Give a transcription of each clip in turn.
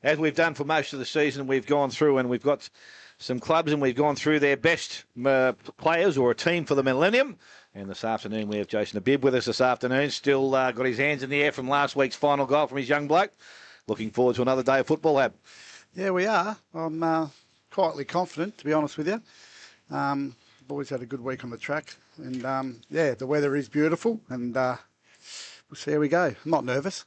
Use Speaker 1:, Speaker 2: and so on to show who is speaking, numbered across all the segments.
Speaker 1: as we've done for most of the season, we've gone through and we've got some clubs and we've gone through their best players or a team for the Millennium. And this afternoon we have Jason Abib with us this afternoon. Still got his hands in the air from last week's final goal from his young bloke. Looking forward to another day of football, Ab.
Speaker 2: Yeah, we are. I'm quietly confident, to be honest with you. Boys had a good week on the track. And, yeah, the weather is beautiful. And we'll see how we go. I'm not nervous.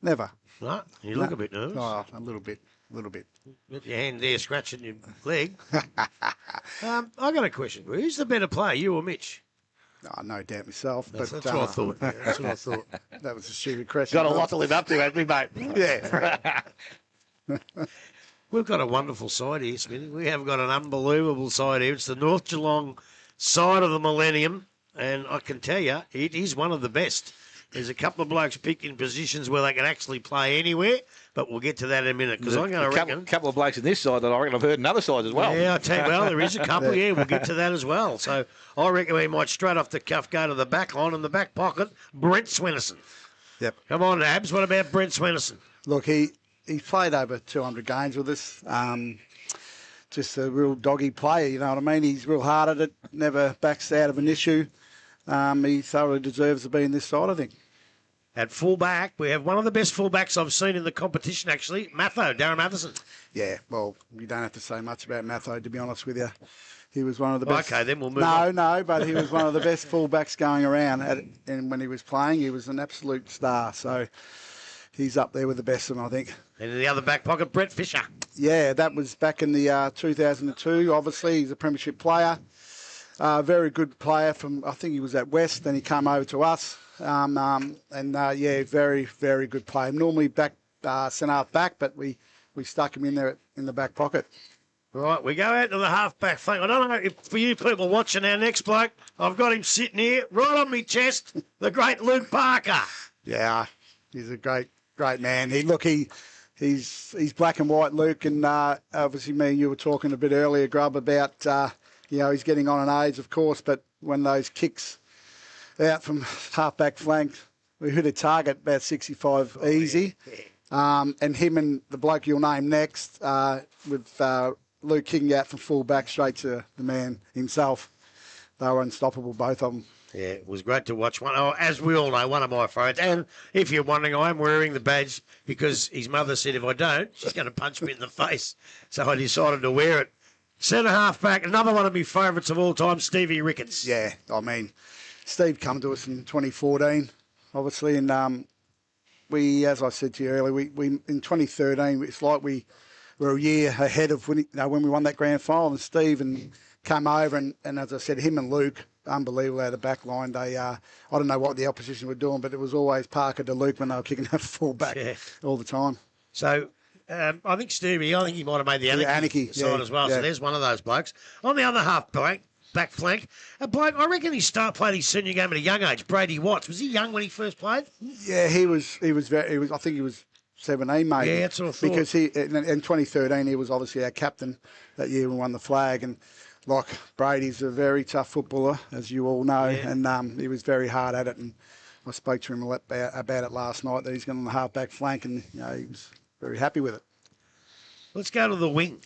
Speaker 2: Never.
Speaker 3: Right. You look a bit nervous.
Speaker 2: Oh, a little bit.
Speaker 3: Got your hand there scratching your leg. I got a question. Who's the better player, you or Mitch?
Speaker 2: Oh, no doubt myself.
Speaker 3: That's what I thought. Yeah, that's what I thought.
Speaker 2: That was a stupid question.
Speaker 1: Got a lot to live up to, haven't we, mate?
Speaker 2: Yeah.
Speaker 3: We've got a wonderful side here, Smithy. We have got an unbelievable side here. It's the North Geelong side of the Millennium, and I can tell you, it is one of the best. There's a couple of blokes picked in positions where they can actually play anywhere, but we'll get to that in a minute, because I'm going to reckon...
Speaker 1: A couple of blokes in this side that I reckon I've heard in other sides as well.
Speaker 3: Yeah, I tell you, well, there is a couple, yeah, we'll get to that as well. So I reckon we might straight off the cuff go to the back line in the back pocket, Brent Swenison.
Speaker 2: Yep.
Speaker 3: Come on, Abs, what about Brent Swenison?
Speaker 2: Look, he played over 200 games with us. Just a real doggy player, you know what I mean? He's real hard at it, never backs out of an issue. He thoroughly deserves to be in this side, I think.
Speaker 3: At fullback, we have one of the best fullbacks I've seen in the competition, actually, Darren Matheson.
Speaker 2: Yeah, well, you don't have to say much about Matho, to be honest with you. He was one of the best.
Speaker 3: Okay, then we'll move on.
Speaker 2: No, but he was one of the best fullbacks going around. And when he was playing, he was an absolute star. So he's up there with the best of them, I think.
Speaker 3: And in the other back pocket, Brett Fisher.
Speaker 2: Yeah, that was back in the 2002. Obviously, he's a premiership player. Very good player from, I think he was at West, then he came over to us. Yeah, very, very good player. Normally back, centre-half back, but we stuck him in there in the back pocket.
Speaker 3: Right, we go out to the half-back flank. I don't know if for you people watching our next bloke, I've got him sitting here, right on my chest, the great Luke Parker. Yeah,
Speaker 2: he's a great man. He's black and white, Luke, and obviously me and you were talking a bit earlier, Grub, about, he's getting on an age, of course, but when those kicks out from half-back flank, we hit a target about 65 easy.
Speaker 3: Yeah.
Speaker 2: And him and the bloke you'll name next, with Luke kicking out from full-back straight to the man himself. They were unstoppable, both of them.
Speaker 3: Yeah, it was great to watch one. Oh, as we all know, one of my favourites. And if you're wondering, I'm wearing the badge because his mother said if I don't, she's going to punch me in the face. So I decided to wear it. Centre half back, another one of my favourites of all time, Stevie Ricketts.
Speaker 2: Yeah, I mean, Steve come to us in 2014, obviously, and we, as I said to you earlier, we in 2013, it's like we were a year ahead of when we won that grand final, and Steve came over, and as I said, him and Luke, unbelievable out of the back line. They, I don't know what the opposition were doing, but it was always Parker to Luke when they were kicking that full back all the time.
Speaker 3: So I think Stevie, he might have made the Anarchy side as well. Yeah. So there's one of those blokes. On the other half back flank, a bloke, I reckon he played his senior game at a young age, Brady Watts. Was he young when he first played?
Speaker 2: Yeah, he was I think he was 17 maybe.
Speaker 3: Yeah, that's what I thought.
Speaker 2: Because in 2013 he was obviously our captain that year and won the flag, and like Brady's a very tough footballer, as you all know, and he was very hard at it, and I spoke to him about it last night, that he's going on the half-back flank, and he was very happy with it.
Speaker 3: Let's go to the wing.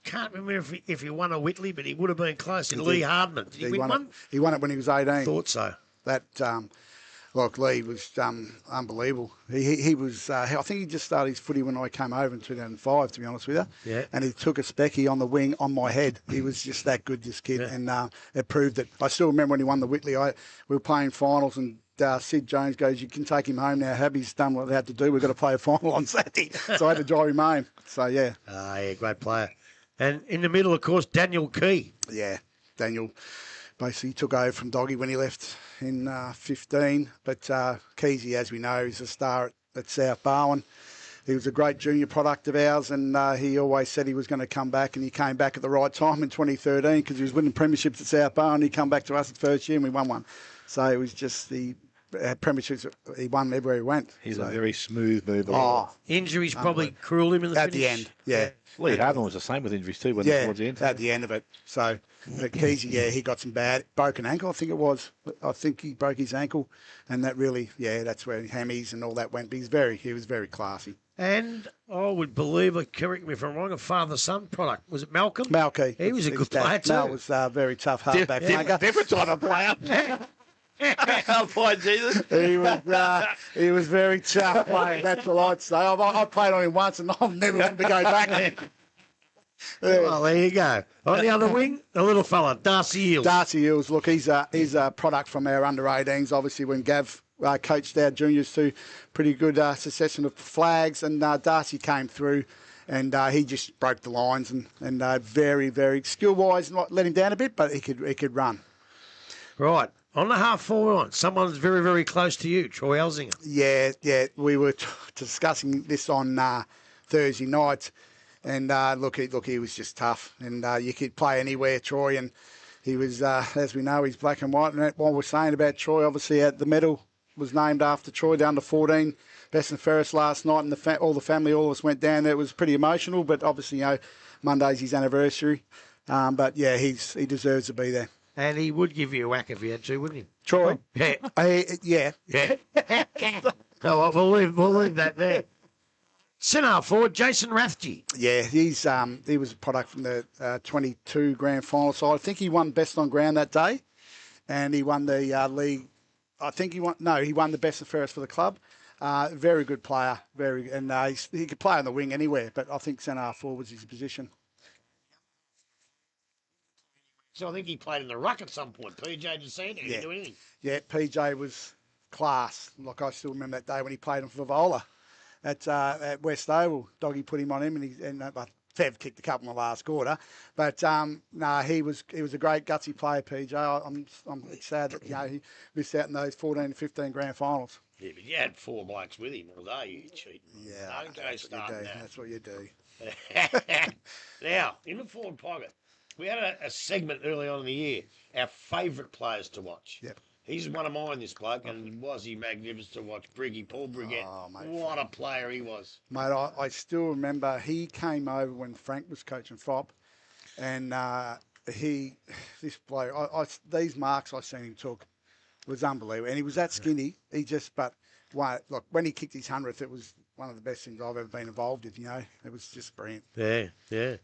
Speaker 3: Can't remember if he won a Whitley, but he would have been close. Lee Hardman. Did he win one?
Speaker 2: He won it when he was 18.
Speaker 3: Thought so.
Speaker 2: That, Lee was unbelievable. He was, I think he just started his footy when I came over in 2005, to be honest with you.
Speaker 3: Yeah.
Speaker 2: And he took a specky on the wing on my head. He was just that good, this kid. Yeah. And it proved it. I still remember when he won the Whitley, we were playing finals, and Sid Jones goes, "You can take him home now. Habby's done what they had to do. We've got to play a final on Saturday." So I had to drive him home. So, yeah.
Speaker 3: Yeah, great player. And in the middle, of course, Daniel Key.
Speaker 2: Yeah, Daniel basically took over from Doggy when he left in 15. But Keezy, as we know, is a star at South Barwon. He was a great junior product of ours, and he always said he was going to come back, and he came back at the right time in 2013 because he was winning premierships at South Barwon. He come back to us the first year, and we won one. So it was just the premierships. He won everywhere he went.
Speaker 1: He's a very smooth mover.
Speaker 2: Oh,
Speaker 3: Injuries probably cruel him in the
Speaker 2: at
Speaker 3: finish.
Speaker 2: the end, yeah.
Speaker 1: Lee Harden was the same with injuries too, wasn't he, towards the end?
Speaker 2: At the end of it. So, but Keezy, he got some bad broken ankle. I think it was. I think he broke his ankle, and that really, that's where hammies and all that went. But he was very classy.
Speaker 3: And I would believe, correct me if I'm wrong, a father-son product. Was it Malcolm?
Speaker 2: Malky.
Speaker 3: He was a good player too.
Speaker 2: Mal was very tough halfback.
Speaker 1: Different type of player. Oh, boy, Jesus.
Speaker 2: He was very tough player. That's all I'd say. I played on him once, and I've never wanted to go back.
Speaker 3: Well, there you go. On the other wing, the little fella, Darcy Eels.
Speaker 2: Darcy Eels, look, he's a product from our under-18s. Obviously, when Gav coached our juniors to pretty good succession of flags, and Darcy came through, and he just broke the lines, and very, very skill-wise, let him down a bit, but he could run.
Speaker 3: Right. On the half-forward line, someone's very, very close to you, Troy Elsinger.
Speaker 2: Yeah. We were discussing this on Thursday night, and look, he was just tough, and you could play anywhere, Troy, and he was, as we know, he's black and white. And what we're saying about Troy, obviously, the medal was named after Troy, down to 14, best and fairest last night, and all the family, all of us went down there. It was pretty emotional, but obviously, Monday's his anniversary. But yeah, he deserves to be there.
Speaker 3: And he would give you a whack if he had to, wouldn't he?
Speaker 2: Troy?
Speaker 3: Yeah. No, we'll leave that there. Centre forward, Jason Rathje.
Speaker 2: Yeah, he was a product from the 22 grand final side. I think he won best on ground that day, and he won the league. I think he won the best and fairest for the club. Very good player, and he could play on the wing anywhere, but I think centre forward was his position.
Speaker 3: So I think he played in the ruck at some point. PJ just saying he didn't do anything. Yeah,
Speaker 2: PJ was class. Like, I still remember that day when he played for Vola at West Oval. Doggy put him on him, and Fev kicked a couple in the last quarter. But he was a great gutsy player, PJ. I'm sad that he missed out in those 14 and 15 grand finals.
Speaker 3: Yeah, but you had 4 blokes with him all day, you cheating.
Speaker 2: Yeah,
Speaker 3: Don't go starting that.
Speaker 2: That's what you do.
Speaker 3: Now, in the forward pocket, we had a segment early on in the year, our favourite players to watch.
Speaker 2: Yep.
Speaker 3: He's one of mine, this bloke, and was he magnificent to watch? Paul Brigette.
Speaker 2: Oh, mate,
Speaker 3: what a player he was.
Speaker 2: Mate, I still remember he came over when Frank was coaching FOP, and this bloke, these marks I seen him took was unbelievable. And he was that skinny, look, when he kicked his 100th, it was one of the best things I've ever been involved with, It was just brilliant.
Speaker 3: Yeah.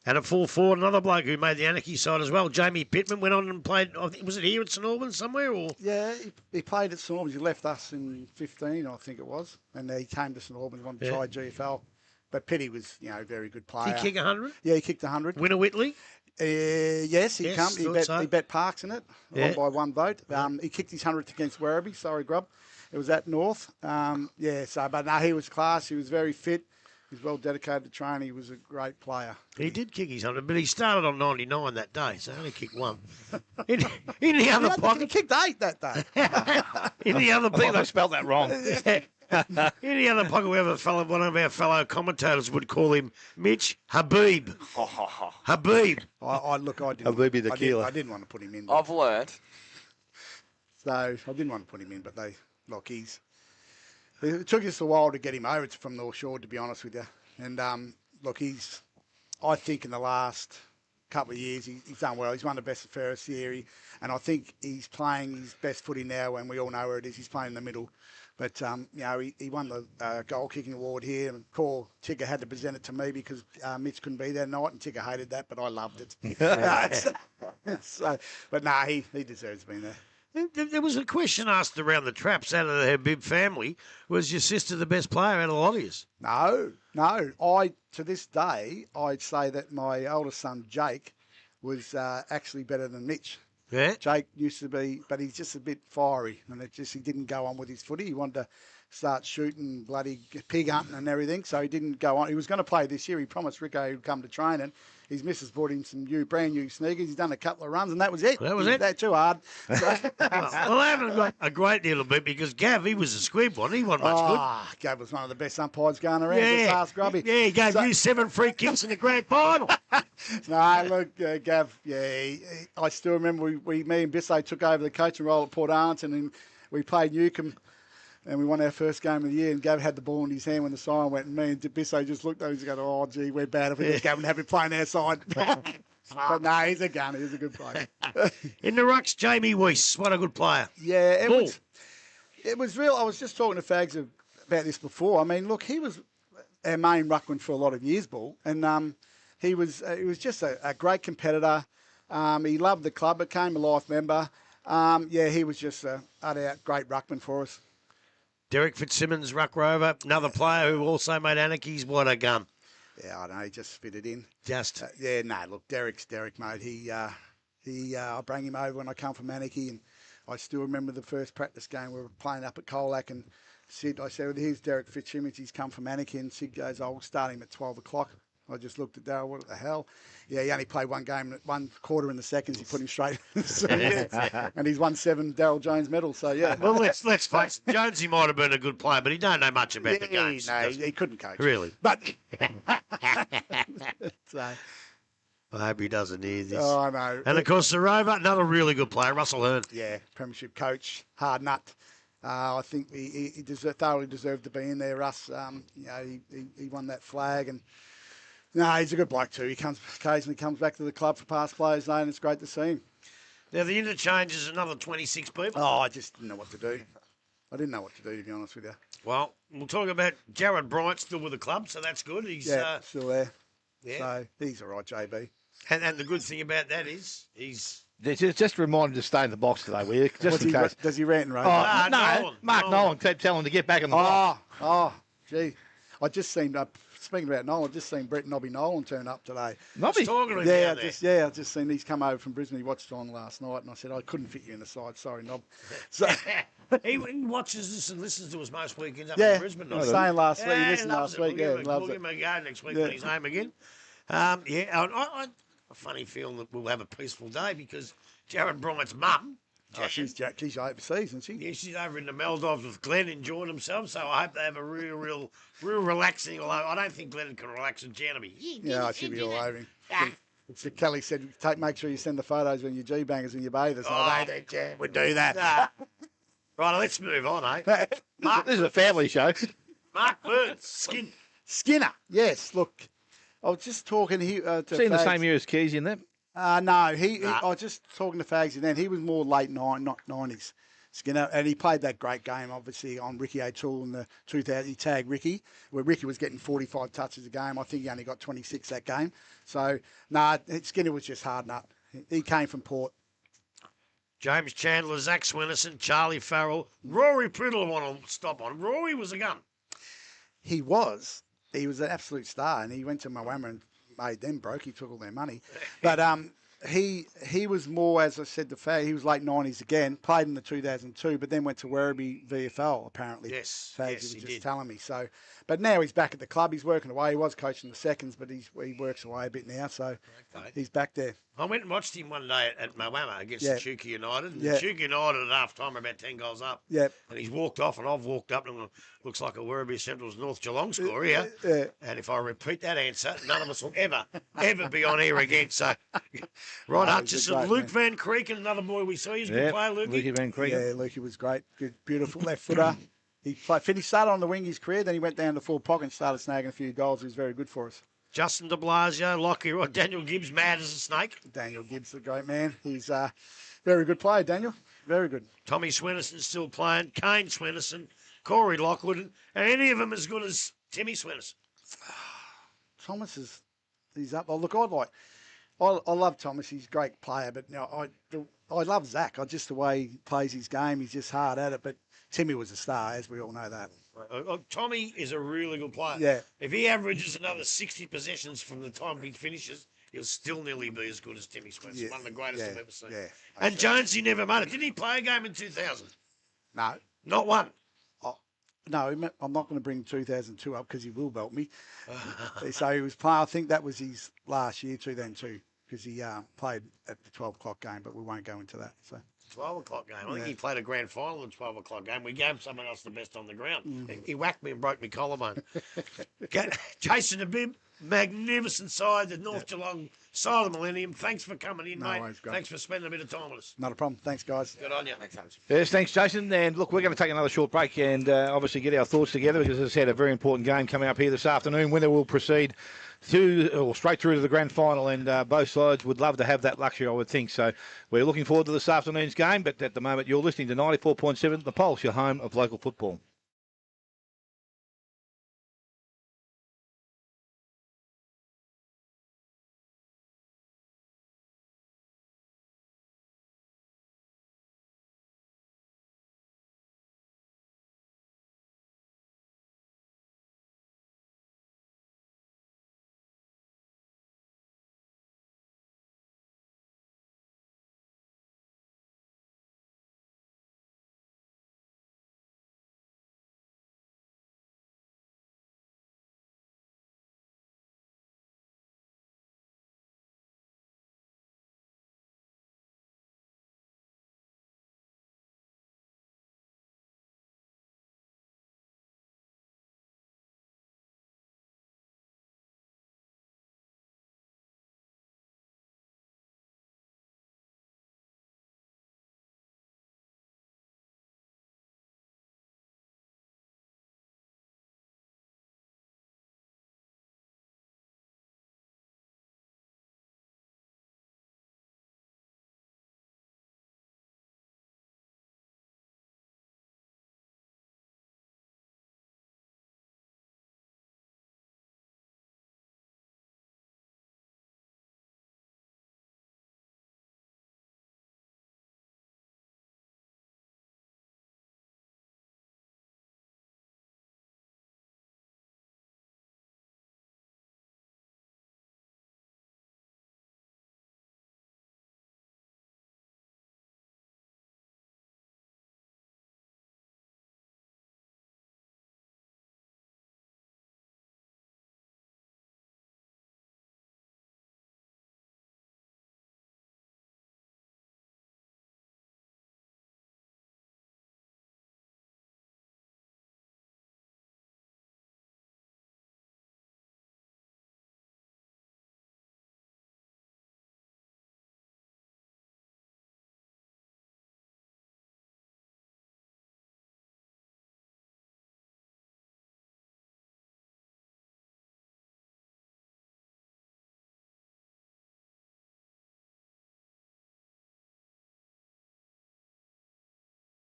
Speaker 3: And at full forward, another bloke who made the Anarchy side as well, Jamie Pittman, went on and played, was it here at St Albans somewhere? Or?
Speaker 2: Yeah, he played at St Albans. He left us in 15, I think it was. And he came to St Albans, wanted to try GFL. But Pitty was, a very good player.
Speaker 3: Did he kick 100?
Speaker 2: Yeah, he kicked 100.
Speaker 3: Winner Whitley?
Speaker 2: Yes, he come. He bet Parks in it by one vote.
Speaker 3: Yeah.
Speaker 2: He kicked his 100th against Werribee. Sorry, Grub. It was at North. He was class. He was very fit. He was well dedicated to training. He was a great player.
Speaker 3: He did kick his 100, but he started on 99 that day, so only kicked 1. In the other pocket...
Speaker 2: He kicked 8 that day.
Speaker 3: In the other
Speaker 1: I think
Speaker 3: pocket...
Speaker 1: they spelled that wrong.
Speaker 3: In the other pocket, we have one of our fellow commentators would call him Mitch Habib. Habib.
Speaker 2: I didn't.
Speaker 1: Habibi the killer.
Speaker 2: I didn't want to put him in.
Speaker 4: I've learned.
Speaker 2: So I didn't want to put him in, but it took us a while to get him over from North Shore, to be honest with you. And I think in the last couple of years he's done well. He's won the best and fairest here, and I think he's playing his best footy now. And we all know where it is. He's playing in the middle. But he won the goal kicking award here, and Tigger had to present it to me because Mitch couldn't be there tonight, and Tigger hated that, but I loved it. He deserves being there.
Speaker 3: There was a question asked around the traps out of the Habib family. Was your sister the best player out of a lot of you?
Speaker 2: No. To this day, I'd say that my oldest son, Jake, was actually better than Mitch.
Speaker 3: Yeah.
Speaker 2: Jake used to be, but he's just a bit fiery, and he didn't go on with his footy. He wanted to start shooting, bloody pig hunting and everything, so he didn't go on. He was going to play this year. He promised Rico he'd come to training. His missus bought him some brand new sneakers. He's done a couple of runs, and that was it.
Speaker 3: That was it?
Speaker 2: That too hard.
Speaker 3: Well, I haven't got a great deal of it because Gav, he was a squib one. He wasn't much good.
Speaker 2: Gav was one of the best umpires going around. Just ask Grubby.
Speaker 3: Yeah, he gave you 7 free kicks in the grand final.
Speaker 2: No, look, Gav, I still remember me and Bissay took over the coaching role at Port Arlington, and we played Newcombe and we won our first game of the year, and Gav had the ball in his hand when the siren went, and me and Bisso just looked at him and go, oh, gee, we're bad if we just go and have him playing our side. But no, he's a gunner. He's a good player.
Speaker 3: In the rucks, Jamie Weiss. What a good player.
Speaker 2: Yeah, it was real. I was just talking to Fags about this before. I mean, look, he was our main ruckman for a lot of years, Bull, and he was just a great competitor. He loved the club, became a life member. He was just a out great ruckman for us.
Speaker 3: Derek Fitzsimmons, ruck rover, another player who also made anarchies. What a gun.
Speaker 2: Yeah, I know, he just fitted in.
Speaker 3: Just.
Speaker 2: Look, Derek's Derek, mate. I bring him over when I come from Anarchy, and I still remember the first practice game we were playing up at Colac, and I said, well, here's Derek Fitzsimmons, he's come from Anarchy, and Sid goes, we'll start him at 12 o'clock. I just looked at Darryl, what the hell? Yeah, he only played one quarter in the seconds. He put him straight. And he's won 7 Darryl Jones medals. So, yeah.
Speaker 3: Well, let's face it. Jonesy might have been a good player, but he don't know much about the games.
Speaker 2: No, he couldn't coach.
Speaker 3: Really?
Speaker 2: But so,
Speaker 3: I hope he doesn't hear this.
Speaker 2: Oh, I know.
Speaker 3: And, of course, the rover, another really good player, Russell Hearn.
Speaker 2: Yeah, premiership coach, hard nut. I think he thoroughly deserved to be in there, Russ. He won that flag, and no, he's a good bloke too. He occasionally comes back to the club for past players' day, and it's great to see him.
Speaker 3: Now, the interchange is another 26 people.
Speaker 2: Oh, I just didn't know what to do. I didn't know what to do, to be honest with you.
Speaker 3: Well, we'll talk about Jared Bryant still with the club, so that's good. He's
Speaker 2: still there.
Speaker 3: Yeah.
Speaker 2: So he's all right, JB.
Speaker 3: And the good thing about that is he's...
Speaker 1: Just remind him to stay in the box today, will you? Just in case.
Speaker 2: Does he rant and rave?
Speaker 1: Oh, no.
Speaker 3: Nolan.
Speaker 1: Mark Nolan kept telling him to get back in the box.
Speaker 2: Oh, gee. I just seen, speaking about Nolan, I just seen Brett Nobby Nolan turn up today.
Speaker 1: Nobby?
Speaker 3: Talking to him
Speaker 2: I just seen he's come over from Brisbane. He watched on last night, and I said, I couldn't fit you in the side. Sorry, Nob. So,
Speaker 3: he watches this and listens to us most weekends up
Speaker 2: yeah,
Speaker 3: in Brisbane.
Speaker 2: I was saying last week, he
Speaker 3: he
Speaker 2: listened
Speaker 3: loves
Speaker 2: last week.
Speaker 3: We'll
Speaker 2: Loves
Speaker 3: give him
Speaker 2: it.
Speaker 3: a go next week when he's home again. I a funny feeling that we'll have a peaceful day because Jared Bryant's mum,
Speaker 2: she's overseas, isn't she?
Speaker 3: yeah, she's over in the Maldives with Glenn enjoying themselves. So I hope they have a real relaxing. Although I don't think Glenn can relax with Janaby.
Speaker 2: Yeah, she'll be all over him. So Kelly said, make sure you send the photos when your G-bangers and your bathers. We'd do that.
Speaker 3: Right, let's move on, eh?
Speaker 1: This is a family show.
Speaker 3: Mark Burns,
Speaker 2: Skinner, yes. Look, I was just talking to
Speaker 1: Seen the
Speaker 2: Fags.
Speaker 1: same year as Keysy in that?
Speaker 2: No, I was just talking to Fagsy then. He was more late 90s, Skinner, and he played that great game, obviously, on Ricky O'Toole in the 2000. He tagged Ricky, where Ricky was getting 45 touches a game. I think he only got 26 that game. So, Skinner was just hard nut. He came from Port.
Speaker 3: James Chandler, Zach Swinnerson, Charlie Farrell, Rory Priddle I want to stop on. Rory was a gun.
Speaker 2: He was an absolute star, and he went to Moama and made them broke. He took all their money. But he was more, as I said to Fag, he was late 90s again, played in the 2002, but then went to Werribee VFL, apparently.
Speaker 3: Yes,
Speaker 2: Fags
Speaker 3: yes,
Speaker 2: was
Speaker 3: he
Speaker 2: just
Speaker 3: did.
Speaker 2: telling me. So, but now he's back at the club. He's working away. He was coaching the seconds, but he works away a bit now, so he's back there.
Speaker 3: I went and watched him one day at Moama against the Chuka United. And
Speaker 2: Yeah.
Speaker 3: the Chuka United at half time are about 10 goals up.
Speaker 2: Yep.
Speaker 3: And he's walked off, and I've walked up, and it looks like a Werribee Central's North Geelong score here.
Speaker 2: Yeah.
Speaker 3: And if I repeat that answer, none of us will ever be on here again. So, Ron
Speaker 2: No, he's a
Speaker 3: Hutchison,
Speaker 2: great
Speaker 3: Luke
Speaker 2: man.
Speaker 3: Van Creek, and another boy we saw. He's a good player, Lukey.
Speaker 1: Lukey Van Creek.
Speaker 2: Yeah, Lukey was great. Good, beautiful left footer. He started on the wing his career, then he went down to full pocket and started snagging a few goals. He was very good for us.
Speaker 3: Justin de Blasio, Lockie, Daniel Gibbs, mad as a snake.
Speaker 2: Daniel Gibbs, a great man. He's a very good player, Daniel. Very good.
Speaker 3: Tommy Swinnerson still playing. Kane Swinnerson, Corey Lockwood, and any of them as good as Timmy Swinnerson.
Speaker 2: Thomas he's up. Oh, look, I love Thomas. He's a great player, but I love Zach. Just the way he plays his game. He's just hard at it. But Timmy was a star, as we all know that.
Speaker 3: Tommy is a really good player.
Speaker 2: Yeah.
Speaker 3: If he averages another 60 possessions from the time he finishes, he'll still nearly be as good as Timmy Swinnerson.
Speaker 2: Yeah,
Speaker 3: One of the greatest I've ever seen.
Speaker 2: Yeah.
Speaker 3: And Jonesy never made it. Didn't he play a game in 2000?
Speaker 2: No.
Speaker 3: Not one.
Speaker 2: No, I'm not going to bring 2002 up because he will belt me. So he was playing, I think that was his last year, 2002, because he played at the 12 o'clock game, but we won't go into that. So
Speaker 3: 12 o'clock game. I think he played a grand final in 12 o'clock game. We gave someone else the best on the ground. He whacked me and broke me collarbone. Jason Abib, magnificent side, the North Geelong side of the Millennium. Thanks for coming in, mate.
Speaker 2: worries, Grub.
Speaker 3: Thanks for spending a bit of time with us.
Speaker 2: Not a problem. Thanks, guys.
Speaker 3: Good on you. Thanks.
Speaker 1: Yes, thanks, Jason. And look, we're going to take another short break and obviously get our thoughts together because, as I said, a very important game coming up here this afternoon. Winner will proceed straight through to the grand final, and both sides would love to have that luxury, I would think. So we're looking forward to this afternoon's game, but at the moment you're listening to 94.7 The Pulse, your home of local football.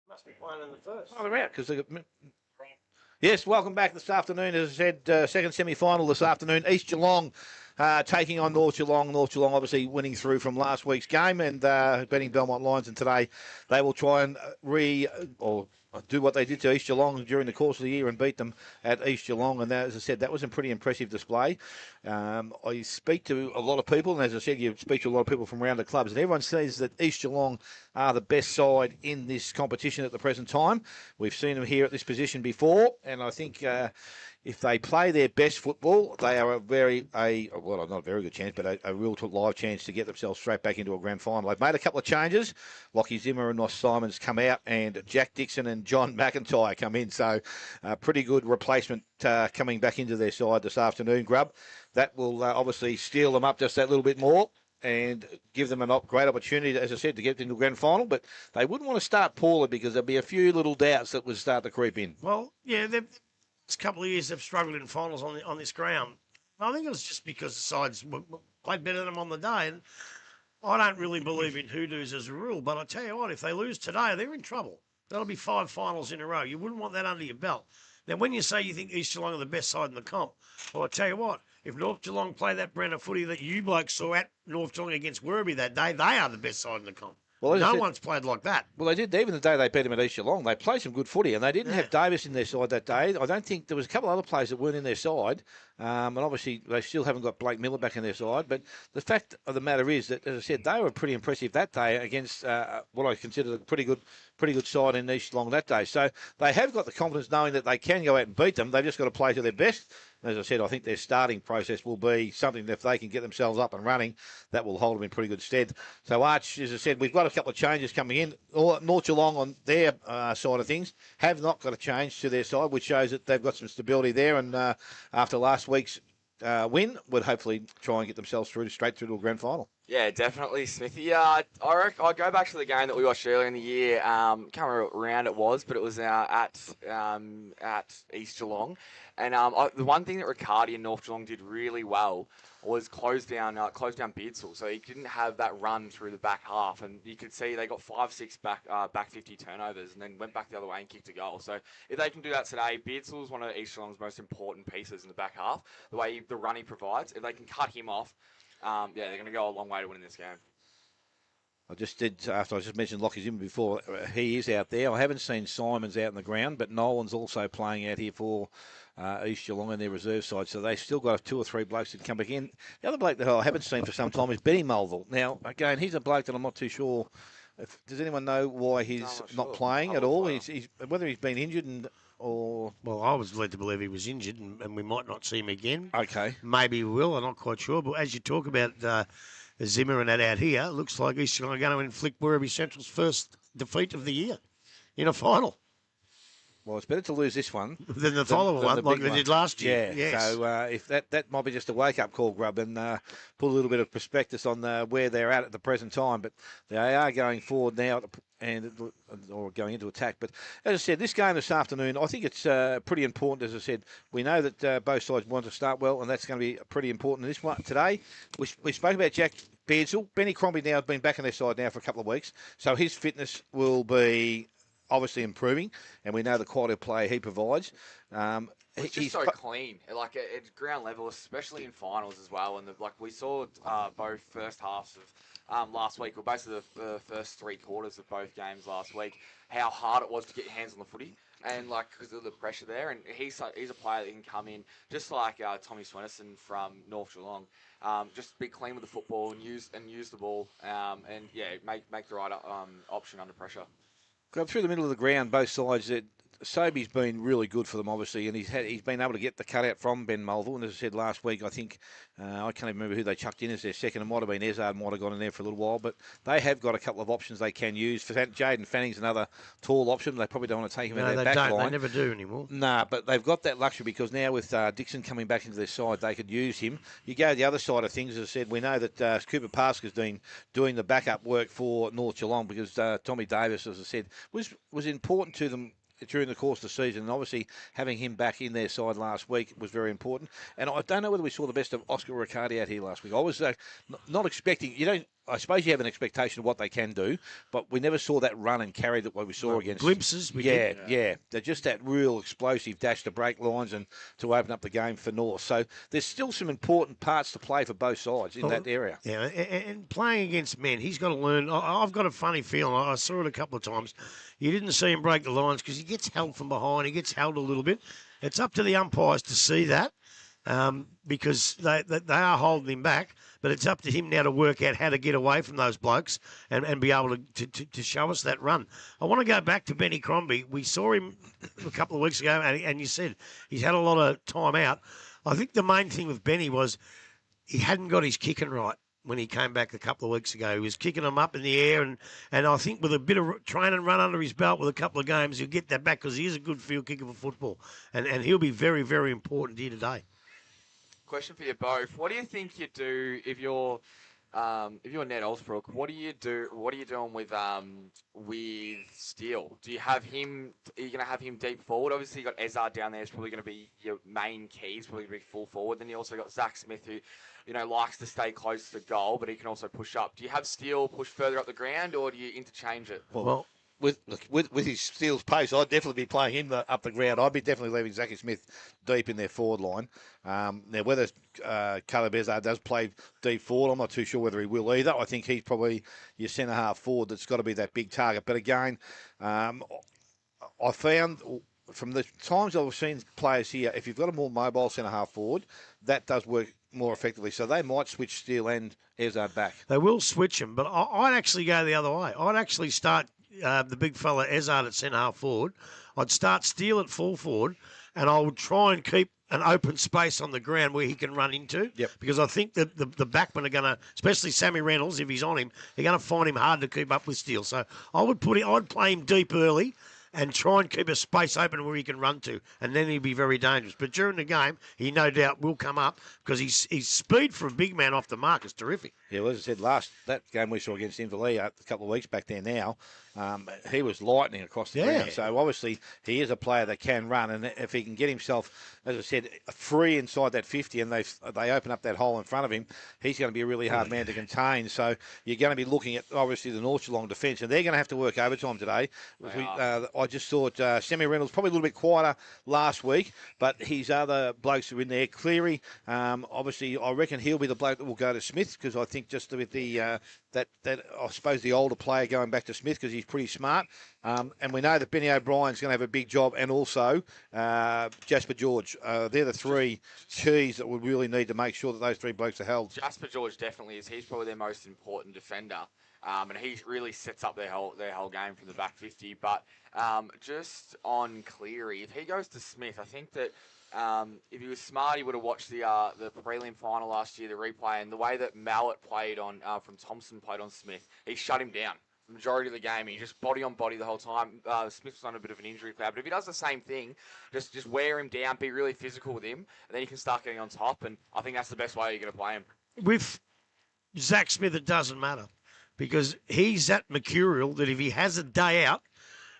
Speaker 3: Must be playing in the first.
Speaker 1: Oh, they're out because they got... Yes, welcome back this afternoon. As I said, second semi-final this afternoon. East Geelong taking on North Geelong. North Geelong obviously winning through from last week's game and beating Belmont Lions. And today they will try and do what they did to East Geelong during the course of the year and beat them at East Geelong. And that, as I said, that was a pretty impressive display. I speak to a lot of people, and as I said, you speak to a lot of people from around the clubs, and everyone says that East Geelong are the best side in this competition at the present time. We've seen them here at this position before, and I think if they play their best football, they are not a very good chance, but a real live chance to get themselves straight back into a grand final. They've made a couple of changes. Lockie Zimmer and Ross Simons come out, and Jack Dixon and John McIntyre come in. So pretty good replacement coming back into their side this afternoon, Grub. That will obviously steel them up just that little bit more and give them a great opportunity, as I said, to get into the grand final. But they wouldn't want to start poorly because there'll be a few little doubts that would start to creep in.
Speaker 3: Well, yeah, this couple of years they've struggled in finals on this ground. I think it was just because the sides played better than them on the day. And I don't really believe in hoodoos as a rule, but I tell you what, if they lose today, they're in trouble. That'll be 5 finals in a row. You wouldn't want that under your belt. Now, when you say you think East Geelong are the best side in the comp, well, I tell you what, if North Geelong play that brand of footy that you blokes saw at North Geelong against Werribee that day, they are the best side in the comp. Well, no one's played like that.
Speaker 1: Well, they did. Even the day they beat them at East Geelong, they played some good footy, and they didn't have Davis in their side that day. I don't think there was a couple of other players that weren't in their side, and obviously they still haven't got Blake Miller back in their side. But the fact of the matter is that, as I said, they were pretty impressive that day against what I consider a pretty good side in East Geelong that day. So they have got the confidence knowing that they can go out and beat them. They've just got to play to their best. As I said, I think their starting process will be something that if they can get themselves up and running, that will hold them in pretty good stead. So Arch, as I said, we've got a couple of changes coming in. North Geelong on their side of things have not got a change to their side, which shows that they've got some stability there. And after last week's win would hopefully try and get themselves straight through to a grand final.
Speaker 4: Yeah, definitely, Smithy. Yeah, I reckon I'd go back to the game that we watched earlier in the year. Can't remember what round it was, but it was at East Geelong. And the one thing that Riccardi and North Geelong did really well was close down Beardsall, so he didn't have that run through the back half, and you could see they got 5-6 back 50 turnovers, and then went back the other way and kicked a goal. So if they can do that today, Beardsall is one of East Geelong's most important pieces in the back half. The run he provides, if they can cut him off, they're going to go a long way to winning this game.
Speaker 1: After I just mentioned Lockie's in before, he is out there. I haven't seen Simons out in the ground, but Nolan's also playing out here for East Geelong in their reserve side, so they've still got 2 or 3 blokes that come back in. The other bloke that I haven't seen for some time is Benny Mulville. Now, again, he's a bloke that I'm not too sure. Does anyone know why he's not playing at all? He's whether he's been injured or...
Speaker 3: Well, I was led to believe he was injured, and we might not see him again.
Speaker 1: Okay.
Speaker 3: Maybe we will, I'm not quite sure. But as you talk about Zimmer and that out here, it looks like East Geelong are going to inflict Werribee Central's first defeat of the year in a final.
Speaker 1: Well, it's better to lose this one
Speaker 3: than the following one, like they did last year.
Speaker 1: Yeah,
Speaker 3: yes.
Speaker 1: So if that might be just a wake-up call, Grub, and put a little bit of prospectus on where they're at the present time. But they are going forward now or going into attack. But as I said, this game this afternoon, I think it's pretty important. As I said, we know that both sides want to start well, and that's going to be pretty important in this one today. We spoke about Jack Beardsall. Benny Crombie now has been back on their side now for a couple of weeks, so his fitness will be obviously improving, and we know the quality of play he provides.
Speaker 4: It's just so clean, like at ground level, especially in finals as well. And we saw both first halves of last week, or basically the first 3 quarters of both games last week, how hard it was to get your hands on the footy, and because of the pressure there. And he's a player that can come in just like Tommy Swenison from North Geelong, just be clean with the football and use the ball, and make the right option under pressure.
Speaker 1: Through the middle of the ground, both sides. Sobey's been really good for them, obviously, and he's been able to get the cutout from Ben Mulville. And as I said last week, I think I can't even remember who they chucked in as their second. It might have been Ezard, might have gone in there for a little while, but they have got a couple of options they can use. Jaden Fanning's another tall option. They probably don't want to take him in their back line.
Speaker 3: They never do anymore.
Speaker 1: Nah, but they've got that luxury because now with Dixon coming back into their side, they could use him. You go the other side of things, as I said, we know that Cooper Pasker's been doing the backup work for North Geelong because Tommy Davis, as I said, was important to them during the course of the season, and obviously having him back in their side last week was very important. And I don't know whether we saw the best of Oscar Riccardi out here last week. I was not expecting. I suppose you have an expectation of what they can do, but we never saw that run and carry that we saw against.
Speaker 3: Glimpses.
Speaker 1: Yeah. They're just that real explosive dash to break lines and to open up the game for North. So there's still some important parts to play for both sides in that area.
Speaker 3: Yeah, and playing against men, he's got to learn. I've got a funny feeling. I saw it a couple of times. You didn't see him break the lines because he gets held from behind. He gets held a little bit. It's up to the umpires to see that. Because they are holding him back, but it's up to him now to work out how to get away from those blokes and be able to show us that run. I want to go back to Benny Crombie. We saw him a couple of weeks ago, and you said he's had a lot of time out. I think the main thing with Benny was he hadn't got his kicking right when he came back a couple of weeks ago. He was kicking them up in the air, and I think with a bit of training run under his belt with a couple of games, he'll get that back because he is a good field kicker for football, and he'll be very, very important here today.
Speaker 4: Question for you both: what do you think you do if you're Ned Osbrook? What are you doing with Steele? Do you have him? Are you going to have him deep forward? Obviously, you got Ezard down there. It's probably going to be your main key. He's probably going to be full forward. Then you also got Zach Smith, who likes to stay close to the goal, but he can also push up. Do you have Steele push further up the ground, or do you interchange it?
Speaker 1: Well, with his Steele's pace, I'd definitely be playing him up the ground. I'd be definitely leaving Zachy Smith deep in their forward line. Now, whether Caleb Ezard does play deep forward, I'm not too sure whether he will either. I think he's probably your centre-half forward that's got to be that big target. But again, I found from the times I've seen players here, if you've got a more mobile centre-half forward, that does work more effectively. So they might switch Steele and Ezard back.
Speaker 3: They will switch them, but I'd actually go the other way. I'd actually start the big fella Ezard at centre-half forward. I'd start Steele at full forward, and I would try and keep an open space on the ground where he can run into.
Speaker 1: Yep. Because
Speaker 3: I think that the backmen are going to, especially Sammy Reynolds, if he's on him, they're going to find him hard to keep up with Steele. So I'd play him deep early and try and keep a space open where he can run to, and then he'll be very dangerous. But during the game, he no doubt will come up because his speed for a big man off the mark is terrific.
Speaker 1: Yeah, well, as I said, that game we saw against Inverleigh a couple of weeks back there now, he was lightning across the ground. So obviously he is a player that can run, and if he can get himself, as I said, free inside that 50 and they open up that hole in front of him, he's going to be a really hard man to contain. So you're going to be looking at, obviously, the North Geelong defence, and they're going to have to work overtime today. I just thought Sammy Reynolds probably a little bit quieter last week, but his other blokes are in there. Cleary, obviously, I reckon he'll be the bloke that will go to Smith, because I think just with the that I suppose the older player going back to Smith because he's pretty smart. And we know that Benny O'Brien's going to have a big job, and also Jasper George. They're the three keys that we really need to make sure that those three blokes are held.
Speaker 4: Jasper George definitely is. He's probably their most important defender. And he really sets up their whole game from the back 50. But just on Cleary, if he goes to Smith, I think that if he was smart, he would have watched the prelim final last year, the replay, and the way that Mallett played on from Thompson played on Smith, he shut him down the majority of the game. He just body on body the whole time. Smith was on a bit of an injury cloud, but if he does the same thing, just wear him down, be really physical with him, and then you can start getting on top. And I think that's the best way you're going to play him.
Speaker 3: With Zach Smith, it doesn't matter because he's that mercurial that if he has a day out,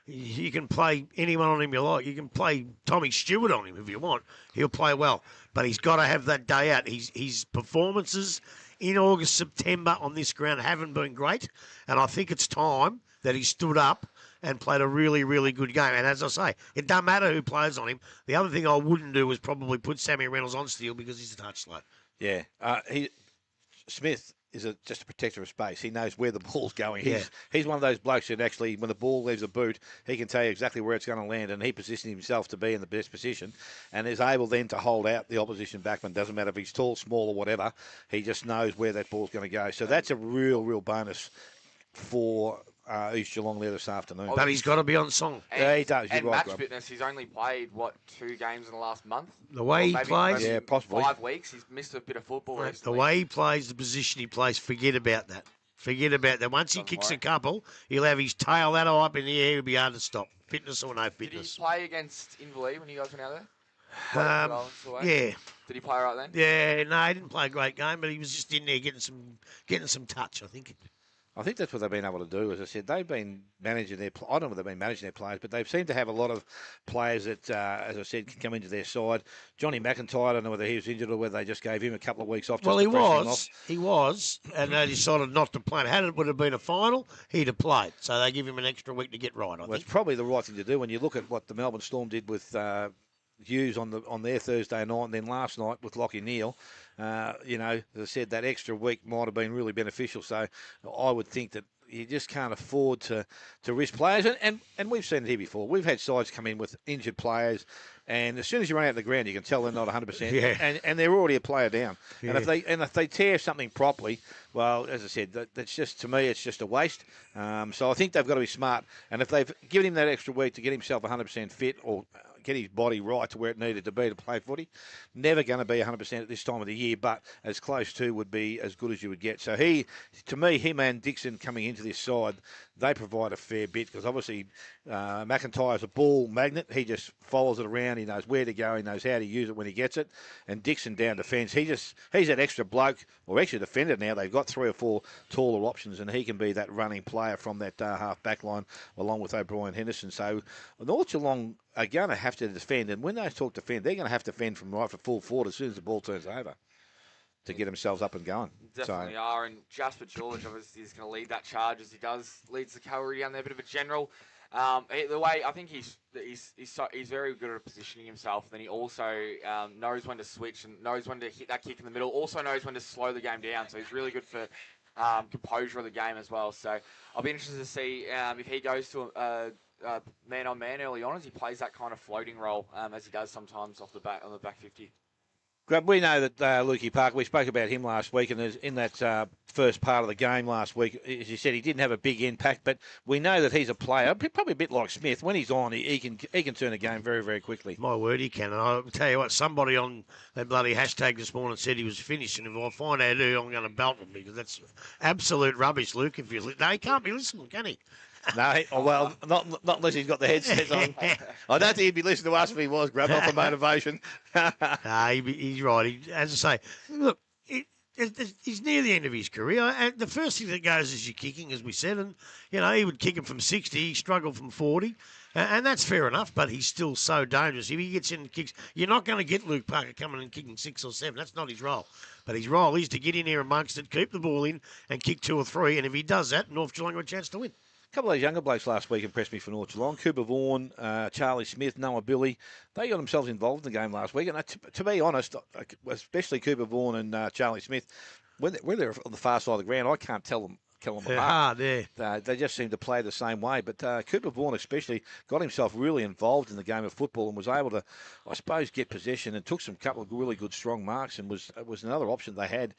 Speaker 3: you can play anyone on him you like. You can play Tommy Stewart on him if you want. He'll play well. But he's got to have that day out. His performances in August, September on this ground haven't been great. And I think it's time that he stood up and played a really, really good game. And as I say, it doesn't matter who plays on him. The other thing I wouldn't do is probably put Sammy Reynolds on Steele because he's a touch slow.
Speaker 1: Yeah. Smith is just a protector of space. He knows where the ball's going. He's one of those blokes that actually, when the ball leaves a boot, he can tell you exactly where it's going to land, and he positions himself to be in the best position and is able then to hold out the opposition backman. Doesn't matter if he's tall, small, or whatever. He just knows where that ball's going to go. So that's a real bonus for East Geelong there this afternoon.
Speaker 3: But he's got to be on song.
Speaker 1: Yeah, he does.
Speaker 4: And match fitness, he's only played, 2 games in the last month?
Speaker 3: The way he plays?
Speaker 1: Yeah, possibly.
Speaker 4: 5 weeks. He's missed a bit of football recently.
Speaker 3: The way he plays, the position he plays, forget about that. Forget about that. Once he kicks a couple, he'll have his tail that high up in the air. He'll be hard to stop. Fitness or no fitness.
Speaker 4: Did he play against Inverleigh when you guys went out there?
Speaker 3: Yeah.
Speaker 4: Did he play right then?
Speaker 3: Yeah, no, he didn't play a great game, but he was just in there getting some touch, I think.
Speaker 1: I think that's what they've been able to do. As I said, they've been managing I don't know if they've been managing their players, but they've seemed to have a lot of players that, as I said, can come into their side. Johnny McIntyre, I don't know whether he was injured or whether they just gave him a couple of weeks off.
Speaker 3: Well, he was, and they decided not to play. Had it would have been a final, he'd have played. So they give him an extra week to get right, I think.
Speaker 1: It's probably the right thing to do when you look at what the Melbourne Storm did with Hughes on their Thursday night, and then last night with Lockie Neal. As I said, that extra week might have been really beneficial. So I would think that you just can't afford to risk players. And we've seen it here before. We've had sides come in with injured players, and as soon as you run out of the ground, you can tell they're not 100%.
Speaker 3: Yeah.
Speaker 1: And they're already a player down.
Speaker 3: Yeah.
Speaker 1: And if they tear something properly, well, as I said, that's just, to me, it's just a waste. So I think they've got to be smart. And if they've given him that extra week to get himself 100% fit or get his body right to where it needed to be to play footy, never going to be 100% at this time of the year, but as close to would be as good as you would get. So him and Dixon coming into this side, they provide a fair bit because obviously McIntyre's a ball magnet. He just follows it around. He knows where to go. He knows how to use it when he gets it. And Dixon down defence, he's that extra bloke or extra defender now. They've got 3 or 4 taller options, and he can be that running player from that half back line along with O'Brien Henderson. So North Geelong are going to have to defend, and when they talk defend, they're going to have to defend from right for full forward as soon as the ball turns over to get themselves up and going.
Speaker 4: Definitely are, and Jasper George obviously is going to lead that charge as he leads the cavalry down there, a bit of a general. The way I think he's very good at positioning himself. Then he also knows when to switch and knows when to hit that kick in the middle. Also knows when to slow the game down. So he's really good for composure of the game as well. So I'll be interested to see if he goes to man-on-man early on as he plays that kind of floating role as he does sometimes on the back 50.
Speaker 1: Grab, we know that Lukey Parker, we spoke about him last week, and in that first part of the game last week, as you said, he didn't have a big impact, but we know that he's a player, probably a bit like Smith. When he's on, he can turn a game very, very quickly.
Speaker 3: My word, he can. And I'll tell you what, somebody on that bloody hashtag this morning said he was finished, and if I find out who, I'm going to belt him because that's absolute rubbish, Luke. No, he can't be listening, can he?
Speaker 1: No, well, not unless he's got the headset on. I don't think he'd be listening to us if he was, Grub, not for motivation.
Speaker 3: Nah, he's right. As I say, look, he's near the end of his career. And the first thing that goes is your kicking, as we said. And, he would kick him from 60. He struggled from 40. And that's fair enough, but he's still so dangerous. If he gets in and kicks, you're not going to get Luke Parker coming and kicking 6 or 7. That's not his role. But his role is to get in here amongst it, keep the ball in, and kick 2 or 3. And if he does that, North Geelong have a chance to win.
Speaker 1: A couple of those younger blokes last week impressed me for North Geelong. Cooper Vaughan, Charlie Smith, Noah Billy. They got themselves involved in the game last week. And to be honest, especially Cooper Vaughan and Charlie Smith, when they're on the far side of the ground, I can't tell them apart. They just seem to play the same way. But Cooper Vaughan especially got himself really involved in the game of football and was able to, I suppose, get possession and took some couple of really good strong marks and was another option they had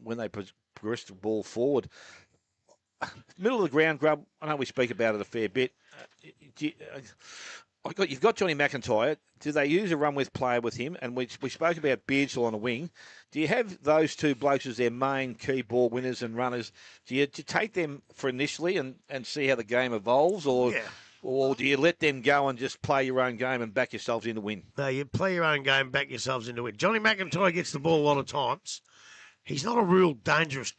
Speaker 1: when they progressed the ball forward. Middle of the ground, Grub, I know we speak about it a fair bit. You've got Johnny McIntyre. Do they use a run-with player with him? And we spoke about Beardsall on the wing. Do you have those two blokes as their main key ball winners and runners? Do you take them for initially and see how the game evolves? Or do you let them go and just play your own game and back yourselves in to win?
Speaker 3: No, you play your own game, back yourselves into it. Johnny McIntyre gets the ball a lot of times. He's not a real dangerous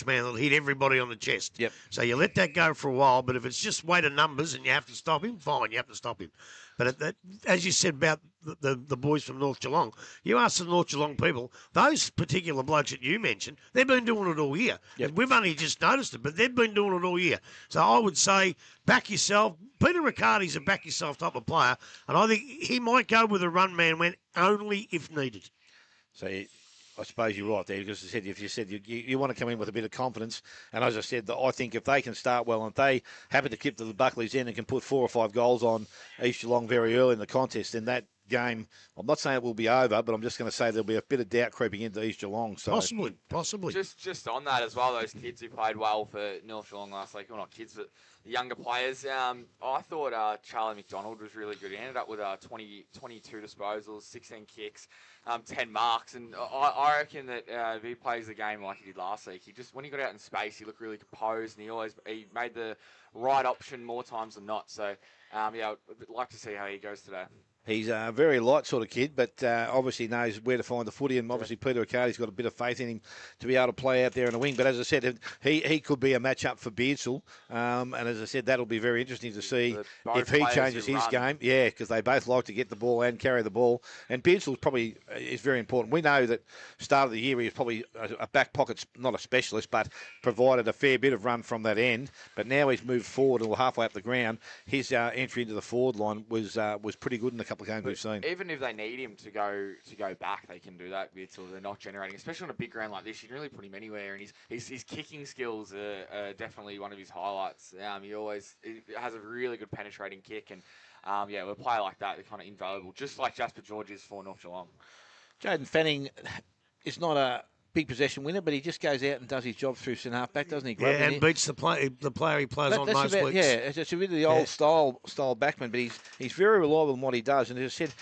Speaker 3: man that'll hit everybody on the chest.
Speaker 1: Yep.
Speaker 3: So you let that go for a while, but if it's just weight of numbers and you have to stop him, fine, you have to stop him. But as you said about the boys from North Geelong, you ask the North Geelong people, those particular blokes that you mentioned, they've been doing it all year.
Speaker 1: Yep.
Speaker 3: We've only just noticed it, but they've been doing it all year. So I would say back yourself. Peter Riccardi's a back yourself type of player, and I think he might go with a run man when only if needed.
Speaker 1: So I suppose you're right there because if you said you want to come in with a bit of confidence, and as I said, I think if they can start well and if they happen to keep the Buckleys in and can put 4 or 5 goals on East Geelong very early in the contest, then that game, I'm not saying it will be over, but I'm just going to say there'll be a bit of doubt creeping into East Geelong. So
Speaker 3: Possibly.
Speaker 4: Just on that as well, those kids who played well for North Geelong last week, well, not kids, but the younger players. I thought Charlie McDonald was really good. He ended up with 22 disposals, 16 kicks, 10 marks, and I reckon that if he plays the game like he did last week, when he got out in space, he looked really composed, and he made the right option more times than not. So, I'd like to see how he goes today.
Speaker 1: He's a very light sort of kid, but obviously knows where to find the footy. And obviously, Peter Riccardi's got a bit of faith in him to be able to play out there in the wing. But as I said, he could be a match-up for Beardsall. And as I said, that'll be very interesting to see if he changes his game. Yeah, because they both like to get the ball and carry the ball. And Beardsall probably is very important. We know that start of the year he was probably a back pocket, not a specialist, but provided a fair bit of run from that end. But now he's moved forward or halfway up the ground. His entry into the forward line was pretty good in a couple of games we've seen.
Speaker 4: Even if they need him to go back, they can do that with, so they're not generating, especially on a big ground like this. You can really put him anywhere, and his kicking skills are definitely one of his highlights. He has a really good penetrating kick, and with a player like that, they're kind of invaluable, just like Jasper George is for North Geelong.
Speaker 1: Jaden Fanning is not a big possession winner, but he just goes out and does his job through centre half back, doesn't he?
Speaker 3: Yeah, and beats the player he plays on most weeks.
Speaker 1: Yeah, it's a bit of the old style backman, but he's very reliable in what he does. And as I said,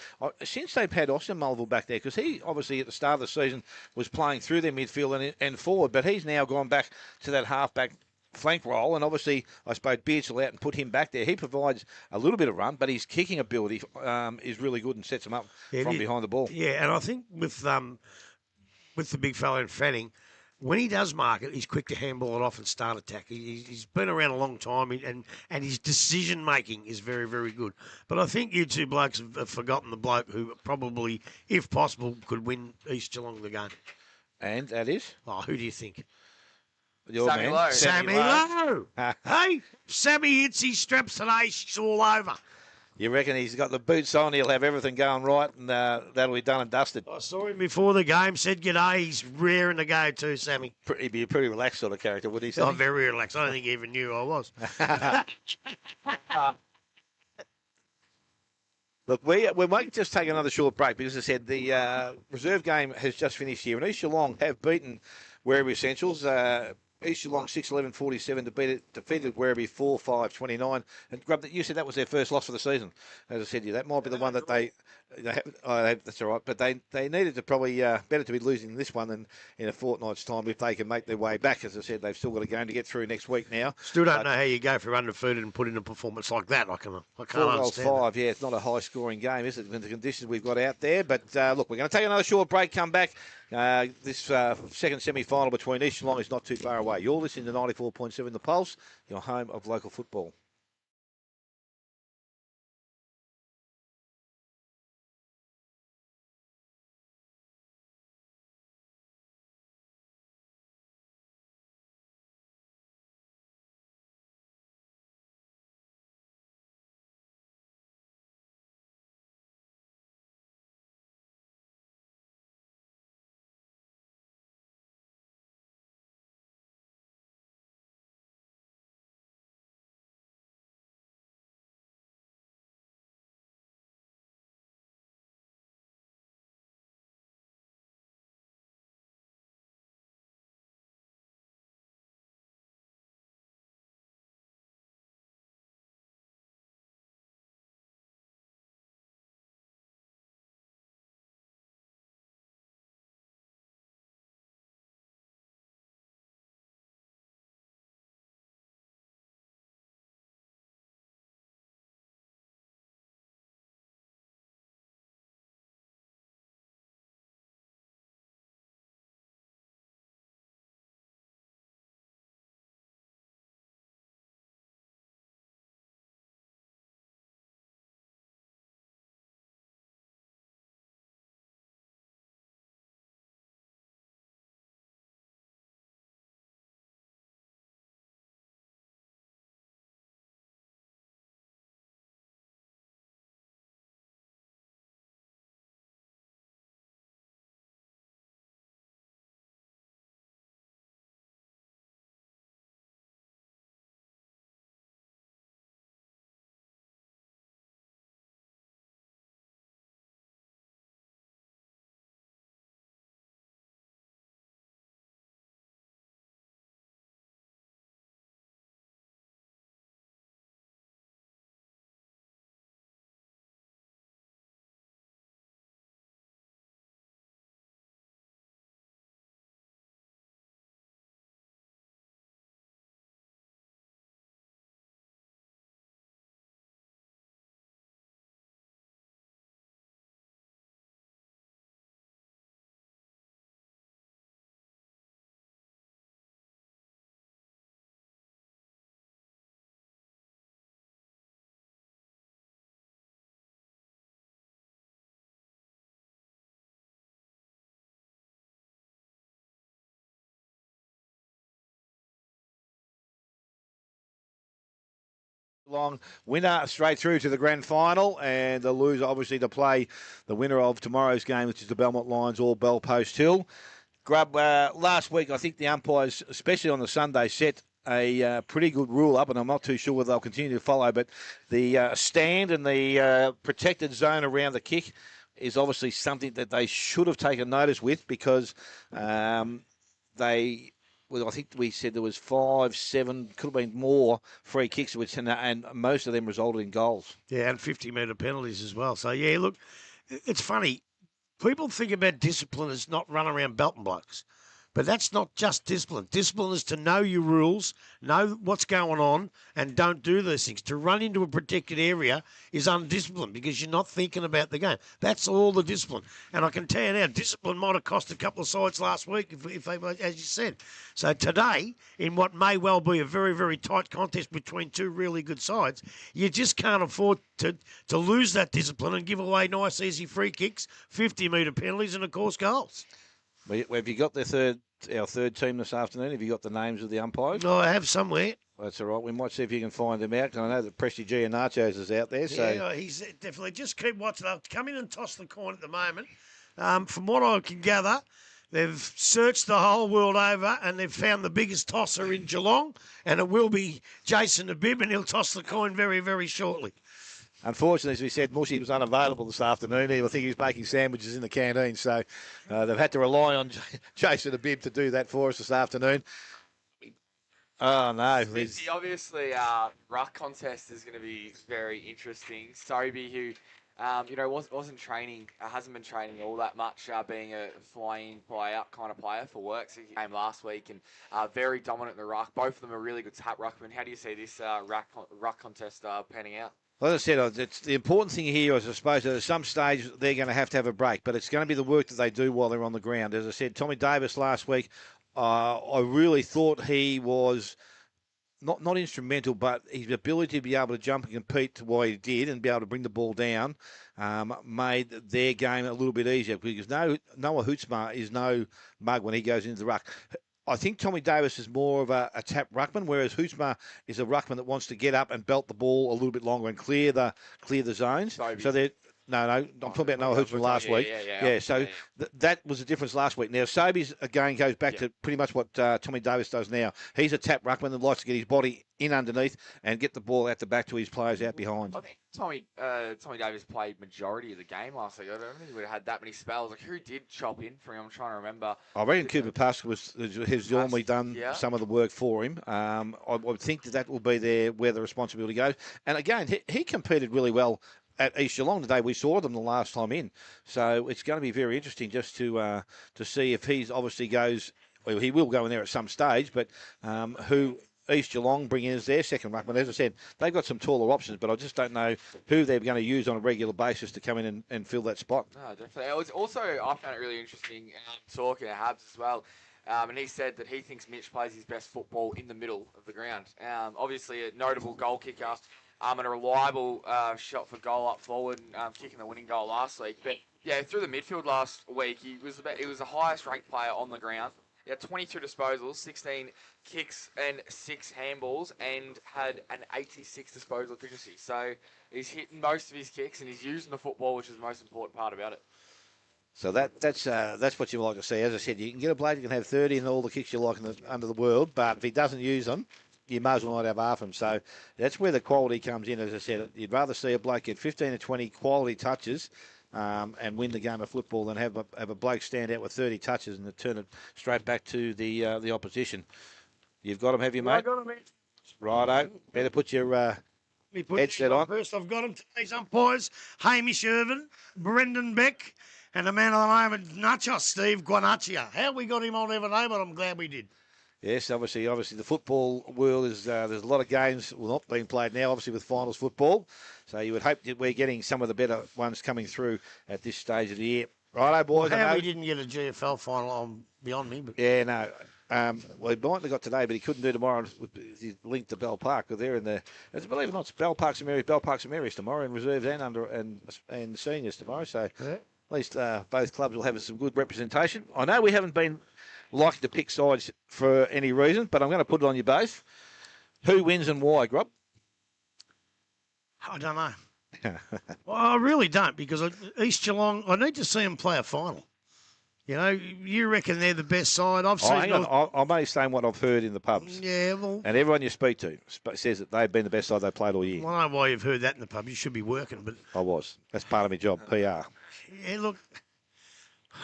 Speaker 1: since they've had Austin Mulville back there, because he obviously at the start of the season was playing through their midfield and forward, but he's now gone back to that half-back flank role, and obviously I suppose Beardsall out and put him back there. He provides a little bit of run, but his kicking ability is really good and sets him up from behind the ball.
Speaker 3: Yeah, and I think with the big fella in Fanning, when he does mark it, he's quick to handball it off and start attack. He's been around a long time, and his decision-making is very, very good. But I think you two blokes have forgotten the bloke who probably, if possible, could win East Geelong the game.
Speaker 1: And that is?
Speaker 3: Oh, who do you think?
Speaker 1: Your
Speaker 4: Sammy
Speaker 1: man.
Speaker 4: Lowe.
Speaker 3: Sammy Lowe. Hey, Sammy hits his straps today. She's all over.
Speaker 1: You reckon he's got the boots on, he'll have everything going right, and that'll be done and dusted.
Speaker 3: I saw him before the game, said g'day. He's raring to go too, Sammy.
Speaker 1: He'd be a pretty relaxed sort of character, would he?
Speaker 3: Oh, very relaxed. I don't think he even knew I was.
Speaker 1: Look, we might just take another short break because, as I said, the reserve game has just finished here, and East Geelong have beaten Werribee Essentials. East Geelong 6-11-47 defeated Werribee 4-5-29. And Grub, you said that was their first loss for the season. As I said to you, that might be the one that they That's all right, but they needed to probably better to be losing this one than in a fortnight's time if they can make their way back. As I said, they've still got a game to get through next week now.
Speaker 3: Still don't know how you go for undefeated and put in a performance like that. I can't
Speaker 1: 4 goals,
Speaker 3: understand
Speaker 1: 5. Yeah, it's not a high-scoring game, is it, in the conditions we've got out there? But look, we're going to take another short break, come back. This second semi-final between East Geelong is not too far away. You're listening to 94.7 The Pulse, your home of local football. Long winner straight through to the grand final, and the loser obviously to play the winner of tomorrow's game, which is the Belmont Lions or Bellpost Hill. Grub, last week I think the umpires, especially on the Sunday, set a pretty good rule up, and I'm not too sure whether they'll continue to follow, but the stand and the protected zone around the kick is obviously something that they should have taken notice with, because they... Well, I think we said there was 5, 7, could have been more free kicks, which and most of them resulted in goals.
Speaker 3: Yeah, and 50-metre penalties as well. So, yeah, look, it's funny. People think about discipline as not run around belting blokes. But that's not just discipline. Discipline is to know your rules, know what's going on, and don't do those things. To run into a protected area is undisciplined because you're not thinking about the game. That's all the discipline. And I can tell you now, discipline might have cost a couple of sides last week, if they, as you said. So today, in what may well be a very, very tight contest between two really good sides, you just can't afford to lose that discipline and give away nice, easy free kicks, 50-metre penalties, and, of course, goals.
Speaker 1: Have you got our third team this afternoon? Have you got the names of the umpires?
Speaker 3: No, I have somewhere.
Speaker 1: Well, that's all right. We might see if you can find them out. I know that Presti Giannachos is out there. So.
Speaker 3: Yeah, he's definitely. Just keep watching. They'll come in and toss the coin at the moment. From what I can gather, they've searched the whole world over and they've found the biggest tosser in Geelong, and it will be Jason Abib, and he'll toss the coin very, very shortly.
Speaker 1: Unfortunately, as we said, Mushy was unavailable this afternoon. I think he was making sandwiches in the canteen, so they've had to rely on Jason Abib to do that for us this afternoon. Oh, no.
Speaker 4: Obviously, ruck contest is going to be very interesting. Sobe, who Wasn't training, hasn't been training all that much, being a fly-in, fly-out kind of player for work. So he came last week and very dominant in the ruck. Both of them are really good tap ruckmen. How do you see this ruck contest panning out?
Speaker 1: Well, as I said, it's the important thing here is, I suppose, that at some stage they're going to have a break, but it's going to be the work that they do while they're on the ground. As I said, Tommy Davis last week, I really thought he was not instrumental, but his ability to be able to jump and compete to what he did and be able to bring the ball down made their game a little bit easier, because Noah Hootsma is no mug when he goes into the ruck. I think Tommy Davis is more of a tap ruckman, whereas Hootsma is a ruckman that wants to get up and belt the ball a little bit longer and clear the zones. So they're No, I'm talking about Noah Hootsman last week. So that was the difference last week. Now, Sobey's, again, goes back to pretty much what Tommy Davis does now. He's a tap ruckman that likes to get his body in underneath and get the ball out the back to his players out behind.
Speaker 4: I think Tommy Davis played majority of the game last week. I don't think he would have had that many spells. Like, who did chop in for him? I'm trying to remember.
Speaker 1: I reckon Cooper Pascal has normally done some of the work for him. I would think that will be where the responsibility goes. And again, he competed really well at East Geelong today. We saw them the last time in, so it's going to be very interesting just to see if he's obviously goes. Well, he will go in there at some stage, but who East Geelong bring in as their second ruckman. As I said, they've got some taller options, but I just don't know who they're going to use on a regular basis to come in and fill that spot.
Speaker 4: No, definitely. It was also, I found it really interesting talking to Habs as well. And he said that he thinks Mitch plays his best football in the middle of the ground. Obviously, a notable goal kicker. And a reliable shot for goal up forward, kicking the winning goal last week. But yeah, through the midfield last week, he was the highest ranked player on the ground. He had 22 disposals, 16 kicks and 6 handballs, and had an 86 disposal efficiency. So he's hitting most of his kicks and he's using the football, which is the most important part about it.
Speaker 1: So that's what you like to see. As I said, you can get a bloke who can have 30 and all the kicks you like under the world, but if he doesn't use them, you may as well not have half of them. So that's where the quality comes in. As I said, you'd rather see a bloke get 15 to 20 quality touches and win the game of football than have a bloke stand out with 30 touches and turn it straight back to the opposition. You've got him, have you, mate?
Speaker 3: I got him, mate.
Speaker 1: Righto. Better put your headset on.
Speaker 3: First, I've got him. Today's umpires, Hamish Irvin, Brendan Beck, and the man of the moment, Nachos, Steve Guanaccia. How we got him, I'll never know, but I'm glad we did.
Speaker 1: Yes, obviously the football world is there's a lot of games not being played now, obviously with finals football. So you would hope that we're getting some of the better ones coming through at this stage of the year. Righto, boys.
Speaker 3: Well, how we didn't get a GFL final on beyond me. But...
Speaker 1: Yeah, no. Well, he might have got today, but he couldn't do tomorrow. He's linked to Bell Park. They're in the, believe it or not, it's Bell Parks and Mary's tomorrow, in reserves and seniors tomorrow. So at least both clubs will have some good representation. I know we haven't been liking to pick sides for any reason, but I'm going to put it on you both. Who wins and why, Grob?
Speaker 3: I don't know. Well, I really don't, because East Geelong, I need to see them play a final. You know, you reckon they're the best side? I've seen.
Speaker 1: I'm only saying what I've heard in the pubs.
Speaker 3: Yeah, well.
Speaker 1: And everyone you speak to says that they've been the best side they've played all year.
Speaker 3: Well, I don't know why you've heard that in the pub. You should be working, but.
Speaker 1: I was. That's part of my job, PR.
Speaker 3: Yeah, look,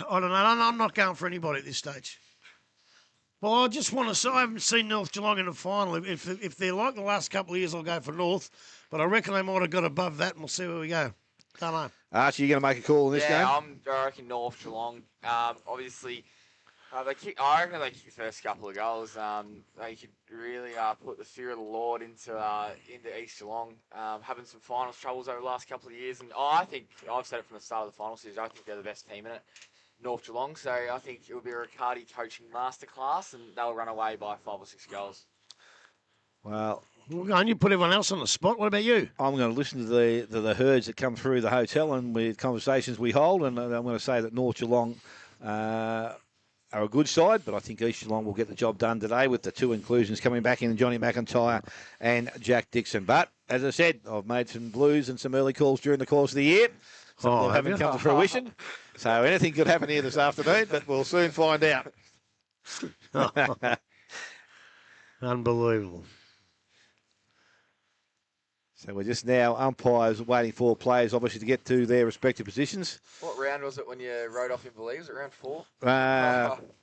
Speaker 3: I don't know. I'm not going for anybody at this stage. Well, I just want to say I haven't seen North Geelong in the final. If they're like the last couple of years, I'll go for North. But I reckon they might have got above that, and we'll see where we go. Don't know.
Speaker 1: Archie, you going to make a call in this game?
Speaker 4: Yeah, I reckon North Geelong. Obviously, I reckon they kicked the first couple of goals. They could really put the fear of the Lord into East Geelong, having some finals troubles over the last couple of years. And I think, I've said it from the start of the final series, I think they're the best team in it. North Geelong, so I think it will be a Riccardi coaching masterclass, and they'll run away by 5 or 6 goals.
Speaker 1: Well,
Speaker 3: and you put everyone else on the spot. What about you?
Speaker 1: I'm going to listen to the herds that come through the hotel and with conversations we hold, and I'm going to say that North Geelong are a good side, but I think East Geelong will get the job done today with the 2 inclusions coming back in, Johnny McIntyre and Jack Dixon. But as I said, I've made some blues and some early calls during the course of the year. Some of them haven't come to fruition. So anything could happen here this afternoon, but we'll soon find out.
Speaker 3: Unbelievable.
Speaker 1: So we're just now umpires waiting for players, obviously, to get to their respective positions.
Speaker 4: What round was it when you rode off in Belize? Was it round 4?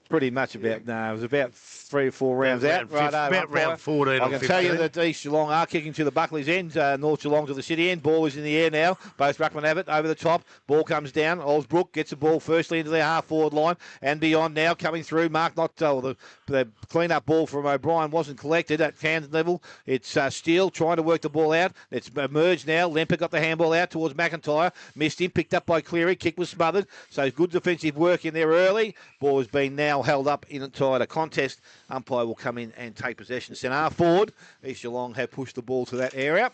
Speaker 1: Pretty much about, no, it was about 3 or 4 rounds out.
Speaker 3: About round 14
Speaker 1: I can tell you that East Geelong are kicking to the Buckley's end, North Geelong to the city end. Ball is in the air now. Both ruckmen have it over the top. Ball comes down. Osbrook gets the ball firstly into their half-forward line and beyond now. Coming through, Mark the clean-up ball from O'Brien wasn't collected at Camden level. It's Steele trying to work the ball out. It's emerged now. Lemper got the handball out towards McIntyre. Missed him. Picked up by Cleary. Kick was smothered. So good defensive work in there early. Ball has been now held up inside a contest. Umpire will come in and take possession. Centre forward. East Geelong have pushed the ball to that area.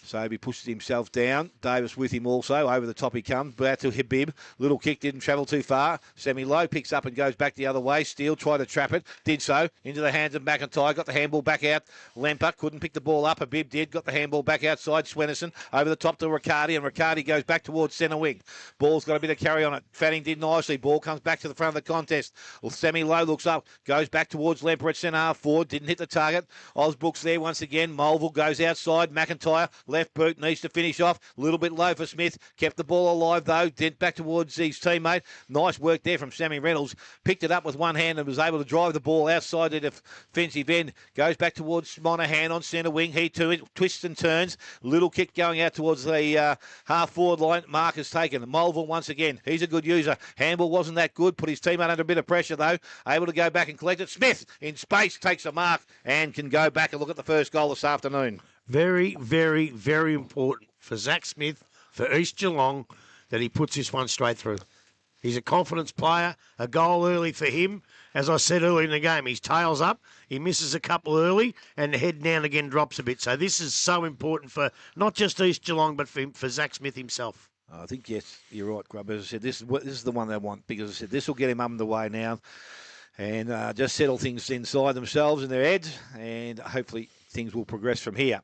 Speaker 1: Sobey pushes himself down. Davis with him also. Over the top he comes. Back to Habib. Little kick didn't travel too far. Semi-low picks up and goes back the other way. Steele tried to trap it. Did so. Into the hands of McIntyre. Got the handball back out. Lemper couldn't pick the ball up. Habib did. Got the handball back outside. Swennerson over the top to Riccardi. And Riccardi goes back towards centre wing. Ball's got a bit of carry on it. Fanning did nicely. Ball comes back to the front of the contest. Well, Semi-low looks up. Goes back towards Lemper at centre half forward. Didn't hit the target. Osbrook's there once again. Mulville goes outside. McIntyre. Left boot needs to finish off. A little bit low for Smith. Kept the ball alive though. Dent back towards his teammate. Nice work there from Sammy Reynolds. Picked it up with one hand and was able to drive the ball outside the defensive end. Goes back towards Monahan on centre wing. He too twists and turns. Little kick going out towards the half forward line. Mark has taken. Mulville once again. He's a good user. Handball wasn't that good. Put his teammate under a bit of pressure though. Able to go back and collect it. Smith in space takes a mark and can go back and look at the first goal this afternoon.
Speaker 3: Very, very, very important for Zach Smith, for East Geelong, that he puts this one straight through. He's a confidence player, a goal early for him. As I said early in the game, his tail's up, he misses a couple early, and the head now and again drops a bit. So this is so important for not just East Geelong, but for Zach Smith himself.
Speaker 1: I think, yes, you're right, Grub. As I said, this is the one they want, because I said this will get him underway now and just settle things inside themselves in their heads, and hopefully things will progress from here.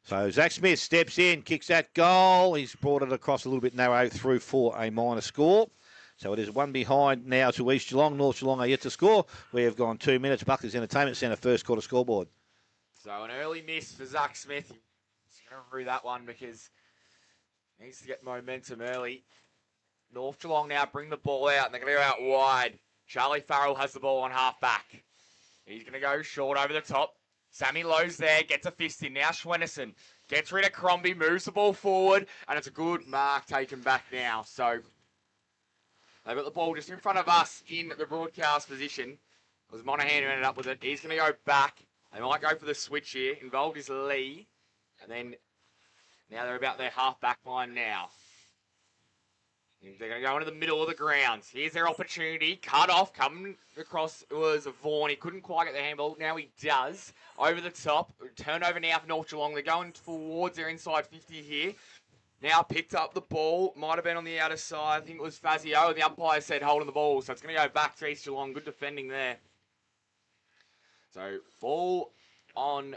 Speaker 1: So Zach Smith steps in, kicks that goal. He's brought it across a little bit narrow through for a minor score. So it is one behind now to East Geelong. North Geelong are yet to score. We have gone 2 minutes. Buckley's Entertainment Centre first quarter scoreboard.
Speaker 4: So an early miss for Zach Smith. He's going to through that one because he needs to get momentum early. North Geelong now bring the ball out and they're going to go out wide. Charlie Farrell has the ball on half back. He's going to go short over the top. Sammy Lowe's there, gets a fist in. Now Schwennerson gets rid of Crombie, moves the ball forward, and it's a good mark taken back now. So they've got the ball just in front of us in the broadcast position. It was Monahan who ended up with it. He's going to go back. They might go for the switch here. Involved is Lee. And then now they're about their half-back line now. They're going to go into the middle of the grounds. Here's their opportunity. Cut off. Coming across was Vaughan. He couldn't quite get the handball. Now he does. Over the top. Turnover now for North Geelong. They're going towards their inside 50 here. Now picked up the ball. Might have been on the outer side. I think it was Fazio. The umpire said holding the ball. So it's going to go back to East Geelong. Good defending there. So ball on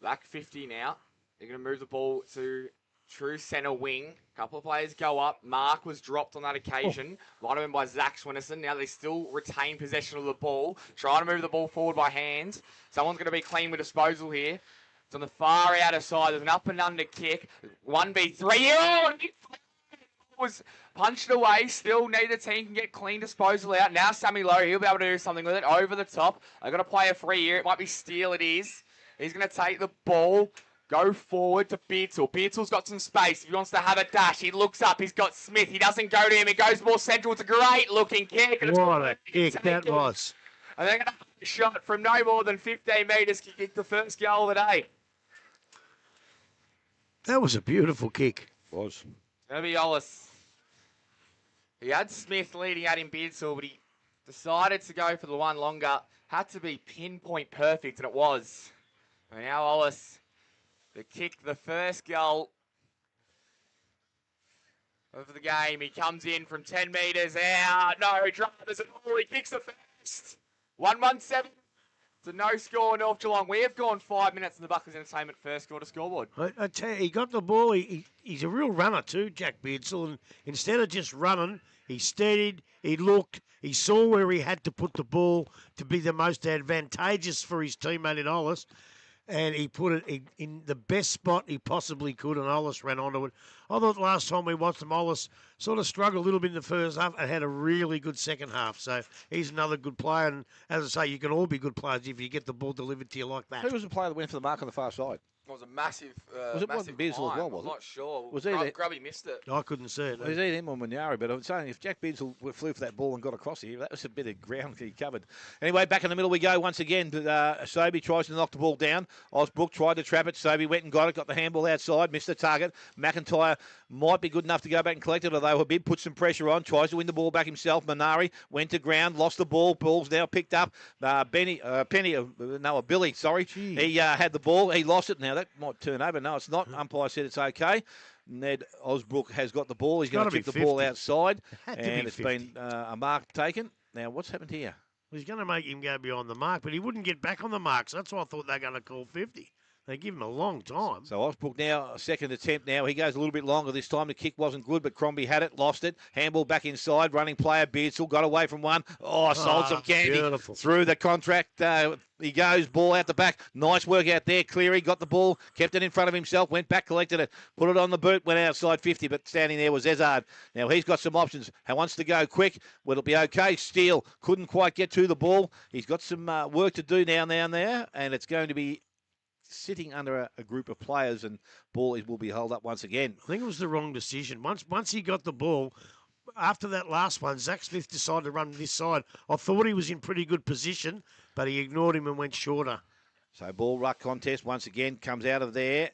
Speaker 4: back 50 now. They're going to move the ball to true centre wing. A couple of players go up. Mark was dropped on that occasion. Might have been by Zach Schwennerson. Now they still retain possession of the ball. Trying to move the ball forward by hands. Someone's going to be clean with disposal here. It's on the far outer side. There's an up and under kick. 1v3. Oh, was punched away. Still neither team can get clean disposal out. Now Sammy Lowe, he'll be able to do something with it. Over the top. They've got to play a free here. It might be Steele, it is. He's going to take the ball. Go forward to Beartle. Beartle's got some space. If he wants to have a dash, he looks up. He's got Smith. He doesn't go to him. He goes more central. It's a great-looking kick.
Speaker 3: What a kick that was.
Speaker 4: And they're going to have a shot from no more than 15 metres to kick the first goal of the day.
Speaker 3: That was a beautiful kick.
Speaker 1: Was.
Speaker 4: Going to be Ollis. He had Smith leading at him, Beartle, but he decided to go for the one longer. Had to be pinpoint perfect, and it was. And now Ollis... the kick, the first goal of the game. He comes in from 10 metres out. No dramas at all. He kicks the first. 1-1-7. It's a no score, North Geelong. We have gone 5 minutes in the Buckley's Entertainment first quarter scoreboard.
Speaker 3: I tell you, he got the ball. He's a real runner too, Jack Beardsall. And instead of just running, he steadied, he looked, he saw where he had to put the ball to be the most advantageous for his teammate in Ollis. and he put it in the best spot he possibly could, and Ollis ran onto it. I thought last time we watched him, Ollis sort of struggled a little bit in the first half and had a really good second half. So he's another good player, and as I say, you can all be good players if you get the ball delivered to you like that.
Speaker 1: Who was the player that went for the mark on the far side?
Speaker 4: It was a massive.
Speaker 1: Was it
Speaker 4: massive
Speaker 1: wasn't Beasley as well,
Speaker 4: climb.
Speaker 1: was
Speaker 4: I'm
Speaker 1: it?
Speaker 4: not sure.
Speaker 1: Was either-
Speaker 4: Grubby missed it.
Speaker 3: I couldn't see it.
Speaker 1: It was either him or Manari, but I'm saying if Jack Beasley flew for that ball and got across here, that was a bit of ground he covered. Anyway, back in the middle we go once again. Sobey tries to knock the ball down. Osbrook tried to trap it. Sobey went and got it, got the handball outside, missed the target. McIntyre might be good enough to go back and collect it, although Habib puts some pressure on, tries to win the ball back himself. Manari went to ground, lost the ball. Ball's now picked up. Billy, sorry.
Speaker 3: Gee.
Speaker 1: He had the ball. He lost it. Now that might turn over. No, it's not. Umpire said it's okay. Ned Osbrook has got the ball. He's going to kick the ball outside, and it's been a mark taken. Now, what's happened here?
Speaker 3: He's going to make him go beyond the mark, but he wouldn't get back on the mark, so that's why I thought they were going to call 50. They give him a long time.
Speaker 1: So Osbrook now, second attempt now. He goes a little bit longer this time. The kick wasn't good, but Crombie had it, lost it. Handball back inside. Running player, Beardsall got away from one. Sold some candy.
Speaker 3: Beautiful.
Speaker 1: Through the contract. He goes, ball out the back. Nice work out there. Cleary got the ball, kept it in front of himself, went back, collected it, put it on the boot, went outside 50, but standing there was Ezard. Now he's got some options. He wants to go quick. Will it be okay? Steele couldn't quite get to the ball. He's got some work to do now and there, and it's going to be sitting under a group of players, and ball will be held up once again.
Speaker 3: I think it was the wrong decision. Once he got the ball, after that last one, Zach Smith decided to run this side. I thought he was in pretty good position, but he ignored him and went shorter.
Speaker 1: So ball ruck contest once again comes out of there.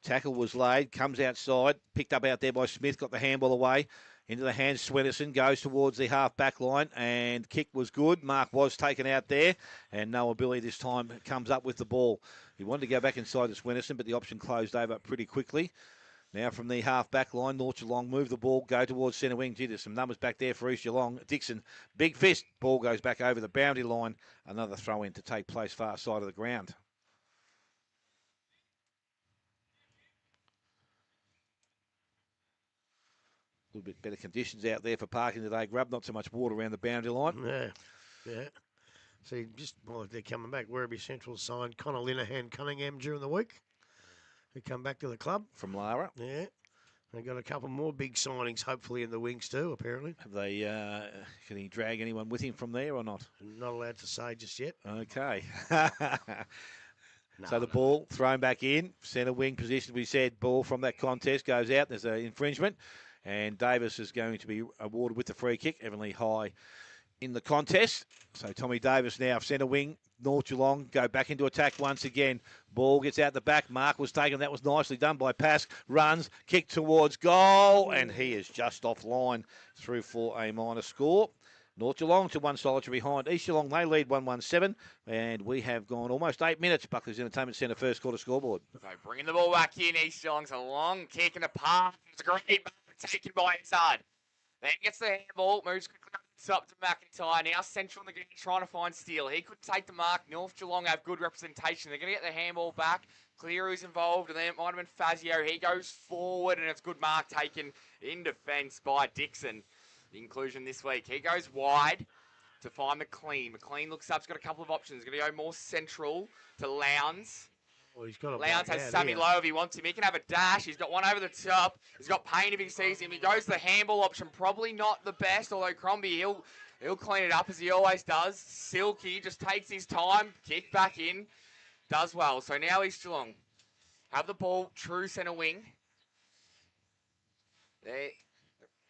Speaker 1: Tackle was laid, comes outside, picked up out there by Smith, got the handball away. Into the hands, Swennerson goes towards the half-back line, and kick was good. Mark was taken out there, and Noah Billy this time comes up with the ball. He wanted to go back inside to Swennerson, but the option closed over pretty quickly. Now from the half-back line, North Geelong move the ball, go towards centre wing. Gee, there's some numbers back there for East Geelong. Dixon, big fist. Ball goes back over the boundary line. Another throw-in to take place far side of the ground. A little bit better conditions out there for parking today, Grub. Not so much water around the boundary line.
Speaker 3: Yeah. See, just while they're coming back, Werribee Central signed Connor Linehan Cunningham during the week. They come back to the club.
Speaker 1: From Lara.
Speaker 3: Yeah. They got a couple more big signings, hopefully in the wings too, apparently.
Speaker 1: Have they, can he drag anyone with him from there or not?
Speaker 3: Not allowed to say just yet.
Speaker 1: Okay. So the ball thrown back in. Centre wing position, we said, ball from that contest goes out. There's an infringement. And Davis is going to be awarded with the free kick. Heavenly High in the contest. So Tommy Davis now, centre wing. North Geelong go back into attack once again. Ball gets out the back. Mark was taken. That was nicely done by Pask. Runs, kick towards goal. And he is just offline through for a minor score. North Geelong to one solitary behind. East Geelong, they lead 1-1-7. And we have gone almost 8 minutes. Buckley's Entertainment Centre first quarter scoreboard.
Speaker 4: So bringing the ball back in. East Geelong's a long kick and a pass. It's a great mark taken by Ezard. Then gets the handball, moves quickly up to McIntyre. Now central in the game, trying to find Steele. He could take the mark. North Geelong have good representation. They're going to get the handball back. Cleary's involved, and then it might have been Fazio. He goes forward, and it's good mark taken in defence by Dixon. The inclusion this week. He goes wide to find McLean. McLean looks up. He's got a couple of options. He's going to go more central to Lowndes.
Speaker 3: Well, he's got a
Speaker 4: Lowndes has Sammy Lowe if he wants him. He can have a dash. He's got one over the top. He's got Payne if he sees him. He goes the handball option. Probably not the best, although Crombie, he'll clean it up as he always does. Silky just takes his time. Kick back in. Does well. So now East Geelong have the ball. True centre wing. There.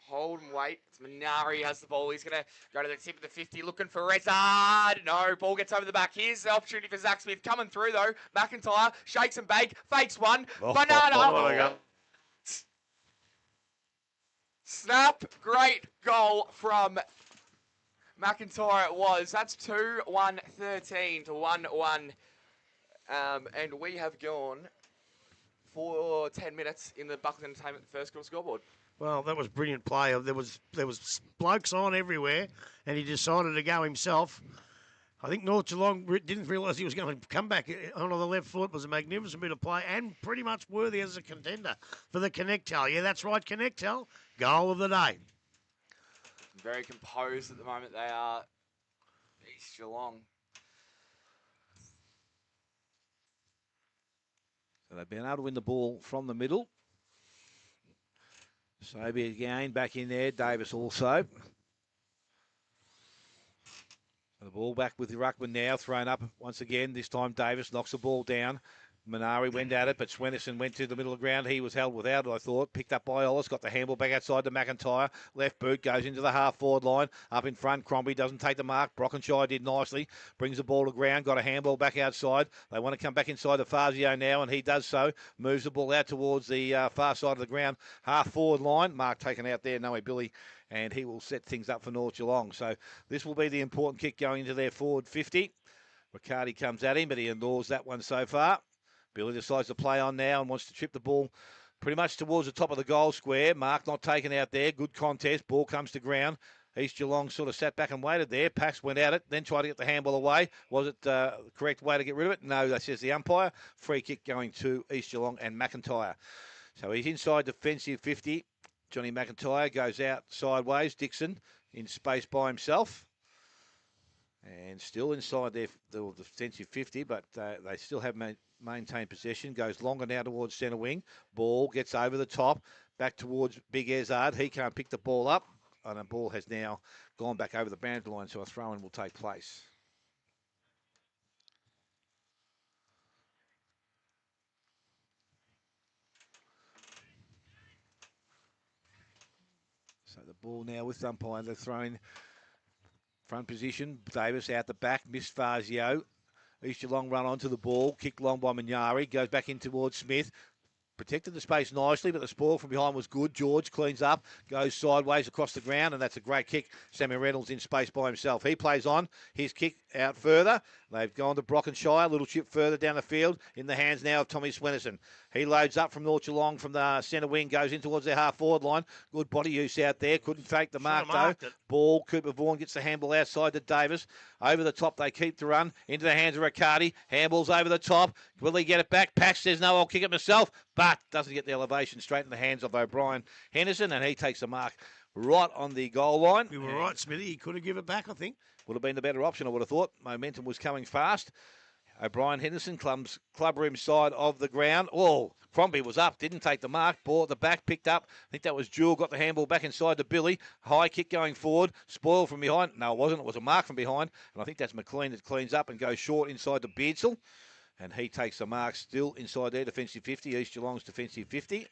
Speaker 4: Hold and wait. It's Minari has the ball. He's going to go to the tip of the 50, looking for Rezard. No, ball gets over the back. Here's the opportunity for Zach Smith. Coming through, though. McIntyre shakes and bake. Fakes one. Banana. Snap. Great goal from McIntyre it was. That's 2-1-13 to 1-1. And we have gone for 10 minutes in the Buckley Entertainment first quarter scoreboard.
Speaker 3: Well, that was brilliant play. There was blokes on everywhere, and he decided to go himself. I think North Geelong didn't realise he was going to come back on the left foot. It was a magnificent bit of play and pretty much worthy as a contender for the Connectel. Yeah, that's right, Connectel. Goal of the day.
Speaker 4: Very composed at the moment. They are East Geelong.
Speaker 1: So they've been able to win the ball from the middle. Sobey again back in there. Davis also. The ball back with the ruckman now, thrown up once again. This time Davis knocks the ball down. Minari went at it, but Swenison went to the middle of the ground. He was held without it, I thought. Picked up by Ollis, got the handball back outside to McIntyre. Left boot goes into the half-forward line. Up in front, Crombie doesn't take the mark. Brockenshire did nicely. Brings the ball to ground, got a handball back outside. They want to come back inside to Fazio now, and he does so. Moves the ball out towards the far side of the ground. Half-forward line. Mark taken out there, Noe Billy, and he will set things up for North Geelong. So this will be the important kick going into their forward 50. Riccardi comes at him, but he ignores that one so far. Billy decides to play on now and wants to trip the ball pretty much towards the top of the goal square. Mark not taken out there. Good contest. Ball comes to ground. East Geelong sort of sat back and waited there. Pax went at it, then tried to get the handball away. Was it the correct way to get rid of it? No, that says the umpire. Free kick going to East Geelong and McIntyre. So he's inside defensive 50. Johnny McIntyre goes out sideways. Dixon in space by himself. And still inside their defensive 50, but they still have maintained possession. Goes longer now towards centre wing. Ball gets over the top. Back towards Big Ezard. He can't pick the ball up. And the ball has now gone back over the boundary line, so a throw-in will take place. So the ball now with umpire. They're throwing front position. Davis out the back. Missed Fazio. East Geelong run onto the ball. Kicked long by Minyari. Goes back in towards Smith. Protected the space nicely, but the spoil from behind was good. George cleans up, goes sideways across the ground, and that's a great kick. Sammy Reynolds in space by himself. He plays on. His kick out further. They've gone to Brockenshire. A little chip further down the field. In the hands now of Tommy Swenison. He loads up from North Geelong from the centre wing, goes in towards their half-forward line. Good body use out there. Couldn't fake the mark, though. Ball, Cooper Vaughan gets the handball outside to Davis. Over the top, they keep the run. Into the hands of Riccardi. Handball's over the top. Will he get it back? Pax says, no, I'll kick it myself. But doesn't get the elevation straight in the hands of O'Brien Henderson, and he takes the mark right on the goal line.
Speaker 3: You were right, Smithy. He could have given it back, I think.
Speaker 1: Would have been the better option, I would have thought. Momentum was coming fast. O'Brien Henderson club room side of the ground. Oh, Crombie was up, didn't take the mark. Ball at the back, picked up. I think that was Jewell, got the handball back inside to Billy. High kick going forward. Spoil from behind. No, it wasn't. It was a mark from behind. And I think that's McLean that cleans up and goes short inside to Beardsall. And he takes the mark still inside their defensive 50, East Geelong's defensive 50.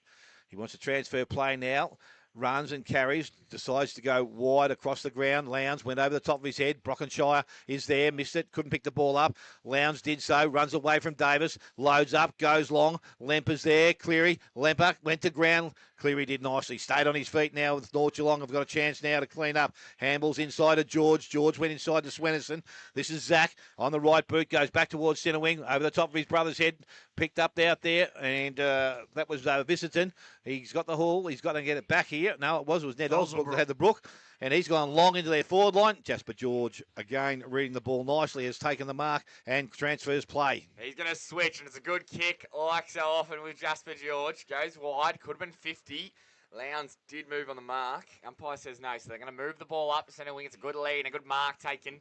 Speaker 1: He wants to transfer play now. Runs and carries, decides to go wide across the ground. Lowndes went over the top of his head. Brockenshire is there, missed it, couldn't pick the ball up. Lowndes did so, runs away from Davis, loads up, goes long. Lemper's there, Cleary, Lemper went to ground. Cleary did nicely, stayed on his feet now with North Geelong. Have got a chance now to clean up. Handballs inside of George. George went inside to Swenison. This is Zach on the right boot, goes back towards centre wing, over the top of his brother's head, picked up out there, and that was Visiton. He's got the haul, he's got to get it back here. No, it was Ned Osbrook that had the brook, and he's gone long into their forward line. Jasper George, again, reading the ball nicely, has taken the mark and transfers play.
Speaker 4: He's going to switch, and it's a good kick, like so often with Jasper George. Goes wide, could have been 50. Lowndes did move on the mark. Umpire says no, so they're going to move the ball up to centre wing. It's a good lead and a good mark taken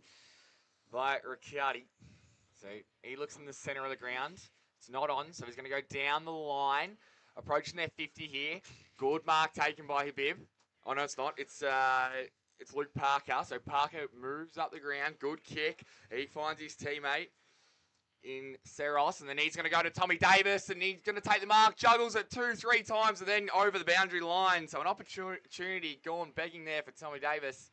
Speaker 4: by Riccardi. So he looks in the centre of the ground. It's not on, so he's going to go down the line. Approaching their 50 here. Good mark taken by Habib. Oh, no, it's not. It's Luke Parker. So Parker moves up the ground. Good kick. He finds his teammate in Seros. And then he's going to go to Tommy Davis. And he's going to take the mark. Juggles it 2-3 times. And then over the boundary line. So an opportunity gone begging there for Tommy Davis.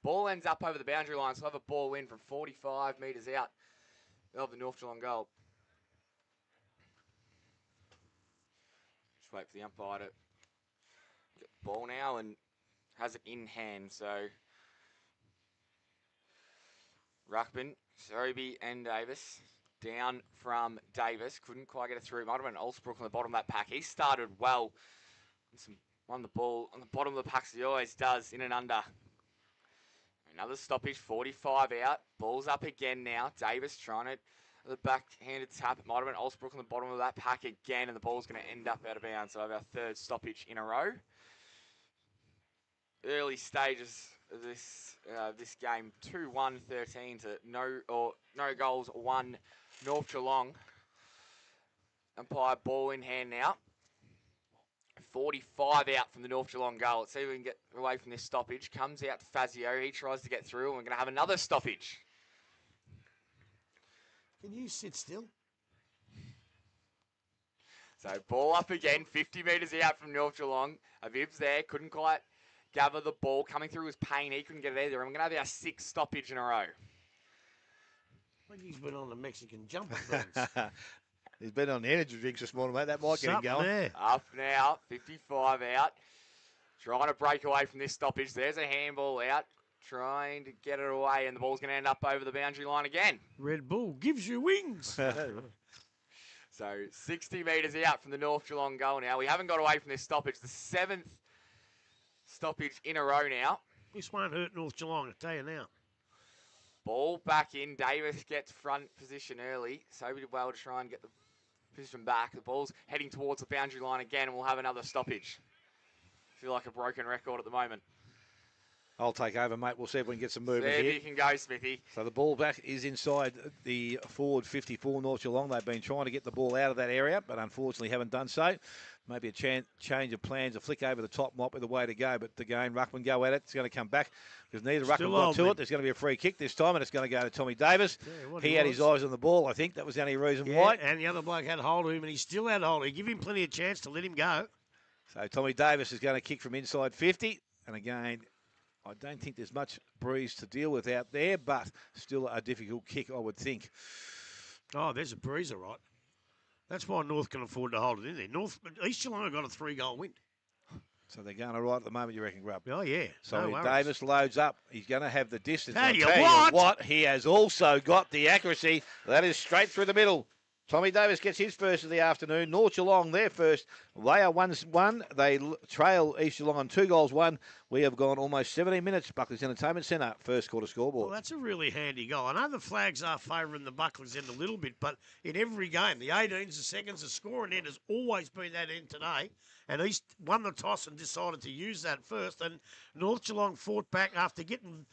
Speaker 4: Ball ends up over the boundary line. So we'll have a ball in from 45 metres out of the North Geelong goal. Wait for the umpire to get the ball now and has it in hand. So Ruckman, Sobey and Davis. Down from Davis. Couldn't quite get it through. Might have been Olsbrook on the bottom of that pack. He started well. On the ball on the bottom of the pack, as he always does, in and under. Another stoppage, 45 out. Ball's up again now. Davis trying it. The backhanded tap. It might have been Olsbrook on the bottom of that pack again, and the ball's going to end up out of bounds. So I have our third stoppage in a row. Early stages of this game, 2-1-13 to no goals, 1 North Geelong. Umpire ball in hand now. 45 out from the North Geelong goal. Let's see if we can get away from this stoppage. Comes out Fazio. He tries to get through, and we're going to have another stoppage.
Speaker 3: Can you sit still?
Speaker 4: So ball up again, 50 metres out from North Geelong. Aviv's there, couldn't quite gather the ball. Coming through was Payne, he couldn't get it either. And we're going to have our 6th stoppage in a row.
Speaker 3: I think he's been on the Mexican jumper beans.
Speaker 1: He's been on the energy drinks this morning, mate. That might get him going.
Speaker 3: There.
Speaker 4: Up now, 55 out. Trying to break away from this stoppage. There's a handball out. Trying to get it away, and the ball's going to end up over the boundary line again.
Speaker 3: Red Bull gives you wings.
Speaker 4: So 60 metres out from the North Geelong goal now. We haven't got away from this stoppage. The 7th stoppage in a row now.
Speaker 3: This won't hurt North Geelong, I tell you now.
Speaker 4: Ball back in. Davis gets front position early. So we did well to try and get the position back. The ball's heading towards the boundary line again, and we'll have another stoppage. Feel like a broken record at the moment.
Speaker 1: I'll take over, mate. We'll see if we can get some movement
Speaker 4: There
Speaker 1: here.
Speaker 4: you can go, Smithy.
Speaker 1: So the ball back is inside the forward 54 North Geelong. They've been trying to get the ball out of that area, but unfortunately haven't done so. Maybe a change of plans, a flick over the top might be the way to go. But again, Ruckman go at it. It's going to come back because neither Ruckman got to it. There's going to be a free kick this time, and it's going to go to Tommy Davis.
Speaker 3: Yeah,
Speaker 1: he had his eyes on the ball, I think. That was the only reason why.
Speaker 3: And the other bloke had hold of him, and he still had hold of him. Give him plenty of chance to let him go.
Speaker 1: So Tommy Davis is going to kick from inside 50. And again, I don't think there's much breeze to deal with out there, but still a difficult kick, I would think.
Speaker 3: Oh, there's a breeze, all right. That's why North can afford to hold it in there. East Geelong have got a 3-goal win.
Speaker 1: So they're going all right at the moment, you reckon, Grubb?
Speaker 3: Oh, yeah.
Speaker 1: So
Speaker 3: no
Speaker 1: Davis loads up. He's going to have the distance.
Speaker 3: Tell you
Speaker 1: what, he has also got the accuracy. That is straight through the middle. Tommy Davis gets his first of the afternoon. North Geelong, their first. They are 1-1. They trail East Geelong on 2-1. We have gone almost 17 minutes. Buckley's Entertainment Centre, first quarter scoreboard.
Speaker 3: Well, that's a really handy goal. I know the flags are favouring the Buckley's end a little bit, but in every game, the 18s, the seconds, the scoring end has always been that end today. And East won the toss and decided to use that first. And North Geelong fought back after getting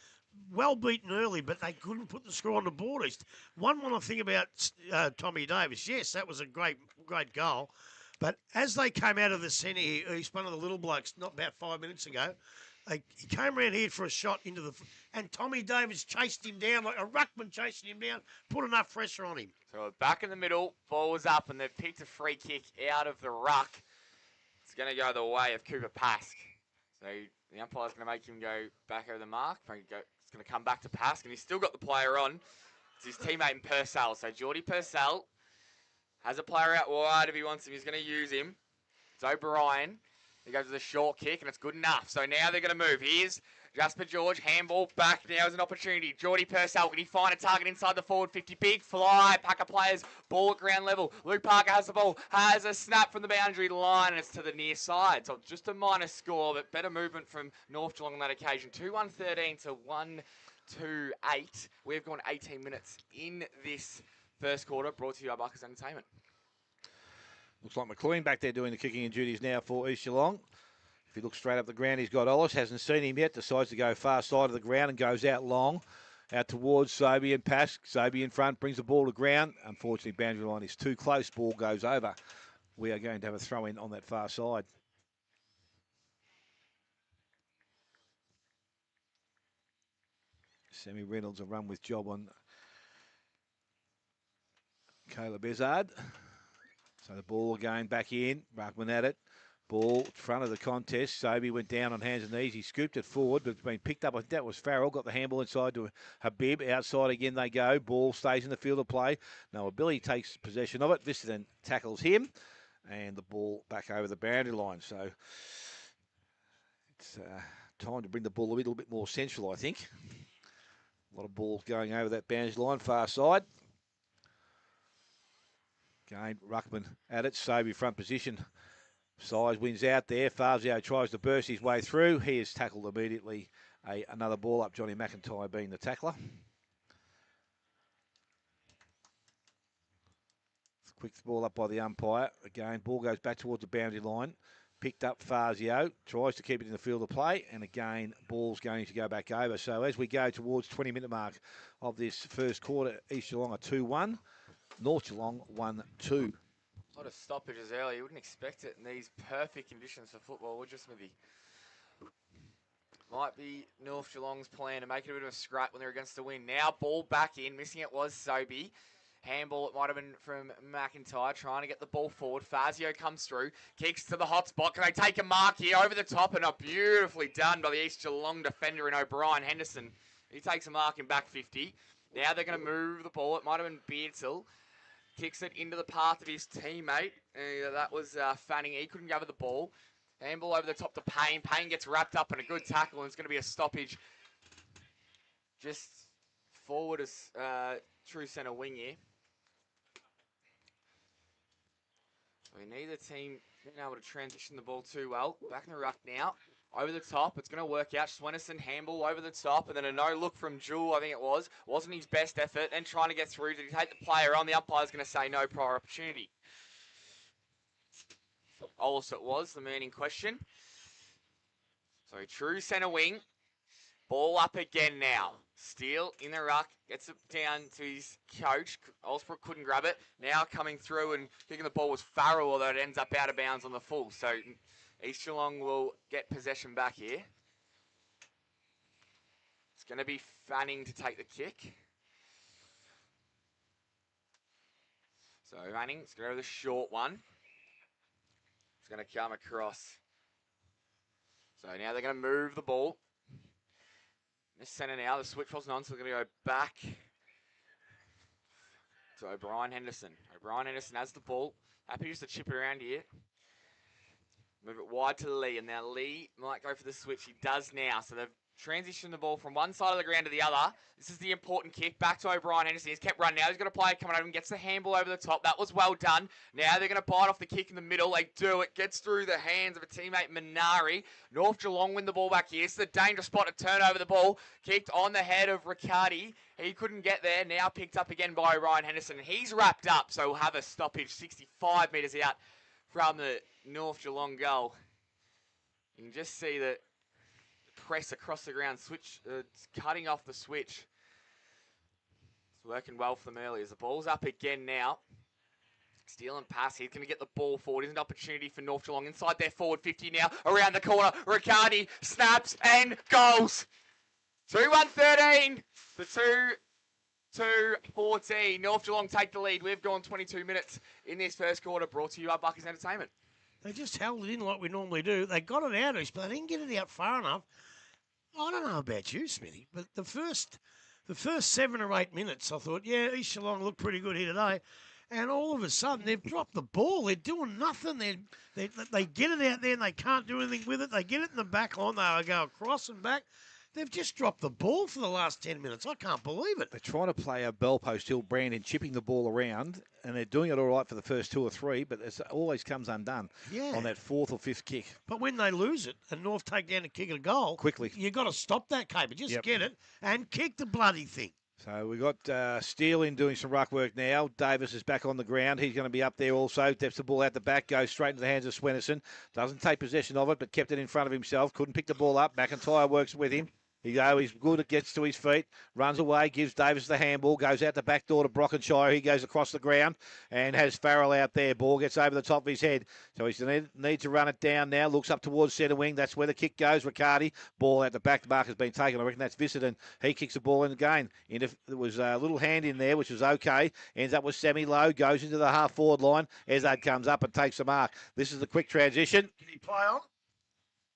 Speaker 3: well beaten early, but they couldn't put the score on the board. East. One more thing about Tommy Davis. Yes, that was a great goal. But as they came out of the centre here, East, one of the little blokes, not about 5 minutes ago, he came around here for a shot into the... And Tommy Davis chased him down like a ruckman chasing him down, put enough pressure on him.
Speaker 4: So back in the middle, ball was up, and they've picked a free kick out of the ruck. It's going to go the way of Cooper Pask. So the umpire's going to make him go back over the mark. It's going to come back to Pask, and he's still got the player on. It's his teammate in Purcell. So Geordie Purcell has a player out wide if he wants him. He's going to use him. It's O'Brien. He goes with a short kick, and it's good enough. So now they're going to move. Here's Jasper George. Handball back. Now is an opportunity. Geordie Purcell, can he find a target inside the forward 50? Big fly. Pack of players. Ball at ground level. Luke Parker has the ball. Has a snap from the boundary line, and it's to the near side. So just a minor score, but better movement from North Geelong on that occasion. 2-1-13 to 1-2-8. We've gone 18 minutes in this first quarter, brought to you by Buckley's Entertainment.
Speaker 1: Looks like McLean back there doing the kicking and duties now for East Geelong. If he looks straight up the ground, he's got Ollis. Hasn't seen him yet. Decides to go far side of the ground and goes out long. Out towards Sobey and Pask. Sobey in front, brings the ball to ground. Unfortunately, boundary line is too close. Ball goes over. We are going to have a throw in on that far side. Sammy Reynolds a run with job on Caleb Ezard. So the ball again back in. Ruckman at it. Ball front of the contest. Sobey went down on hands and knees. He scooped it forward, but it's been picked up. I think that was Farrell. Got the handball inside to Habib. Outside again they go. Ball stays in the field of play. Noah Billy takes possession of it. Vista then tackles him. And the ball back over the boundary line. So it's time to bring the ball a little bit more central, I think. A lot of balls going over that boundary line, far side. Again, Ruckman at it. Sobey front position. Size wins out there. Fazio tries to burst his way through. He is tackled immediately. Another ball up. Johnny McIntyre being the tackler. Quick ball up by the umpire. Again, ball goes back towards the boundary line. Picked up Fazio. Tries to keep it in the field of play. And again, ball's going to go back over. So as we go towards 20-minute mark of this first quarter, East Geelong are 2-1. North Geelong 1-2.
Speaker 4: A lot of stoppages early. You wouldn't expect it in these perfect conditions for football, would you, Smithy? Might be North Geelong's plan to make it a bit of a scrap when they're against the win. Now ball back in. Missing it was Sobey. Handball, it might have been from McIntyre, trying to get the ball forward. Fazio comes through, kicks to the hot spot. Can they take a mark here over the top? And beautifully done by the East Geelong defender in O'Brien Henderson. He takes a mark in back 50. Now they're going to move the ball. It might have been Beardsell. Kicks it into the path of his teammate. That was Fanning. He couldn't gather the ball. Handball over the top to Payne. Payne gets wrapped up in a good tackle, and it's going to be a stoppage just forward as true centre wing here. We need the team being able to transition the ball too well. Back in the ruck now. Over the top. It's going to work out. Swenison, handball over the top. And then a no-look from Jewell, I think it was. Wasn't his best effort. Then trying to get through. Did he take the player on? The umpire's going to say no prior opportunity. Ollis it was, the man in question. So true centre wing. Ball up again now. Steele in the ruck. Gets it down to his coach. Olsbrook couldn't grab it. Now coming through and kicking the ball was Farrell, although it ends up out of bounds on the full. So East Geelong will get possession back here. It's going to be Fanning to take the kick. So Fanning's going to go the short one. It's going to come across. So now they're going to move the ball. The centre now, the switch wasn't on, so they're going to go back to O'Brien Henderson. O'Brien Henderson has the ball. Happy just to chip it around here. Move it wide to Lee, and now Lee might go for the switch. He does now, so they've transitioned the ball from one side of the ground to the other. This is the important kick. Back to O'Brien Henderson. He's kept running. Now he's got a player coming over and gets the handball over the top. That was well done. Now they're going to bite off the kick in the middle. They do. It gets through the hands of a teammate, Minari. North Geelong win the ball back here. It's the dangerous spot to turn over the ball. Kicked on the head of Riccardi. He couldn't get there. Now picked up again by O'Brien Henderson. He's wrapped up, so we'll have a stoppage 65 metres out from the North Geelong goal. You can just see the press across the ground, switch, cutting off the switch. It's working well for them early as the ball's up again now. Steele and pass. He's going to get the ball forward. Here's an opportunity for North Geelong inside their forward 50 now. Around the corner, Riccardi snaps and goals. 2-1-13. The 2-2-14. North Geelong take the lead. We've gone 22 minutes in this first quarter. Brought to you by Bucky's Entertainment.
Speaker 3: They just held it in like we normally do. They got it out, but they didn't get it out far enough. I don't know about you, Smithy, but the first 7 or 8 minutes, I thought, yeah, East Geelong looked pretty good here today. And all of a sudden, they've dropped the ball. They're doing nothing. They get it out there and they can't do anything with it. They get it in the back line. They go across and back. They've just dropped the ball for the last 10 minutes. I can't believe it.
Speaker 1: They're trying to play a bell post hill brand and chipping the ball around, and they're doing it all right for the first 2 or 3, but it always comes undone on that 4th or 5th kick.
Speaker 3: But when they lose it and North take down to kick a goal,
Speaker 1: quickly,
Speaker 3: you've got to stop that, Caper. Just get it and kick the bloody thing.
Speaker 1: So we've got Steele in doing some ruck work now. Davis is back on the ground. He's going to be up there also. Steps the ball out the back, goes straight into the hands of Swenison. Doesn't take possession of it, but kept it in front of himself. Couldn't pick the ball up. McIntyre works with him. He's good. It gets to his feet, runs away, gives Davis the handball, goes out the back door to Brockenshire. He goes across the ground and has Farrell out there. Ball gets over the top of his head. So he's going to need to run it down now. Looks up towards centre wing. That's where the kick goes. Riccardi. Ball out the back. The mark has been taken. I reckon that's Vissit, he kicks the ball in again. There was a little hand in there, which was okay. Ends up with semi-low. Goes into the half-forward line. Ezard comes up and takes the mark. This is the quick transition.
Speaker 3: Did he play on?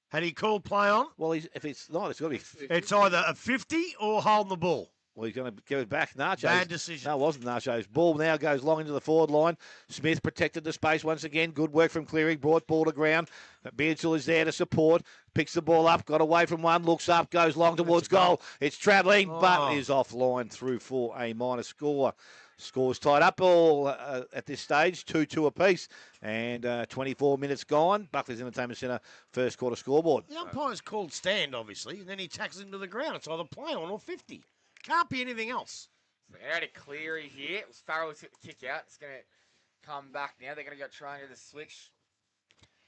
Speaker 3: Had he called play on?
Speaker 1: Well, if it's not, it's got to be...
Speaker 3: It's either a 50 or holding the ball.
Speaker 1: Well, he's going to give it back. Nacho's.
Speaker 3: Bad decision.
Speaker 1: No, it wasn't Nacho's. Ball now goes long into the forward line. Smith protected the space once again. Good work from Cleary. Brought ball to ground. Beardsell is there to support. Picks the ball up. Got away from one. Looks up. Goes long towards goal. It's travelling, but is offline through for a minor score. Scores tied up all at this stage, 2-2 apiece, and 24 minutes gone. Buckley's Entertainment Centre first quarter scoreboard.
Speaker 3: The umpire's called stand, obviously, and then he tackles him to the ground. It's either play on or 50. Can't be anything else.
Speaker 4: So out of Cleary here. It was Farrell who took the kick out. It's going to come back now. They're going to go try and do the switch.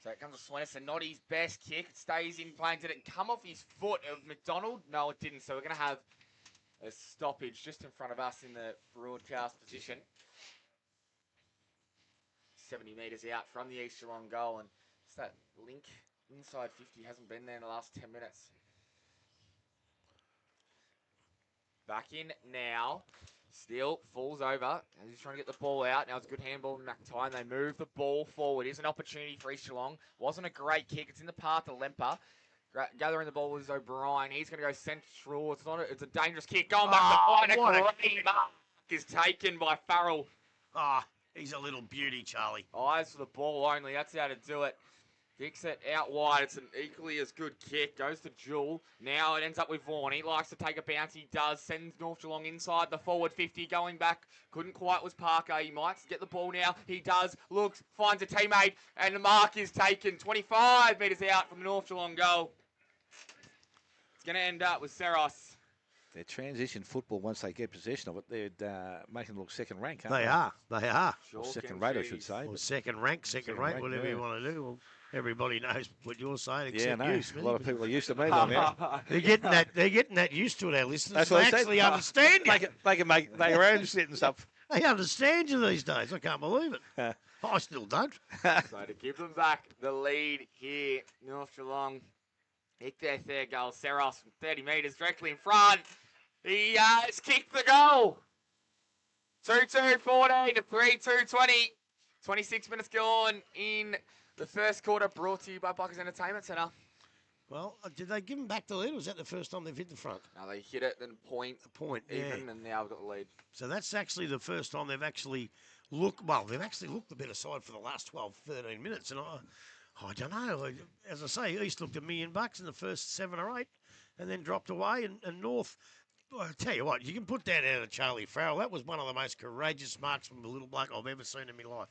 Speaker 4: So it comes to Swenison. Not his best kick. It stays in play. Did it come off his foot of McDonald? No, it didn't. So we're going to have a stoppage just in front of us in the broadcast position. 70 metres out from the East Geelong goal. And it's that link inside 50 hasn't been there in the last 10 minutes. Back in now. Still falls over. He's trying to get the ball out. Now it's a good handball from McIntyre. And they move the ball forward. Here's an opportunity for East Geelong. Wasn't a great kick. It's in the path of Lemper. Gathering the ball is O'Brien. He's going to go central. It's a dangerous kick. Going back to point. A great mark is taken by Farrell.
Speaker 3: He's a little beauty, Charlie.
Speaker 4: Eyes for the ball only. That's how to do it. Kicks it out wide. It's an equally as good kick. Goes to Jewel. Now it ends up with Vaughan. He likes to take a bounce. He does. Sends North Geelong inside the forward 50. Going back. Couldn't quite was Parker. He might get the ball now. He does. Looks. Finds a teammate. And the mark is taken. 25 metres out from the North Geelong goal. It's going to end up with Seros.
Speaker 1: Their transition football, once they get possession of it, they're making it look second rank,
Speaker 3: They are.
Speaker 1: Or second rate, I should say.
Speaker 3: Or second rank, whatever you want to do. Well, everybody knows what you're saying, except you.
Speaker 1: A lot of people are used to me by now.
Speaker 3: They're getting that used to it, our listeners.
Speaker 1: That's what
Speaker 3: they actually understand you.
Speaker 1: They can make their own shit and stuff.
Speaker 3: They understand you these days. I can't believe it. I still don't.
Speaker 4: So to give them back the lead here, North Geelong. Nick their third goal. Seros from 30 metres directly in front. He has kicked the goal. 2-2-14 to 3-2-20. 26 minutes gone in the first quarter, brought to you by Buckers Entertainment Centre.
Speaker 3: Well, did they give them back the lead, or was that the first time they've hit the front?
Speaker 4: No, they hit it, then point even, and now we've got the lead.
Speaker 3: So that's actually the first time they've actually looked the better side for the last 12, 13 minutes. And I don't know. As I say, East looked $1 million in the first 7 or 8 and then dropped away. And North, I'll tell you what, you can put that out of Charlie Farrell. That was one of the most courageous marks from a little bloke I've ever seen in my life.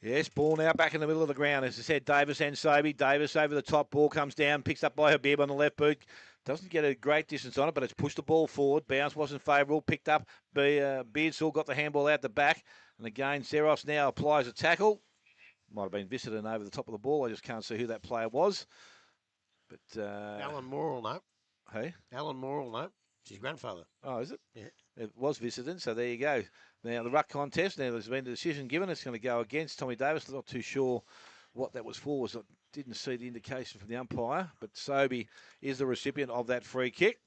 Speaker 1: Yes, ball now back in the middle of the ground. As I said, Davis and Sobey. Davis over the top. Ball comes down, picks up by Habib on the left boot. Doesn't get a great distance on it, but it's pushed the ball forward. Bounce wasn't favourable. Picked up. Beardsall got the handball out the back. And again, Seros now applies a tackle. Might have been Viciden over the top of the ball. I just can't see who that player was. But
Speaker 3: Alan Moore will know.
Speaker 1: Hey?
Speaker 3: Alan Moore will know. It's his grandfather.
Speaker 1: Oh, is it?
Speaker 3: Yeah.
Speaker 1: It was Viciden, so there you go. Now, the ruck contest, now there's been a decision given. It's going to go against Tommy Davis. Not too sure what that was for. I didn't see the indication from the umpire, but Sobey is the recipient of that free kick.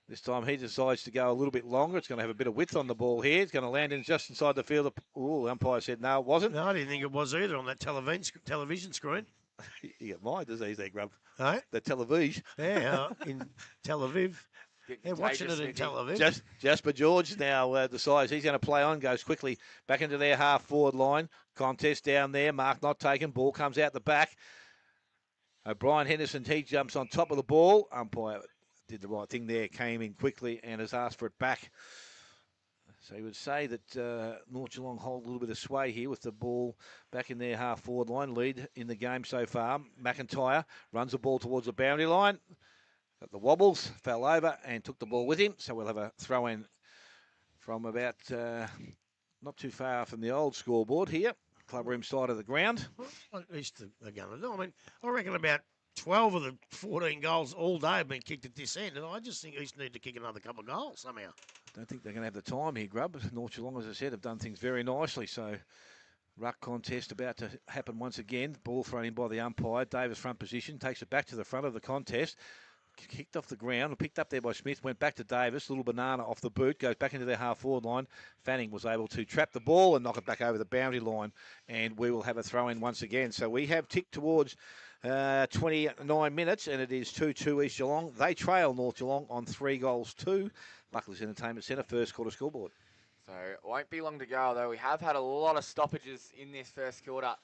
Speaker 1: This time he decides to go a little bit longer. It's going to have a bit of width on the ball here. It's going to land in just inside the field. The umpire said no, it wasn't.
Speaker 3: No, I didn't think it was either on that television screen.
Speaker 1: You got my disease there, Grub.
Speaker 3: Hey?
Speaker 1: The television.
Speaker 3: Yeah, in Tel Aviv. They're watching it in Tel Aviv.
Speaker 1: Jasper George now decides he's going to play on, goes quickly back into their half-forward line. Contest down there. Mark not taken. Ball comes out the back. O'Brien Henderson, he jumps on top of the ball. Umpire did the right thing there, came in quickly and has asked for it back. So you would say that North Geelong hold a little bit of sway here with the ball back in their half-forward line. Lead in the game so far. McIntyre runs the ball towards the boundary line. Got the wobbles, fell over and took the ball with him. So we'll have a throw-in from about not too far from the old scoreboard here. Clubroom side of the ground.
Speaker 3: At least they're going to do. I mean, I reckon about 12 of the 14 goals all day have been kicked at this end, and I just think East need to kick another couple of goals somehow.
Speaker 1: Don't think they're going to have the time here, Grub. North Geelong, as I said, have done things very nicely. So ruck contest about to happen once again. Ball thrown in by the umpire. Davis front position, takes it back to the front of the contest. Kicked off the ground, picked up there by Smith, went back to Davis, little banana off the boot, goes back into their half-forward line. Fanning was able to trap the ball and knock it back over the boundary line, and we will have a throw-in once again. So we have ticked towards 29 minutes, and it is 2-2 East Geelong. They trail North Geelong on 3-2. Buckley's Entertainment Centre, first quarter scoreboard.
Speaker 4: So it won't be long to go, though. We have had a lot of stoppages in this first quarter.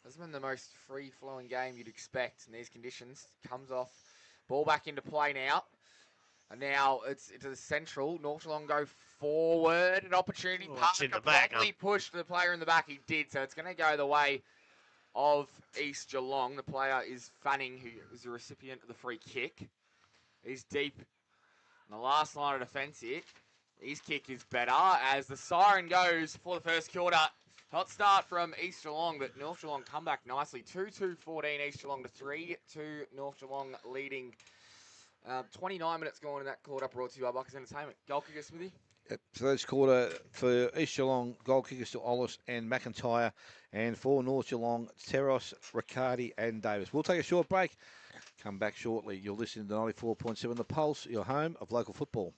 Speaker 4: This has been the most free-flowing game you'd expect in these conditions. Comes off. Ball back into play now. And now it's to the central. North Geelong go forward. An opportunity. Parker probably pushed the player in the back. He did. So it's going to go the way of East Geelong. The player is Fanning, who is the recipient of the free kick. He's deep in the last line of defence here. His kick is better as the siren goes for the first quarter. Hot start from East Geelong, but North Geelong come back nicely. 2-2-14 East Geelong to 3-2 North Geelong leading. 29 minutes gone in that quarter, brought to you by Buckers Entertainment. Goal kicker, Smithy?
Speaker 1: First quarter for East Geelong, goal kickers to Ollis and McIntyre, and for North Geelong, Teros, Riccardi and Davis. We'll take a short break. Come back shortly. You're listening to 94.7 The Pulse, your home of local football.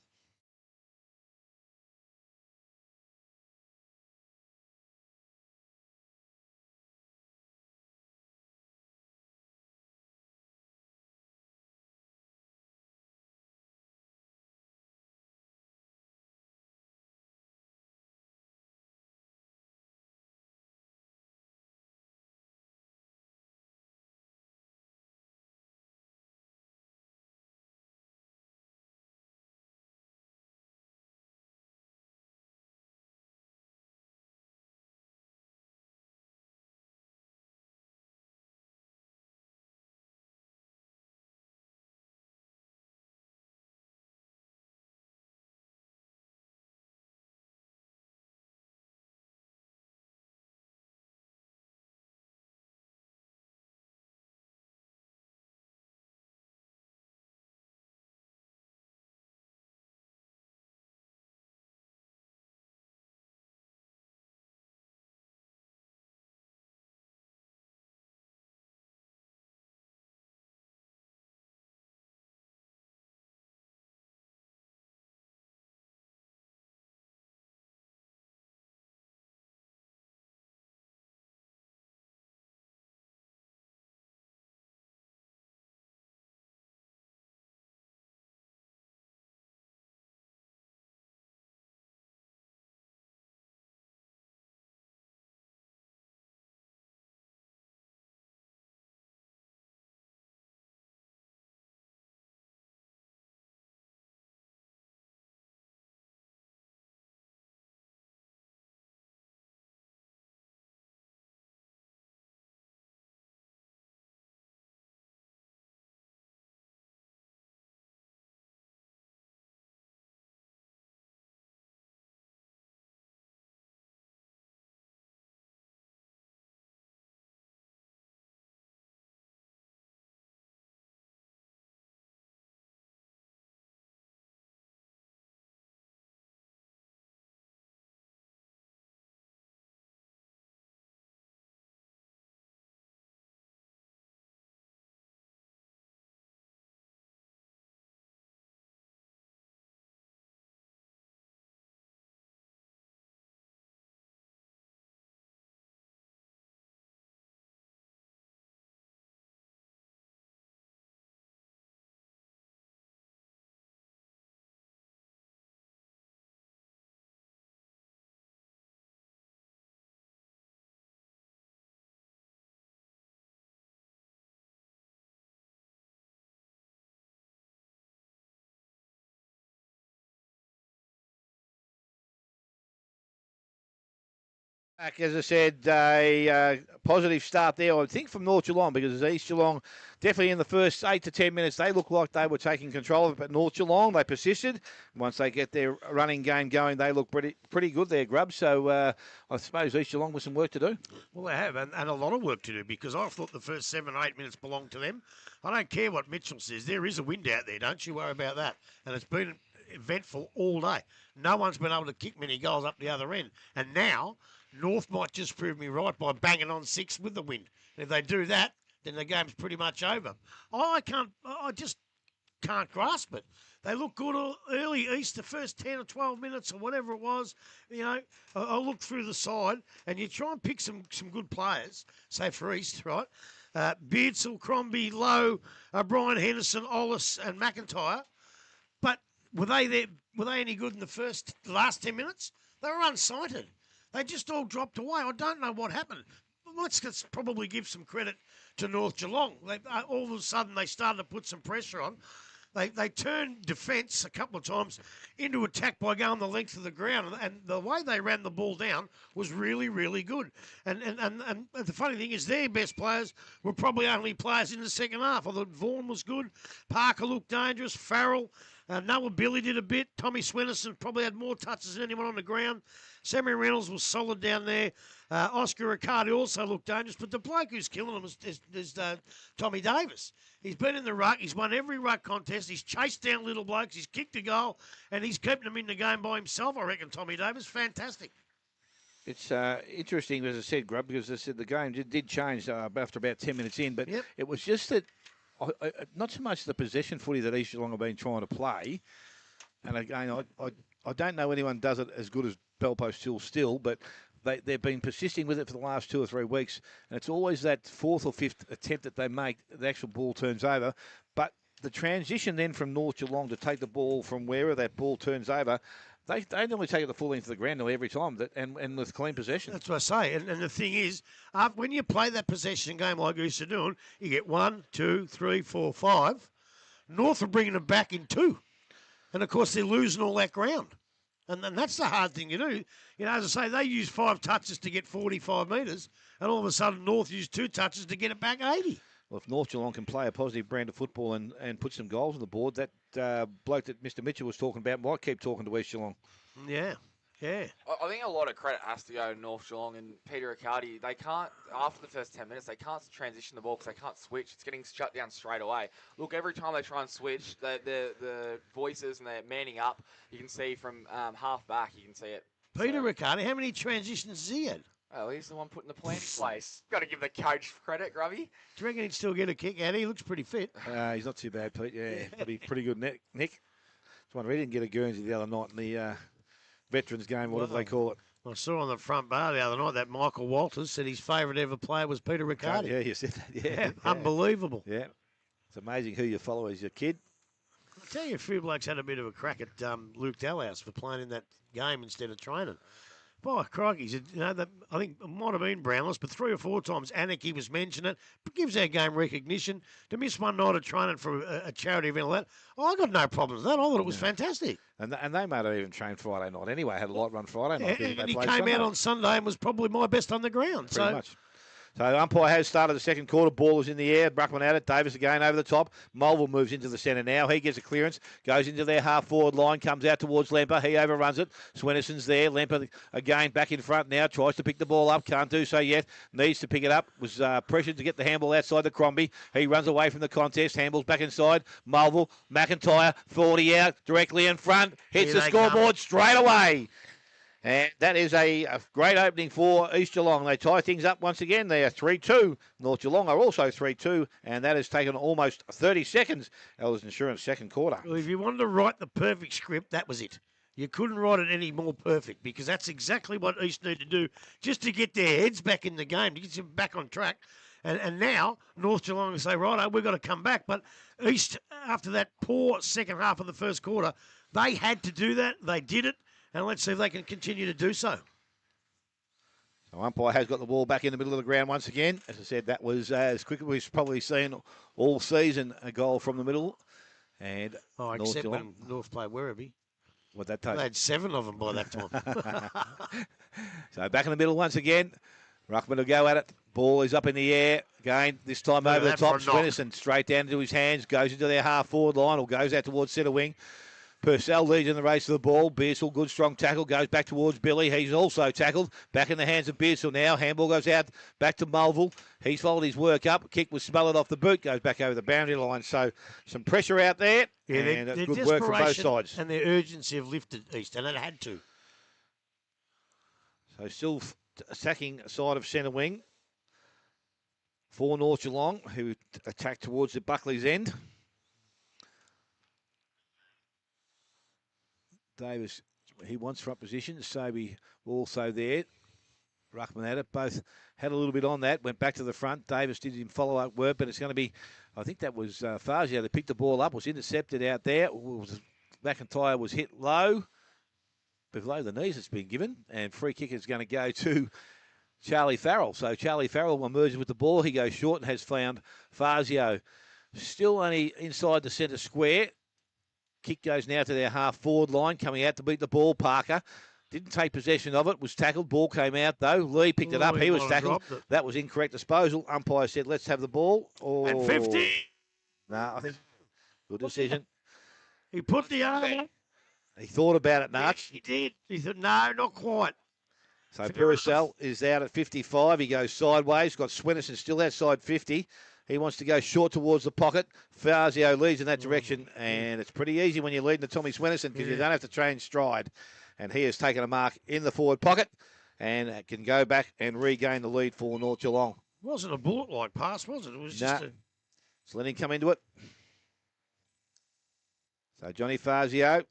Speaker 1: Back, as I said, a positive start there, I think, from North Geelong, because East Geelong, definitely in the first 8 to 10 minutes, they looked like they were taking control of it. But North Geelong, they persisted. Once they get their running game going, they look pretty good there, Grub. So I suppose East Geelong with some work to do.
Speaker 3: Well, they have, and a lot of work to do, because I thought the first 7 or 8 minutes belonged to them. I don't care what Mitchell says. There is a wind out there. Don't you worry about that. And it's been eventful all day. No one's been able to kick many goals up the other end. And now North might just prove me right by banging on 6 with the wind. And if they do that, then the game's pretty much over. I just can't grasp it. They look good early East, the first 10 or 12 minutes or whatever it was. You know, I look through the side and you try and pick some good players, say for East, right? Beardsall, Crombie, Lowe, Brian Henderson, Ollis and McIntyre. But were they there? Were they any good in the last 10 minutes? They were unsighted. They just all dropped away. I don't know what happened. Let's probably give some credit to North Geelong. All of a sudden, they started to put some pressure on. They turned defence a couple of times into attack by going the length of the ground, and the way they ran the ball down was really, really good. And the funny thing is, their best players were probably only players in the second half. I thought Vaughan was good, Parker looked dangerous, Farrell, Noah Billy did a bit. Tommy Swenison probably had more touches than anyone on the ground. Sammy Reynolds was solid down there. Oscar Riccardi also looked dangerous, but the bloke who's killing him is Tommy Davis. He's been in the ruck. He's won every ruck contest. He's chased down little blokes. He's kicked a goal, and he's keeping them in the game by himself, I reckon, Tommy Davis. Fantastic.
Speaker 1: It's interesting, as I said, Grub, because I said the game did change after about 10 minutes in, but it was just that, not so much the possession footy that East Geelong have been trying to play, and again, I don't know anyone does it as good as Belpo still, but they've been persisting with it for the last 2 or 3 weeks, and it's always that 4th or 5th attempt that they make, the actual ball turns over, but the transition then from North Geelong to take the ball from wherever that ball turns over, they normally take it the full length of the ground every time, and with clean possession.
Speaker 3: That's what I say. And the thing is, when you play that possession game like we used to do, you get 1, 2, 3, 4, 5. North are bringing them back in 2. And, of course, they're losing all that ground. And that's the hard thing to do. You know, as I say, they use 5 touches to get 45 metres, and all of a sudden North use 2 touches to get it back 80.
Speaker 1: Well, if North Geelong can play a positive brand of football and put some goals on the board, that bloke that Mr. Mitchell was talking about might keep talking to West Geelong.
Speaker 3: Yeah.
Speaker 4: I think a lot of credit has to go to North Geelong and Peter Riccardi. They can't, after the first 10 minutes, they can't transition the ball because they can't switch. It's getting shut down straight away. Look, every time they try and switch, the voices and they're manning up. You can see from half back, you can see it.
Speaker 3: Peter Riccardi, how many transitions has he had?
Speaker 4: Well, he's the one putting the plan in place. Got to give the coach credit, Grubby.
Speaker 3: Do you reckon he'd still get a kick out? He looks pretty fit.
Speaker 1: He's not too bad, Pete. Yeah, pretty good, Nick. That's one he didn't get a Guernsey the other night in the Veterans game, whatever they call it.
Speaker 3: I saw on the front bar the other night that Michael Walters said his favourite ever player was Peter Riccardi.
Speaker 1: Yeah, you said that. Yeah.
Speaker 3: Unbelievable.
Speaker 1: Yeah. It's amazing who you follow as your kid.
Speaker 3: I'll tell you, a few blokes had a bit of a crack at Luke Dalhouse for playing in that game instead of training. By crikey, I think it might have been Brownless, but 3 or 4 times Anarchy was mentioned it. It gives our game recognition. To miss one night of training for a charity event like that, I got no problems with that. I thought it was fantastic.
Speaker 1: And they might have even trained Friday night anyway. Had a light run Friday night.
Speaker 3: And he came out on Sunday and was probably my best on the ground.
Speaker 1: Pretty much. So the umpire has started the second quarter. Ball is in the air. Bruckman at it. Davis again over the top. Mulville moves into the centre now. He gets a clearance. Goes into their half-forward line. Comes out towards Lemper. He overruns it. Swenison's there. Lemper again back in front now. Tries to pick the ball up. Can't do so yet. Needs to pick it up. Was pressured to get the handball outside the Crombie. He runs away from the contest. Handball's back inside. Mulville. McIntyre. 40 out. Directly in front. Hits the scoreboard straight away. And that is a great opening for East Geelong. They tie things up once again. They are 3-2. North Geelong are also 3-2, and that has taken almost 30 seconds. Elders Insurance second quarter.
Speaker 3: Well, if you wanted to write the perfect script, that was it. You couldn't write it any more perfect because that's exactly what East need to do just to get their heads back in the game, to get them back on track. And now North Geelong say, righto, we've got to come back. But East, after that poor second half of the first quarter, they had to do that. They did it. And let's see if they can continue to do so.
Speaker 1: So umpire has got the ball back in the middle of the ground once again. As I said, that was as quick as we've probably seen all season, a goal from the middle. And
Speaker 3: except when North played Werribee.
Speaker 1: What'd that take?
Speaker 3: They had 7 of them by that time.
Speaker 1: So back in the middle once again. Ruckman will go at it. Ball is up in the air. Again, this time over the top. Swenison straight down into his hands. Goes into their half-forward line or goes out towards centre wing. Purcell leads in the race to the ball. Bearsall, good strong tackle, goes back towards Billy. He's also tackled. Back in the hands of Bearsall now. Handball goes out back to Mulville. He's followed his work up. Kick was smothered off the boot. Goes back over the boundary line. So some pressure out there.
Speaker 3: Yeah,
Speaker 1: and good work from both sides.
Speaker 3: And their urgency have lifted East, and it had to.
Speaker 1: So still attacking side of centre wing for North Geelong, who attack towards the Buckley's end. Davis, he wants front position. Sobey also there. Ruckman had it. Both had a little bit on that. Went back to the front. Davis did him follow-up work, but it's going to be, I think that was Fazio that picked the ball up, was intercepted out there. McIntyre was hit low, below the knees it's been given, and free kick is going to go to Charlie Farrell. So Charlie Farrell emerges with the ball. He goes short and has found Fazio. Still only inside the centre square. Kick goes now to their half-forward line, coming out to beat the ball. Parker didn't take possession of it, was tackled. Ball came out, though. Lee picked it up. He was tackled. That was incorrect disposal. Umpire said, let's have the ball.
Speaker 3: And 50.
Speaker 1: No, I think good decision.
Speaker 3: He put the arm up.
Speaker 1: He thought about it, Narch.
Speaker 3: Yes, he did. He thought, no, not quite.
Speaker 1: So Purcell is out at 55. He goes sideways. Got Swinnison still outside 50. He wants to go short towards the pocket. Fazio leads in that direction, and it's pretty easy when you're leading to Tommy Swinnison because you don't have to train stride. And he has taken a mark in the forward pocket and can go back and regain the lead for North Geelong.
Speaker 3: Wasn't a bullet-like pass, was it? It was just a...
Speaker 1: So let him come into it. So Johnny Fazio,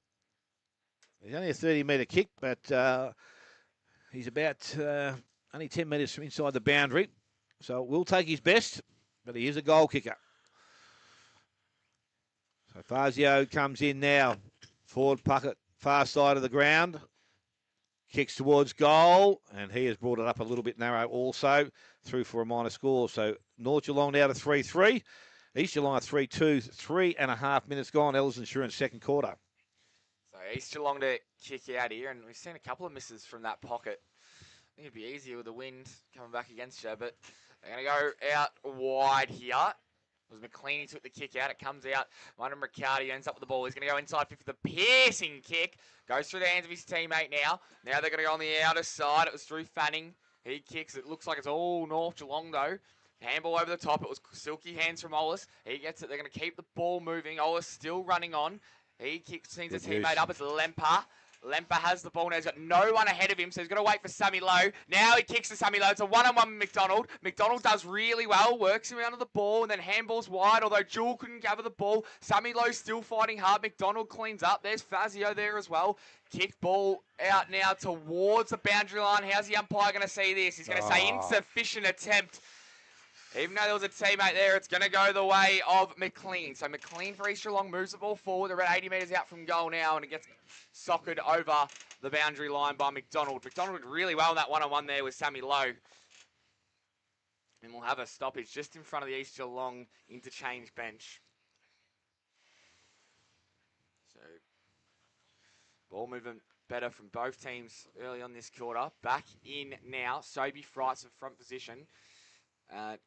Speaker 1: he's only a 30-metre kick, but he's about only 10 metres from inside the boundary. So will take his best, but he is a goal kicker. So Fazio comes in now. Forward pocket, far side of the ground. Kicks towards goal, and he has brought it up a little bit narrow also, through for a minor score. So North Geelong now to 3-3. East Geelong at 3-2, 3.5 minutes gone. Elders Insurance second quarter.
Speaker 4: So East Geelong to kick out here, and we've seen a couple of misses from that pocket. I think it'd be easier with the wind coming back against you, but they're going to go out wide here. It was McLean who took the kick out. It comes out. One of Riccardi ends up with the ball. He's going to go inside 50 with a piercing kick. Goes through the hands of his teammate now. Now they're going to go on the outer side. It was through Fanning. He kicks. It looks like it's all North Geelong, though. Handball over the top. It was silky hands from Ollis. He gets it. They're going to keep the ball moving. Ollis still running on. He kicks, sends his teammate up. It's Lemper. Lemper has the ball now. He's got no one ahead of him, so he's going to wait for Sammy Lowe. Now he kicks to Sammy Lowe. It's a one-on-one with McDonald. McDonald does really well, works him out of the ball, and then handballs wide, although Jewel couldn't gather the ball. Sammy Lowe still fighting hard. McDonald cleans up. There's Fazio there as well. Kick ball out now towards the boundary line. How's the umpire going to see this? He's going to say insufficient attempt. Even though there was a teammate there, it's going to go the way of McLean. So McLean for East Geelong moves the ball forward. They're about 80 metres out from goal now, and it gets sockered over the boundary line by McDonald. McDonald did really well in that one-on-one there with Sammy Lowe. And we'll have a stoppage just in front of the East Geelong interchange bench. So, ball movement better from both teams early on this quarter. Back in now. Sobey Frights in front position.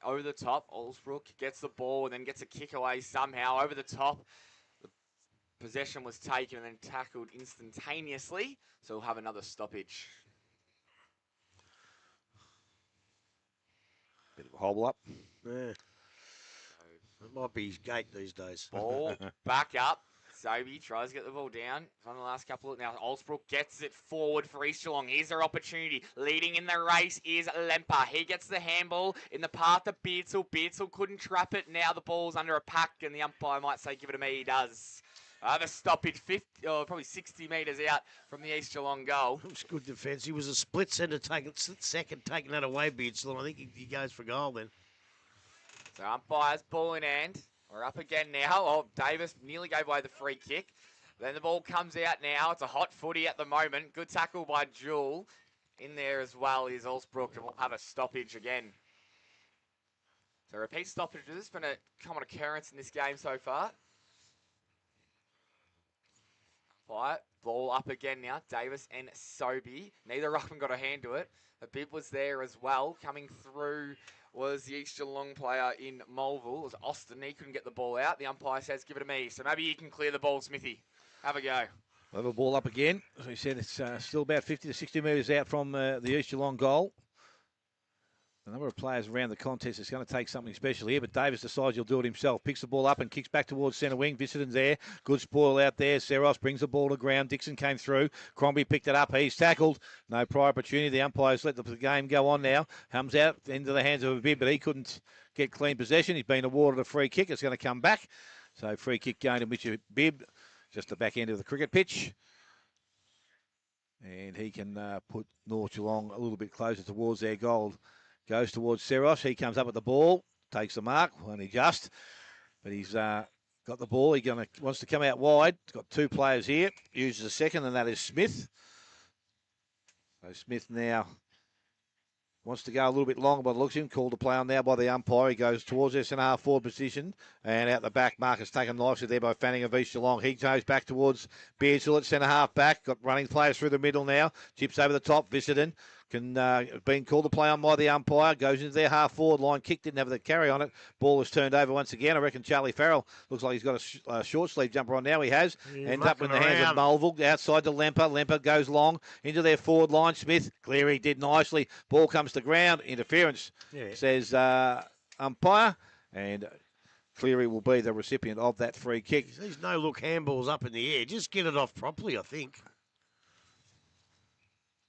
Speaker 4: Over the top, Allsbrook gets the ball and then gets a kick away somehow. Over the top, the possession was taken and then tackled instantaneously. So we'll have another stoppage.
Speaker 1: Bit of a hobble up.
Speaker 3: Yeah. It might be his gate these days.
Speaker 4: Ball back up. Sobey tries to get the ball down. It's on the last couple. Now Allsbrook gets it forward for East Geelong. Here's their opportunity. Leading in the race is Lemper. He gets the handball in the path of Beardsall. Beardsall couldn't trap it. Now the ball's under a pack, and the umpire might say, give it to me. He does. The stoppage, 50, or probably 60 metres out from the East Geelong goal.
Speaker 3: It was good defence. He was a split centre second, taking that away, Beardsall. I think he goes for goal then.
Speaker 4: So umpire's ball in hand. We're up again now. Oh, Davis nearly gave away the free kick. Then the ball comes out now. It's a hot footy at the moment. Good tackle by Jewel. In there as well is Allsbrook, and we'll have a stoppage again. So repeat stoppage. This has been a common occurrence in this game so far. Right, ball up again now. Davis and Sobey. Neither ruckman got a hand to it. The bib was there as well. Coming through was the East Geelong player in Mulville. It was Austin. He couldn't get the ball out. The umpire says, give it to me. So maybe you can clear the ball, Smithy. Have a go.
Speaker 1: We'll have a ball up again. As we said, it's still about 50 to 60 metres out from the East Geelong goal. The number of players around the contest is going to take something special here, but Davis decides he'll do it himself. Picks the ball up and kicks back towards centre wing. Visitden's there. Good spoil out there. Seros brings the ball to ground. Dixon came through. Crombie picked it up. He's tackled. No prior opportunity. The umpires let the game go on now. Comes out into the hands of a bib, but he couldn't get clean possession. He's been awarded a free kick. It's going to come back. So free kick going to Mitchell Bibb, just the back end of the cricket pitch. And he can put North Geelong a little bit closer towards their goal. Goes towards Seros. He comes up with the ball, takes the mark, only just. But he's got the ball. He wants to come out wide. He's got two players here. Uses a second, and that is Smith. So Smith now wants to go a little bit long, but looks him. Called to play on now by the umpire. He goes towards their centre half forward position. And out the back, Marcus taken nicely there by Fanning of East Geelong. He goes back towards Beardsall at centre half back. Got running players through the middle now. Chips over the top. Visitden Been called to play on by the umpire. Goes into their half-forward line. Kick didn't have the carry on it. Ball is turned over once again. I reckon Charlie Farrell looks like he's got a short sleeve jumper on now. He has. Ends up in the hands of Mulville. Outside to Lemper. Lemper goes long into their forward line. Smith. Cleary did nicely. Ball comes to ground. Interference, says umpire. And Cleary will be the recipient of that free kick.
Speaker 3: These no-look handballs up in the air. Just get it off properly, I think.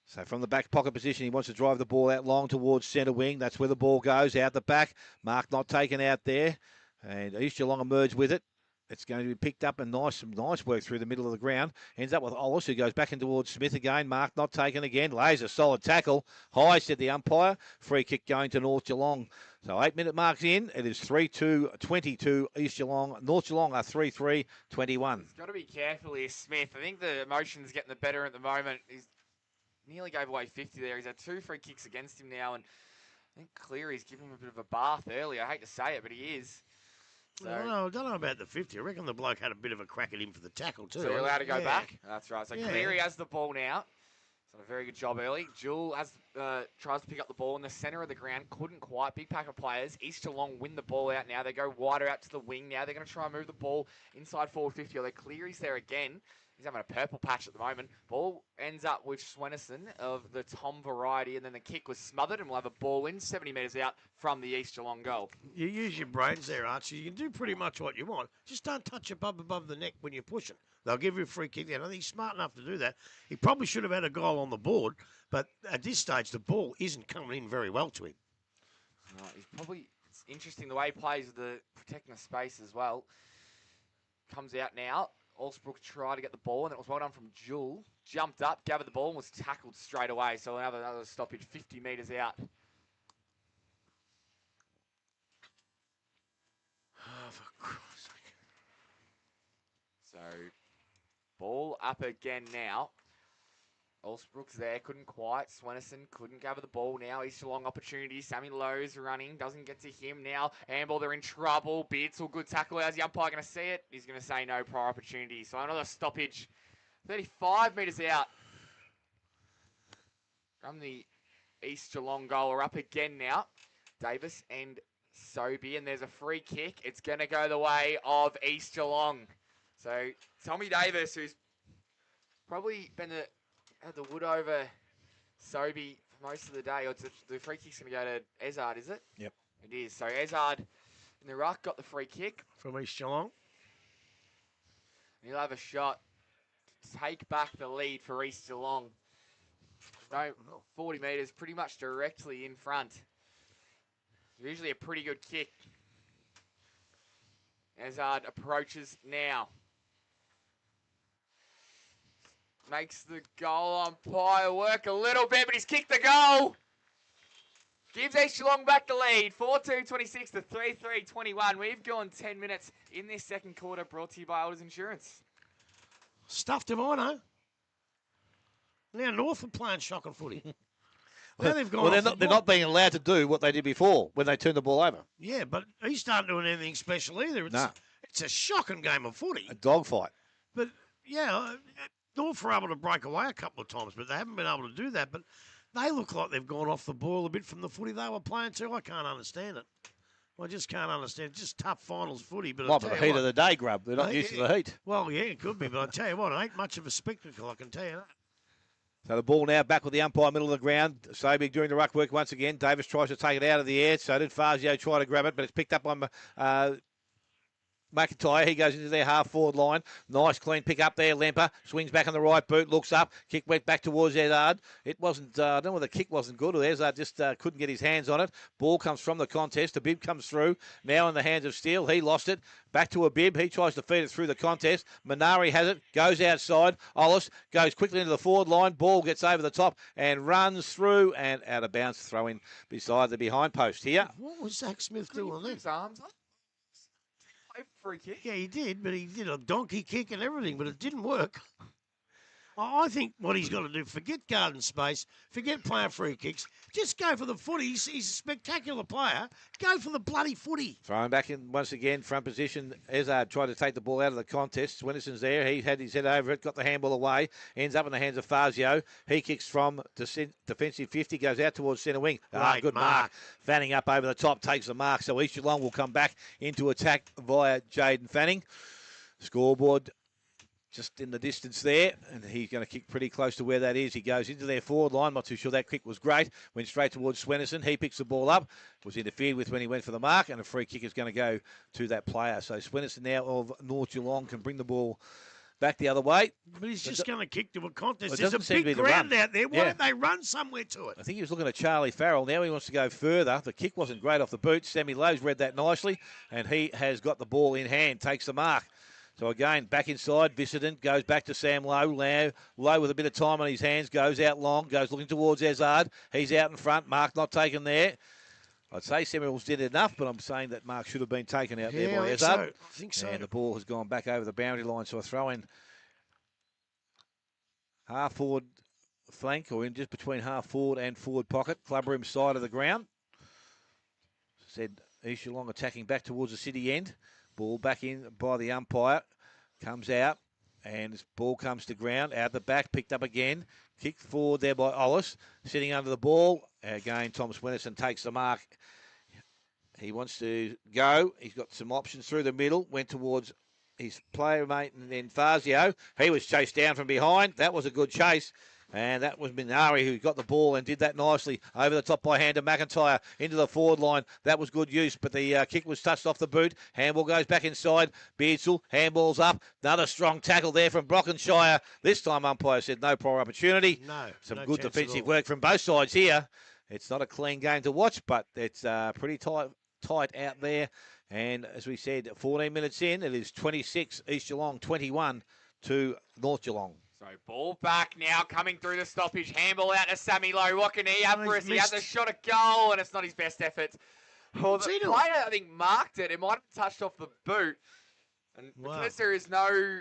Speaker 1: So from the back pocket position, he wants to drive the ball out long towards centre wing. That's where the ball goes, out the back. Mark not taken out there. And East Geelong emerge with it. It's going to be picked up and some nice work through the middle of the ground. Ends up with Ollis, who goes back in towards Smith again. Mark not taken again. Lays a solid tackle. High, said the umpire. Free kick going to North Geelong. So 8-minute marks in. It is 3-2-22 East Geelong. North Geelong are 3-3-21.
Speaker 4: He's got to be careful here, Smith. I think the emotion's getting the better at the moment. He's nearly gave away 50 there. He's had 2 free kicks against him now, and I think Cleary's given him a bit of a bath early. I hate to say it, but he is. So,
Speaker 3: I don't know about the 50. I reckon the bloke had a bit of a crack at him for the tackle too.
Speaker 4: So you're allowed to go back? That's right. So Cleary has the ball now. He's done a very good job early. Jewel tries to pick up the ball in the centre of the ground. Couldn't quite. Big pack of players. East Geelong win the ball out now. They go wider out to the wing now. They're going to try and move the ball inside forward 50. Although Cleary's there again. He's having a purple patch at the moment. Ball ends up with Swenison of the Tom variety, and then the kick was smothered, and we'll have a ball in 70 metres out from the East Geelong goal.
Speaker 3: You use your brains there, Archie. You can do pretty much what you want. Just don't touch it above the neck when you're pushing. They'll give you a free kick there. I think he's smart enough to do that. He probably should have had a goal on the board, but at this stage, the ball isn't coming in very well to him.
Speaker 4: No, it's interesting the way he plays with the protecting the space as well. Comes out now. Allsbrook tried to get the ball, and it was well done from Jewel. Jumped up, gathered the ball, and was tackled straight away. So another stoppage 50 metres out.
Speaker 3: Oh, for Christ's sake.
Speaker 4: So, ball up again now. Allsbrook's there, couldn't quite. Swenison couldn't gather the ball now. East Geelong opportunity. Sammy Lowe's running, doesn't get to him now. Handball, they're in trouble. Beardsall, good tackle. How's the umpire going to see it? He's going to say no prior opportunity. So another stoppage. 35 metres out from the East Geelong goal. We're up again now. Davis and Sobey, and there's a free kick. It's going to go the way of East Geelong. So Tommy Davis, who's probably been had the wood over Sobey for most of the day. The free kick's going to go to Ezard, is it?
Speaker 1: Yep.
Speaker 4: It is. So Ezard in the ruck got the free kick.
Speaker 3: From East Geelong.
Speaker 4: And he'll have a shot to take back the lead for East Geelong. No, 40 metres, pretty much directly in front. Usually a pretty good kick. Ezard approaches now. Makes the goal umpire work a little bit, but he's kicked the goal. Gives East Geelong back the lead. 4-2-26 to 3-3-21. We've gone 10 minutes in this second quarter, brought to you by Alders Insurance.
Speaker 3: Stuffed him, I know. Now North are playing shocking footy. Now they've gone
Speaker 1: they're not being allowed to do what they did before when they turned the ball over.
Speaker 3: Yeah, but East aren't doing anything special either. It's a shocking game of footy.
Speaker 1: A dogfight.
Speaker 3: But, yeah, North were able to break away a couple of times, but they haven't been able to do that. But they look like they've gone off the ball a bit from the footy they were playing too. I can't understand it. I just can't understand. It's just tough finals footy. But
Speaker 1: Might be the heat of the day, Grub. They're not used to the heat.
Speaker 3: Well, yeah, it could be. But I tell you what, it ain't much of a spectacle, I can tell you that.
Speaker 1: So the ball now back with the umpire, middle of the ground. Sobey doing the ruck work once again. Davis tries to take it out of the air. So did Fazio try to grab it, but it's picked up by McIntyre. He goes into their half-forward line. Nice clean pick up there. Lemper swings back on the right boot, looks up. Kick went back towards Ezard. It wasn't, I don't know whether the kick wasn't good or Ezard just couldn't get his hands on it. Ball comes from the contest. Abib comes through. Now in the hands of Steele. He lost it. Back to Abib. He tries to feed it through the contest. Minari has it. Goes outside. Ollis goes quickly into the forward line. Ball gets over the top and runs through and out of bounds. Throw in beside the behind post here.
Speaker 3: What was Zach Smith doing then?
Speaker 4: His arms up. Free kick.
Speaker 3: Yeah, he did, but he did a donkey kick and everything, but it didn't work. I think what he's got to do, forget garden space, forget playing free kicks, just go for the footy. He's a spectacular player. Go for the bloody footy.
Speaker 1: Thrown back in once again, front position. Ezard tried to take the ball out of the contest. Swinnison's there. He had his head over it, got the handball away. Ends up in the hands of Fazio. He kicks from defensive 50, goes out towards centre wing. Good mark. Fanning up over the top, takes the mark. So East Geelong will come back into attack via Jaden Fanning. Scoreboard just in the distance there, and he's going to kick pretty close to where that is. He goes into their forward line. Not too sure that kick was great. Went straight towards Swennison. He picks the ball up. Was interfered with when he went for the mark, and a free kick is going to go to that player. So Swennison now of North Geelong can bring the ball back the other way.
Speaker 3: But he's just going to kick to a contest.
Speaker 1: Well,
Speaker 3: There's a big ground out there. Why don't they run somewhere to it?
Speaker 1: I think he was looking at Charlie Farrell. Now he wants to go further. The kick wasn't great off the boot. Sammy Lowe's read that nicely, and he has got the ball in hand, takes the mark. So again, back inside, Vicedent goes back to Sam Lowe. Lowe with a bit of time on his hands, goes out long, goes looking towards Ezard. He's out in front. Mark not taken there. I'd say Samuels did enough, but I'm saying that Mark should have been taken out there by Ezard.
Speaker 3: I think so.
Speaker 1: And the ball has gone back over the boundary line, so a throw in half forward flank, or in just between half forward and forward pocket, clubroom side of the ground. Said East Geelong attacking back towards the city end. Ball back in by the umpire. Comes out. And this ball comes to ground. Out the back. Picked up again. Kicked forward there by Ollis. Sitting under the ball. Again, Tom Swennison takes the mark. He wants to go. He's got some options through the middle. Went towards his player mate and then Fazio. He was chased down from behind. That was a good chase. And that was Minari who got the ball and did that nicely over the top by hand to McIntyre into the forward line. That was good use, but the kick was touched off the boot. Handball goes back inside. Beardsall, handball's up. Another strong tackle there from Brockenshire. This time umpire said no prior opportunity. Some good defensive work from both sides here. It's not a clean game to watch, but it's pretty tight out there. And as we said, 14 minutes in, it is 26 East Geelong, 21 to North Geelong.
Speaker 4: So ball back now, coming through the stoppage. Handball out to Sammy Lowe. What can he have for us? He has a shot at goal, and it's not his best effort. Well, the player, I think, marked it. It might have touched off the boot. And because there is no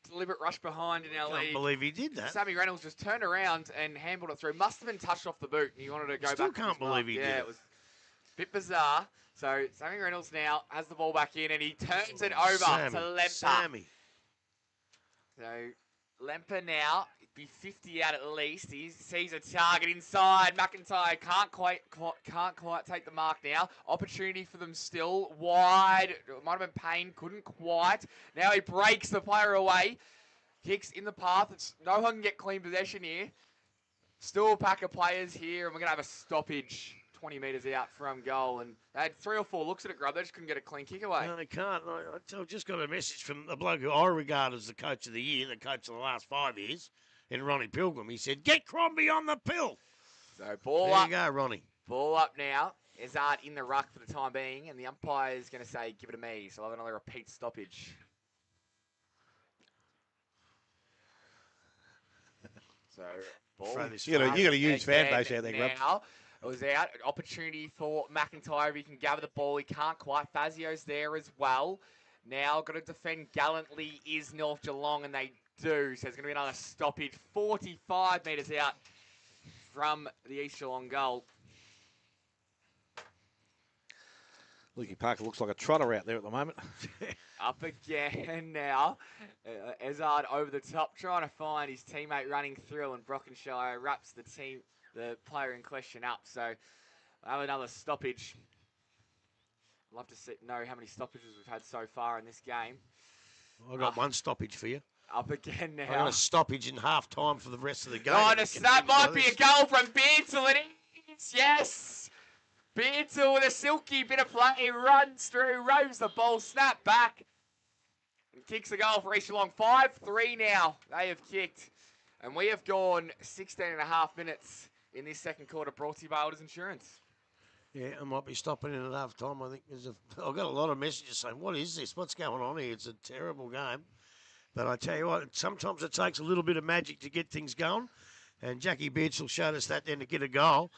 Speaker 4: deliberate rush behind in our league. I
Speaker 3: can't believe he did that.
Speaker 4: Sammy Reynolds just turned around and handballed it through. Must have been touched off the boot. He wanted to go back.
Speaker 3: Still can't believe he did it.
Speaker 4: It was a bit bizarre. So Sammy Reynolds now has the ball back in, and he turns it over to Lemper.
Speaker 3: Sammy.
Speaker 4: So Lemper now, be 50 out at least. He sees a target inside. McIntyre can't quite take the mark now. Opportunity for them still. Wide. It might have been Payne. Couldn't quite. Now he breaks the player away. Kicks in the path. No one can get clean possession here. Still a pack of players here, and we're going to have a stoppage 20 metres out from goal. And they had 3 or 4 looks at it, Grub. They just couldn't get a clean kick away.
Speaker 3: No, they can't. I've just got a message from a bloke who I regard as the coach of the year, the coach of the last 5 years, in Ronnie Pilgrim. He said, get Crombie on the pill.
Speaker 4: So ball
Speaker 3: there
Speaker 4: up.
Speaker 3: There you go, Ronnie.
Speaker 4: Ball up now. Ezard in the ruck for the time being, and the umpire is going to say, give it to me. So I'll have another repeat stoppage. So ball.
Speaker 1: You got a huge fan base out there, Grub.
Speaker 4: Now, it was out. An opportunity for McIntyre. If he can gather the ball, he can't quite. Fazio's there as well. Now got to defend gallantly is North Geelong, and they do. So it's going to be another stoppage. 45 metres out from the East Geelong goal.
Speaker 1: Lukey Parker looks like a trotter out there at the moment.
Speaker 4: Up again now. Ezard over the top, trying to find his teammate running through, and Brockenshire wraps the player in question up. So we'll have another stoppage. I'd love to know how many stoppages we've had so far in this game.
Speaker 3: I've got one stoppage for you.
Speaker 4: Up again now.
Speaker 3: I've got a stoppage in half time for the rest of the game.
Speaker 4: Oh, that might be a goal from Beardsall. It is, yes. Beardsall with a silky bit of play. He runs through, rows the ball, snap back, and kicks the goal for East Geelong. 5-3 now. They have kicked. And we have gone 16 and a half minutes in this second quarter, brought to you by Alders Insurance.
Speaker 3: Yeah, I might be stopping in at half time. I think I've got a lot of messages saying, what is this? What's going on here? It's a terrible game. But I tell you what, sometimes it takes a little bit of magic to get things going. And Jackie Beardsall showed us that then to get a goal.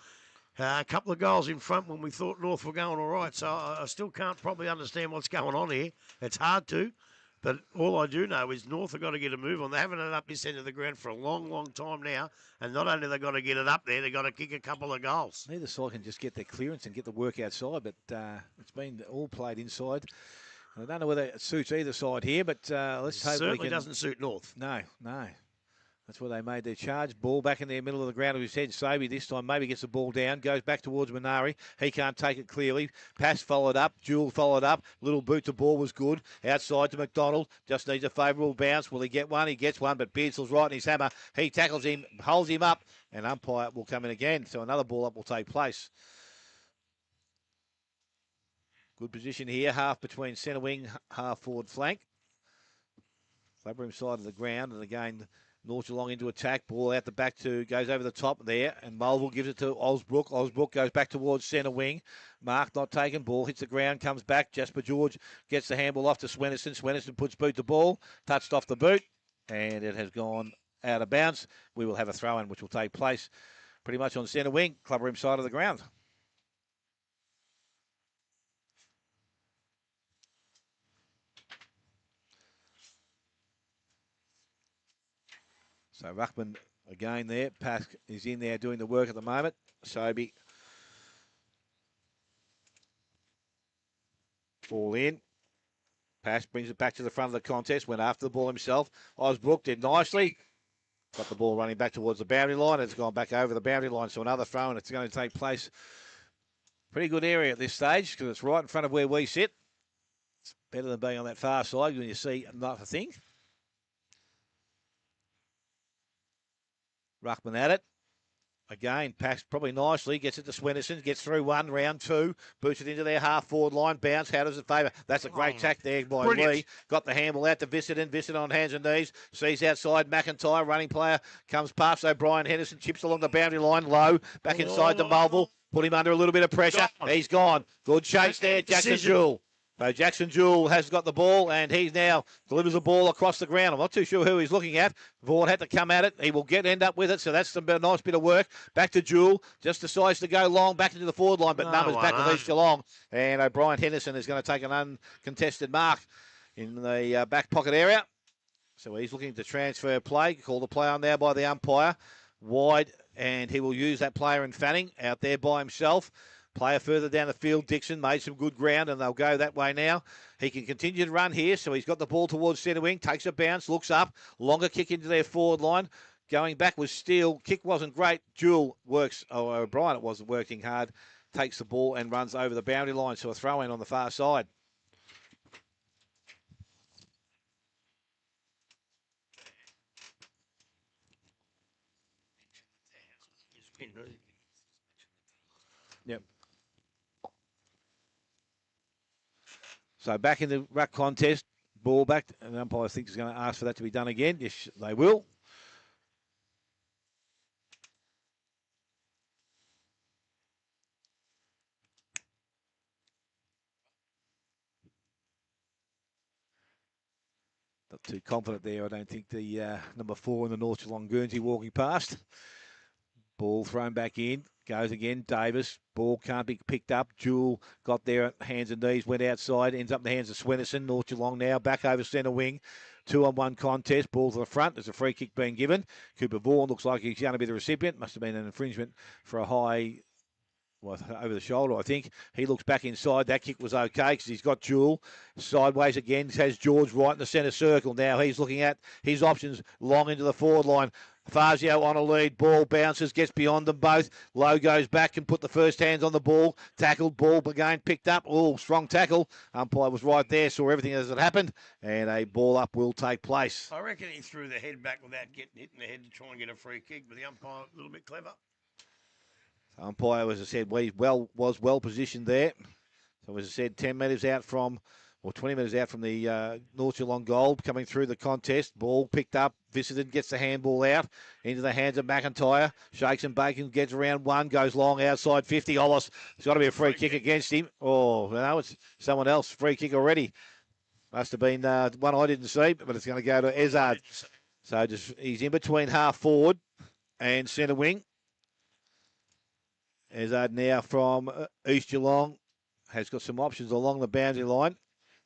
Speaker 3: A couple of goals in front when we thought North were going all right. So I still can't probably understand what's going on here. It's hard to. But all I do know is North have got to get a move on. They haven't had it up this end of the ground for a long, long time now. And not only they've got to get it up there, they've got to kick a couple of goals.
Speaker 1: Neither side can just get their clearance and get the work outside, but it's been all played inside. I don't know whether it suits either side here, but let's hope we
Speaker 3: Certainly
Speaker 1: can...
Speaker 3: doesn't suit North.
Speaker 1: No. That's where they made their charge. Ball back in the middle of the ground. As we said, Sobey this time maybe gets the ball down. Goes back towards Minari. He can't take it clearly. Pass followed up. Jewel followed up. Little boot to ball was good. Outside to McDonald. Just needs a favourable bounce. Will he get one? He gets one, but Beardsley's right in his hammer. He tackles him, holds him up, and umpire will come in again. So another ball up will take place. Good position here. Half between centre wing, half forward flank. Labrum side of the ground, and again... North Geelong into attack, ball out the back goes over the top there, and Mulville gives it to Osbrook. Osbrook goes back towards centre wing. Mark not taken, ball hits the ground, comes back. Jasper George gets the handball off to Swennerson. Swennerson puts boot to ball, touched off the boot, and it has gone out of bounds. We will have a throw-in, which will take place pretty much on centre wing, club room side of the ground. So Ruckman again there. Pask is in there doing the work at the moment. Sobey all in. Pask brings it back to the front of the contest. Went after the ball himself. Osbrook did nicely. Got the ball running back towards the boundary line. It's gone back over the boundary line. So another throw, and it's going to take place. Pretty good area at this stage because it's right in front of where we sit. It's better than being on that far side when you see another thing. Ruckman at it. Again, passed probably nicely. Gets it to Swennerson. Gets through one, round two. Boots it into their half-forward line. Bounce. How does it favour? That's a great tack there by Lee. Got the handball out to Vissidon. Vissidon on hands and knees. Sees outside McIntyre. Running player comes past O'Brien. Henderson chips along the boundary line. Low. Back inside to Mulville. Put him under a little bit of pressure. He's gone. Good chase there. Jackson Jewell. So Jackson Jewell has got the ball, and he now delivers the ball across the ground. I'm not too sure who he's looking at. Vaughan had to come at it. He will end up with it, so that's a nice bit of work. Back to Jewell. Just decides to go long, back into the forward line, but numbers back with East Geelong. And O'Brien Henderson is going to take an uncontested mark in the back pocket area. So he's looking to transfer play. Call the play on now by the umpire. Wide, and he will use that player in Fanning out there by himself. Player further down the field, Dixon made some good ground, and they'll go that way now. He can continue to run here, so he's got the ball towards centre wing, takes a bounce, looks up, longer kick into their forward line. Going back was Steele. Kick wasn't great. Jewell works, O'Brien, it wasn't working hard, takes the ball and runs over the boundary line, so a throw in on the far side. Yep. So back in the ruck contest, ball back, and the umpire thinks is going to ask for that to be done again. Yes, they will. Not too confident there, I don't think, the number 4 in the North Geelong Guernsey walking past. Ball thrown back in. Goes again. Davis. Ball can't be picked up. Jewell got there at hands and knees. Went outside. Ends up in the hands of Swennerson. North Geelong now back over centre wing. 2-on-1 contest. Ball to the front. There's a free kick being given. Cooper Vaughan looks like he's going to be the recipient. Must have been an infringement for a high... Well, over the shoulder, I think. He looks back inside. That kick was okay because he's got Jewell. Sideways again. Has George right in the centre circle. Now he's looking at his options long into the forward line. Fazio on a lead. Ball bounces, gets beyond them both. Lowe goes back and put the first hands on the ball. Tackled, ball again picked up. Oh, strong tackle. Umpire was right there, saw everything as it happened, and a ball up will take place.
Speaker 3: I reckon he threw the head back without getting hit in the head to try and get a free kick, but the umpire a little bit clever.
Speaker 1: Umpire, as I said, was well positioned there. So as I said, 10 metres out from, or 20 metres out from the North Geelong goal, coming through the contest. Ball picked up. Vissidon gets the handball out into the hands of McIntyre. Shakes and Bacon gets around one, goes long outside 50. Hollis, there's got to be a free kick against him. Oh, no, it's someone else. Free kick already. Must have been one I didn't see, but it's going to go to Ezard. So he's in between half forward and centre wing. Ezard now from East Geelong has got some options along the boundary line.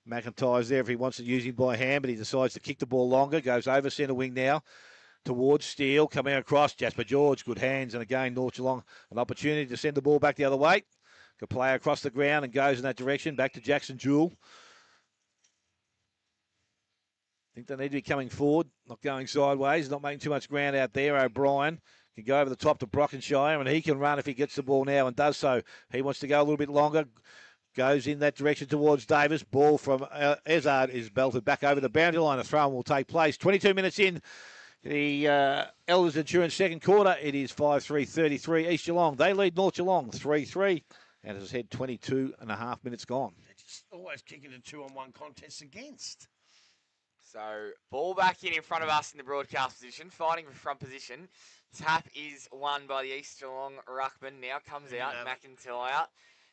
Speaker 1: McIntyre's there if he wants to use him by hand, but he decides to kick the ball longer. Goes over centre wing now towards Steele. Coming across, Jasper George, good hands. And again, North Geelong, an opportunity to send the ball back the other way. Could play across the ground and goes in that direction. Back to Jackson Jewell. I think they need to be coming forward, not going sideways, not making too much ground out there. O'Brien can go over the top to Brockenshire, and he can run if he gets the ball now and does so. He wants to go a little bit longer. Goes in that direction towards Davis. Ball from Ezard is belted back over the boundary line. A throw will take place. 22 minutes in the Elders Insurance second quarter. It is 5-3-33 East Geelong. They lead North Geelong 3-3. And as I said, 22 and a half minutes gone.
Speaker 3: They're just always kicking a 2-on-1 contest against.
Speaker 4: So, ball back in front of us in the broadcast position, fighting for front position. Tap is won by the East Geelong ruckman. Now comes out, McIntyre.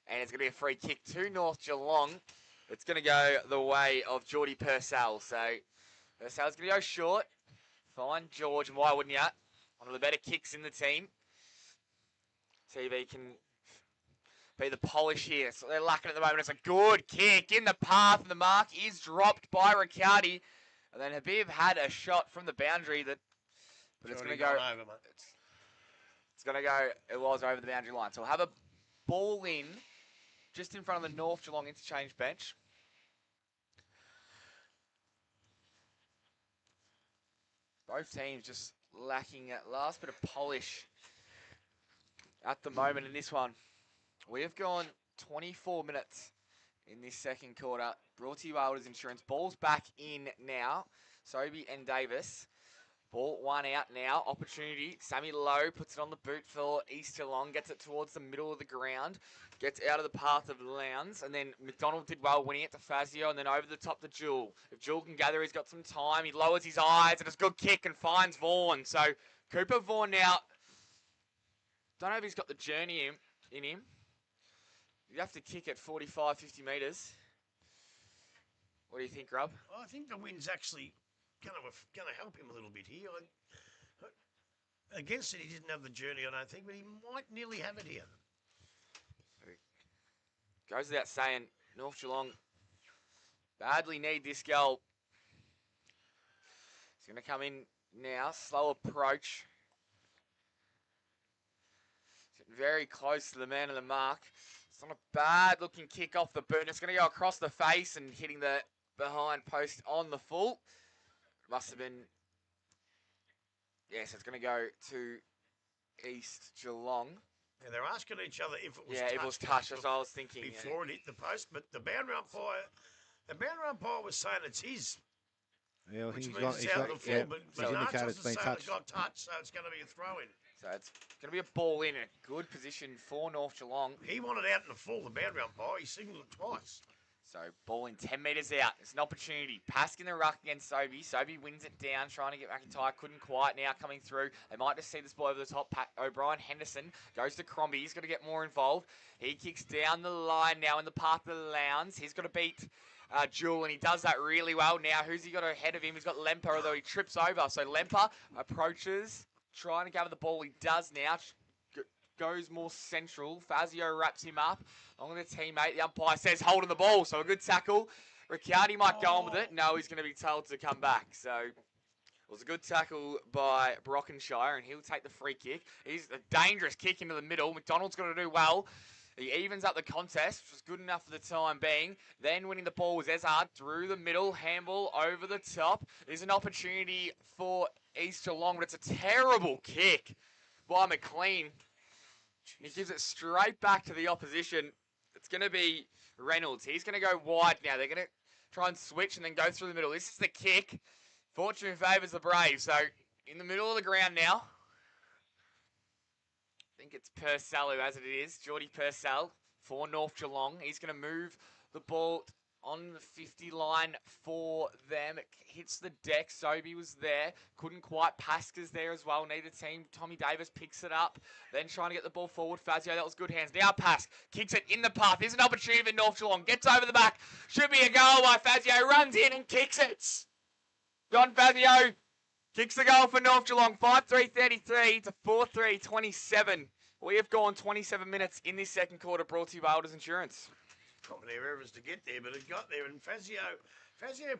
Speaker 4: And it's going to be a free kick to North Geelong. It's going to go the way of Geordie Purcell. So, Purcell's going to go short. Find George, and why wouldn't you? One of the better kicks in the team. TV can be the polish here. So they're lacking at the moment. It's a good kick in the path, and the mark is dropped by Riccardi. And then Habib had a shot from the boundary but it's going to go over, mate. It's going to go. It was over the boundary line. So we'll have a ball in just in front of the North Geelong interchange bench. Both teams just lacking that last bit of polish at the moment in this one. We have gone 24 minutes in this second quarter. Brought to you by Elders Insurance. Ball's back in now. Sobey and Davis. Ball one out now. Opportunity. Sammy Lowe puts it on the boot for East Geelong. Gets it towards the middle of the ground. Gets out of the path of Lowndes. And then McDonald did well winning it to Fazio. And then over the top to Jewell. If Jewell can gather, he's got some time. He lowers his eyes. And it's a good kick and finds Vaughan. So Cooper Vaughan now. Don't know if he's got the journey in him. You have to kick at 45, 50 metres. What do you think, Rob?
Speaker 3: I think the wind's actually going to help him a little bit here. Against it, he didn't have the journey, I don't think, but he might nearly have it here.
Speaker 4: Goes without saying, North Geelong badly need this goal. He's going to come in now. Slow approach. Very close to the man of the mark. It's not a bad looking kick off the boot. It's going to go across the face and hitting the behind post on the full. Must have been, yes, it's going to go to East Geelong.
Speaker 3: Yeah, they're asking each other if it was
Speaker 4: touched. Yeah, it was touched, as I was thinking.
Speaker 3: Before it hit the post, but the boundary umpire was saying it's his.
Speaker 1: Yeah,
Speaker 3: which
Speaker 1: he's
Speaker 3: means it's out of the full, but
Speaker 1: he's indicated it's been touched.
Speaker 3: It got touched, so it's going to be a throw-in.
Speaker 4: So it's going to be a ball in a good position for North Geelong.
Speaker 3: He wanted out in the full, the boundary umpire. He signalled it twice.
Speaker 4: So ball in 10 metres out. It's an opportunity. Pask in the ruck against Sobey. Sobey wins it down, trying to get McIntyre. Couldn't quite now coming through. They might just see this ball over the top. O'Brien Henderson goes to Crombie. He's got to get more involved. He kicks down the line now in the path of the Lowndes. He's got to beat Jewell, and he does that really well. Now, who's he got ahead of him? He's got Lemper, although he trips over. So Lemper approaches, trying to gather the ball. He does now. Goes more central. Fazio wraps him up. Along with a teammate. The umpire says holding the ball. So a good tackle. Riccardi might go on with it. No, he's going to be told to come back. So it was a good tackle by Brockenshire, and he'll take the free kick. He's a dangerous kick into the middle. McDonald's got to do well. He evens up the contest, which was good enough for the time being. Then winning the ball was Ezard through the middle. Handball over the top. There's an opportunity for East Geelong, but it's a terrible kick by McLean. He gives it straight back to the opposition. It's going to be Reynolds. He's going to go wide now. They're going to try and switch and then go through the middle. This is the kick. Fortune favours the Braves. So in the middle of the ground now. I think it's Purcell who has it is. Geordie Purcell for North Geelong. He's going to move the ball on the 50 line for them. It hits the deck. Sobey was there. Couldn't quite. Pasca's there as well. Needed team. Tommy Davis picks it up. Then trying to get the ball forward. Fazio, that was good hands. Now Pask kicks it in the path. Here's an opportunity for North Geelong. Gets over the back. Should be a goal by Fazio. Runs in and kicks it. John Fazio kicks the goal for North Geelong. 5-3-33 to 4-3-27. We have gone 27 minutes in this second quarter, brought to you by Elders Insurance.
Speaker 3: probably their efforts to get there, but it got there. And Fazio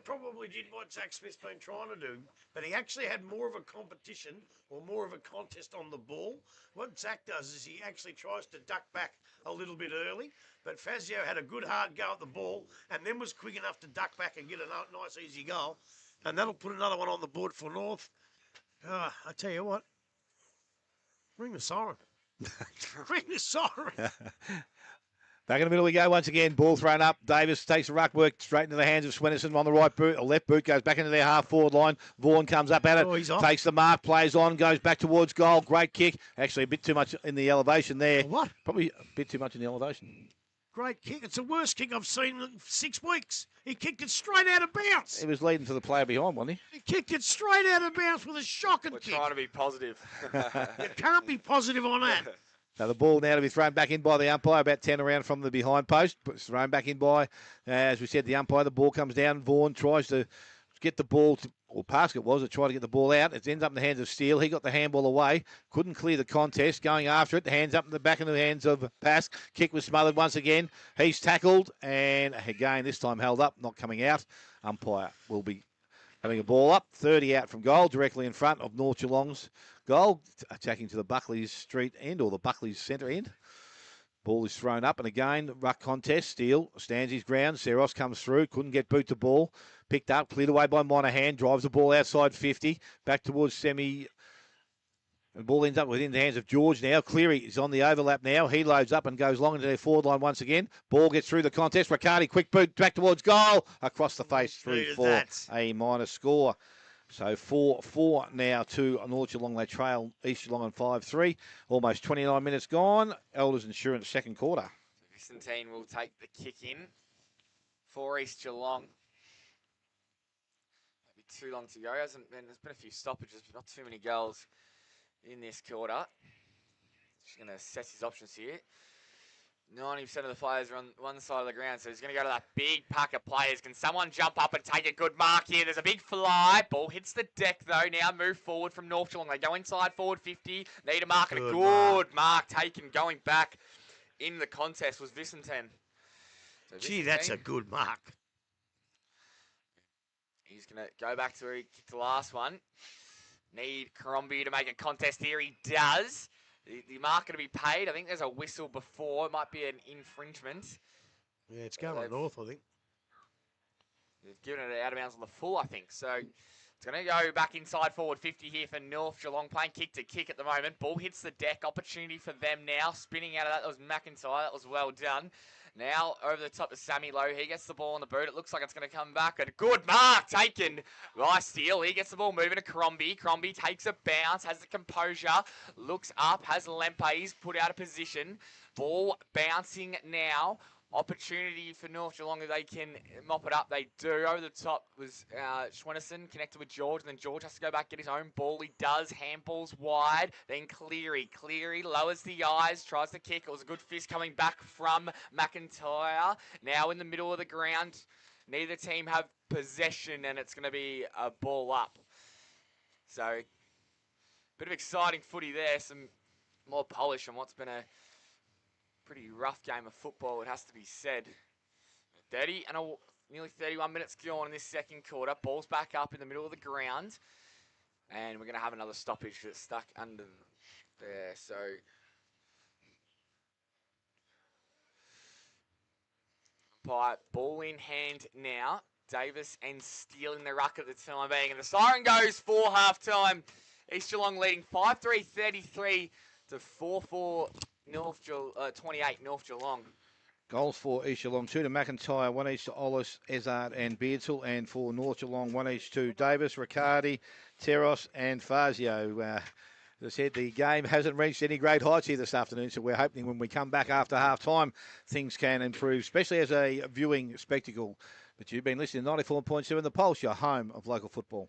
Speaker 3: probably did what Zach Smith's been trying to do, but he actually had more of a competition or more of a contest on the ball. What Zach does is he actually tries to duck back a little bit early, but Fazio had a good hard go at the ball and then was quick enough to duck back and get a nice easy goal. And that'll put another one on the board for North. I tell you what, ring the siren. Ring the siren.
Speaker 1: Back in the middle we go once again. Ball thrown up. Davis takes the ruck work straight into the hands of Swenson on the right boot. Or left boot goes back into their half-forward line. Vaughan comes up at it.
Speaker 3: Oh, he's off.
Speaker 1: Takes the mark, plays on, goes back towards goal. Great kick. Actually, a bit too much in the elevation there.
Speaker 3: What?
Speaker 1: Probably a bit too much in the elevation.
Speaker 3: Great kick. It's the worst kick I've seen in 6 weeks. He kicked it straight out of bounds.
Speaker 1: He was leading to the player behind, wasn't
Speaker 3: He kicked it straight out of bounds with a shocking
Speaker 4: We're
Speaker 3: kick.
Speaker 4: trying to be positive.
Speaker 3: You can't be positive on that.
Speaker 1: Now the ball now to be thrown back in by the umpire, about 10 around from the behind post. But it's thrown back in by, as we said, the umpire. The ball comes down. Vaughan tries to get the ball, or Paskett was, to try to get the ball out. It ends up in the hands of Steele. He got the handball away. Couldn't clear the contest. Going after it. Hands up in the back in the hands of Pask. Kick was smothered once again. He's tackled. And again, this time held up, not coming out. Umpire will be having a ball up. 30 out from goal, directly in front of North Geelong's goal. Attacking to the Buckley's Street end, or the Buckley's centre end. Ball is thrown up, and again, ruck contest. Steele stands his ground. Seros comes through, couldn't get boot to ball. Picked up, cleared away by Monahan. Drives the ball outside 50, back towards semi. And the ball ends up within the hands of George now. Cleary is on the overlap now. He loads up and goes long into their forward line once again. Ball gets through the contest. Riccardi, quick boot, back towards goal. Across the face, 3-4. A minor score. So 4-4 now to North Geelong. They trail East Geelong on 5-3. Almost 29 minutes gone. Elders Insurance second quarter.
Speaker 4: Vicentine will take the kick in for East Geelong. Maybe too long to go. There's been a few stoppages, but not too many goals in this quarter. Just going to assess his options here. 90% of the players are on one side of the ground, so he's going to go to that big pack of players. Can someone jump up and take a good mark here? There's a big fly. Ball hits the deck, though. Now move forward from North Geelong. They go inside forward 50. Need a mark, and a good mark taken. Going back in the contest was Vicentine. So
Speaker 3: Gee, that's a good mark.
Speaker 4: He's going to go back to where he kicked the last one. Need Crombie to make a contest here. He does. The mark going to be paid. I think there's a whistle before. It might be an infringement.
Speaker 3: Yeah, it's going on North, I think.
Speaker 4: They've given it out of bounds on the full, I think. So it's going to go back inside forward 50 here for North Geelong. Playing kick to kick at the moment. Ball hits the deck. Opportunity for them now. Spinning out of that. That was McIntyre. That was well done. Now over the top to Sammy Lowe. He gets the ball on the boot. It looks like it's going to come back. A good mark taken by Steele. He gets the ball moving to Crombie. Crombie takes a bounce, has the composure, looks up, has Lempe. He's put out of position. Ball bouncing now. Opportunity for North Geelong if they can mop it up. They do. Over the top was Schwenneson connected with George, and then George has to go back, get his own ball. He does. Handballs wide. Then Cleary. Cleary lowers the eyes, tries to kick. It was a good fist coming back from McIntyre. Now in the middle of the ground. Neither team have possession, and it's going to be a ball up. So, bit of exciting footy there. Some more polish on what's been a pretty rough game of football, it has to be said. 30 and nearly 31 minutes gone in this second quarter. Ball's back up in the middle of the ground. And we're going to have another stoppage that's stuck under there. So, ball in hand now. Davis and Steele in the ruck at the time being. And the siren goes for half-time. East Geelong leading 5-3, 33 to 4-4. 28 North Geelong.
Speaker 1: Goals for East Geelong, 2 to McIntyre, 1 each to Ollis, Ezard and Beardsall, and for North Geelong, 1 each to Davis, Riccardi, Teros and Fazio. As I said, the game hasn't reached any great heights here this afternoon, so we're hoping when we come back after half-time, things can improve, especially as a viewing spectacle. But you've been listening to 94.7 The Pulse, your home of local football.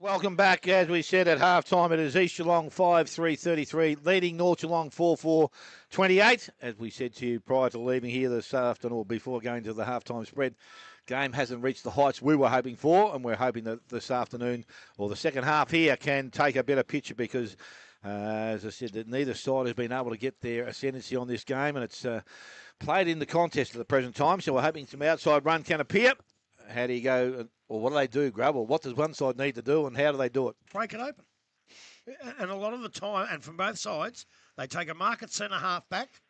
Speaker 1: Welcome back. As we said at half-time, it is East Geelong 5-3-33, leading North Geelong 4-4-28. As we said to you prior to leaving here this afternoon, or before going to the half-time spread, game hasn't reached the heights we were hoping for, and we're hoping that this afternoon, or the second half here, can take a better picture because, as I said, that neither side has been able to get their ascendancy on this game, and it's played in the contest at the present time, so we're hoping some outside run can appear. How do you go, or what do they do, Grub, or what does one side need to do, and how do they do it?
Speaker 3: Break it open. And a lot of the time, and from both sides, they take a market centre half back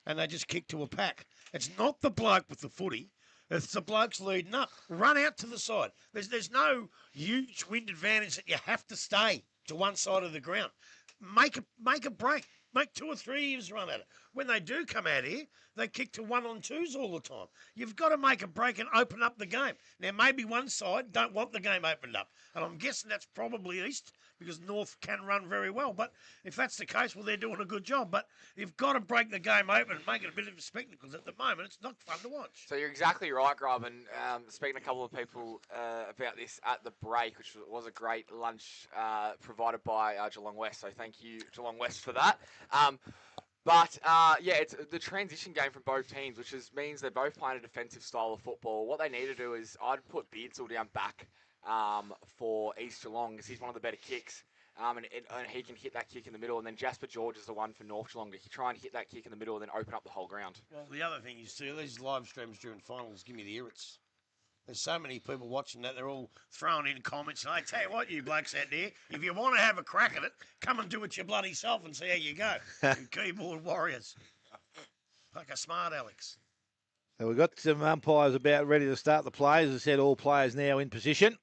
Speaker 3: and they just kick to a pack. It's not the bloke with the footy. It's the blokes leading up. Run out to the side. There's no huge wind advantage that you have to stay to one side of the ground. Make a break. Make 2 or 3 years run at it. When they do come out here, they kick to 1-on-2s all the time. You've got to make a break and open up the game. Now, maybe one side don't want the game opened up. And I'm guessing that's probably East because North can run very well. But if that's the case, well, they're doing a good job. But you've got to break the game open and make it a bit of a spectacle because at the moment, it's not fun to watch.
Speaker 4: So you're exactly right, Grub. And speaking to a couple of people about this at the break, which was a great lunch provided by Geelong West. So thank you, Geelong West, for that. It's the transition game from both teams, which means they're both playing a defensive style of football. What they need to do is I'd put Beardsall down back for East Geelong because he's one of the better kicks. And he can hit that kick in the middle. And then Jasper George is the one for North Geelong to try and hit that kick in the middle and then open up the whole ground.
Speaker 3: Well, the other thing is, too, these live streams during finals give me the irrits. There's so many people watching that, they're all throwing in comments. And I tell you what, you blokes out there, if you want to have a crack at it, come and do it your bloody self and see how you go. You keyboard warriors. Like a smart Alex.
Speaker 1: So we've got some umpires about ready to start the play. As I said, all players now in position.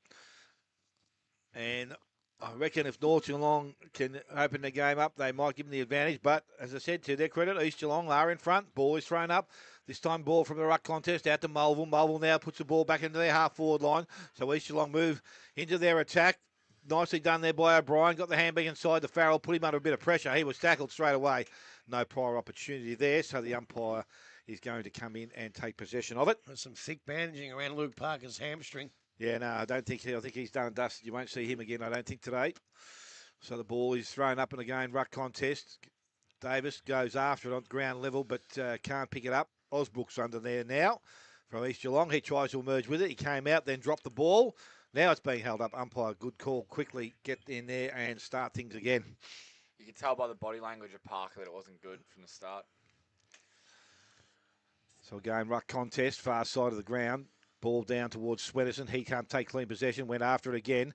Speaker 1: And I reckon if North Geelong can open the game up, they might give them the advantage. But as I said, to their credit, East Geelong are in front. Ball is thrown up. This time ball from the ruck contest out to Mulville. Mulville now puts the ball back into their half-forward line. So East Geelong move into their attack. Nicely done there by O'Brien. Got the handbag inside the Farrell. Put him under a bit of pressure. He was tackled straight away. No prior opportunity there. So the umpire is going to come in and take possession of it.
Speaker 3: There's some thick bandaging around Luke Parker's hamstring.
Speaker 1: Yeah, no, I think he's done and dusted. You won't see him again, I don't think, today. So the ball is thrown up and again, ruck contest. Davis goes after it on ground level, but can't pick it up. Osbrook's under there now from East Geelong. He tries to emerge with it. He came out, then dropped the ball. Now it's being held up. Umpire, good call. Quickly get in there and start things again.
Speaker 4: You can tell by the body language of Parker that it wasn't good from the start.
Speaker 1: So again, ruck contest, far side of the ground. Ball down towards Sweaterson. He can't take clean possession. Went after it again.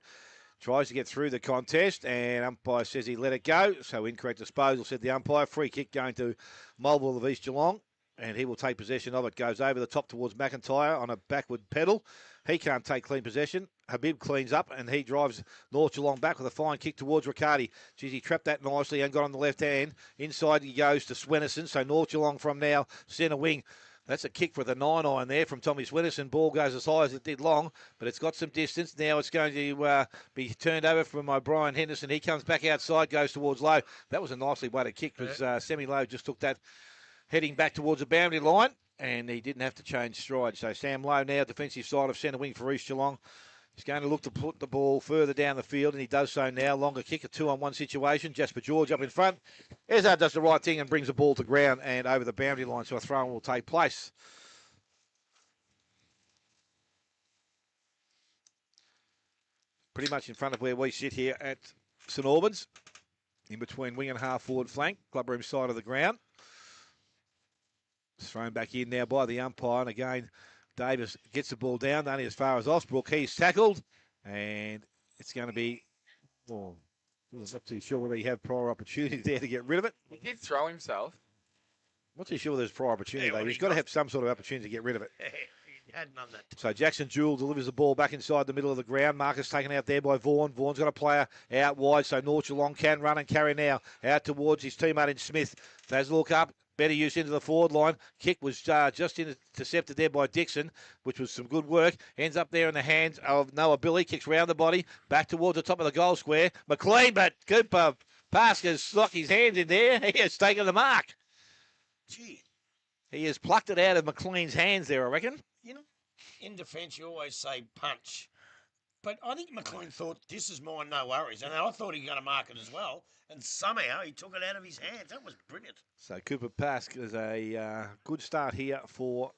Speaker 1: Tries to get through the contest, and umpire says he let it go. So incorrect disposal, said the umpire. Free kick going to Mulville of East Geelong, and he will take possession of it. Goes over the top towards McIntyre on a backward pedal. He can't take clean possession. Habib cleans up, and he drives North Geelong back with a fine kick towards Riccardi. Geez, he trapped that nicely and got on the left hand. Inside he goes to Swennerson. So North Geelong from now, centre wing. That's a kick with a 9-iron there from Tommy Swennerson. Ball goes as high as it did long, but it's got some distance. Now it's going to be turned over from O'Brien Henderson. He comes back outside, goes towards Lowe. That was a nicely weighted kick because Semi Lowe just took that heading back towards the boundary line, and he didn't have to change stride. So Sam Lowe now, defensive side of centre wing for East Geelong. He's going to look to put the ball further down the field, and he does so now. Longer kick, a 2-on-1 situation. Jasper George up in front. Ezard does the right thing and brings the ball to ground and over the boundary line, so a throw-in will take place. Pretty much in front of where we sit here at St Albans, in between wing and half-forward flank, clubroom side of the ground. It's thrown back in now by the umpire, and again, Davis gets the ball down, only as far as Osbrook. He's tackled, and it's going to be, I'm not too sure whether he had prior opportunity there to get rid of it.
Speaker 4: He did throw himself.
Speaker 1: I'm not too sure there's prior opportunity, though. He's got to have some sort of opportunity to get rid of it.
Speaker 3: He had none that.
Speaker 1: So Jackson Jewell delivers the ball back inside the middle of the ground. Marcus taken out there by Vaughan. Vaughan's got a player out wide, so North Geelong can run and carry now. Out towards his teammate in Smith. Does look up. Better use into the forward line. Kick was just intercepted there by Dixon, which was some good work. Ends up there in the hands of Noah Billy. Kicks round the body. Back towards the top of the goal square. McLean, but Cooper Pasca's stuck his hands in there. He has taken the mark.
Speaker 3: Gee.
Speaker 1: He has plucked it out of McLean's hands there, I reckon.
Speaker 3: You know, in defence, you always say punch. But I think McLean thought, this is mine, no worries. And I thought he got to mark it as well. And somehow he took it out of his hands. That was brilliant.
Speaker 1: So Cooper Pask is a good start here for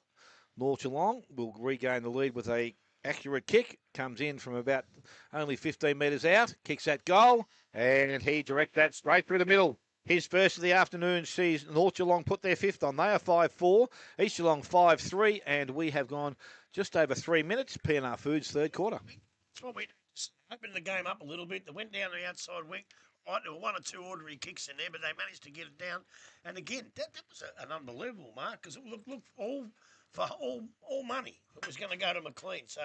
Speaker 1: North Geelong. Will regain the lead with a accurate kick. Comes in from about only 15 metres out. Kicks that goal. And he directs that straight through the middle. His first of the afternoon sees North Geelong put their fifth on. They are 5-4. East Geelong 5-3. And we have gone just over 3 minutes. P&R Foods third quarter.
Speaker 3: That's what we opened the game up a little bit. They went down the outside wing. There were one or two ordinary kicks in there, but they managed to get it down. And again, that was an unbelievable mark because it looked all money. It was going to go to McLean. So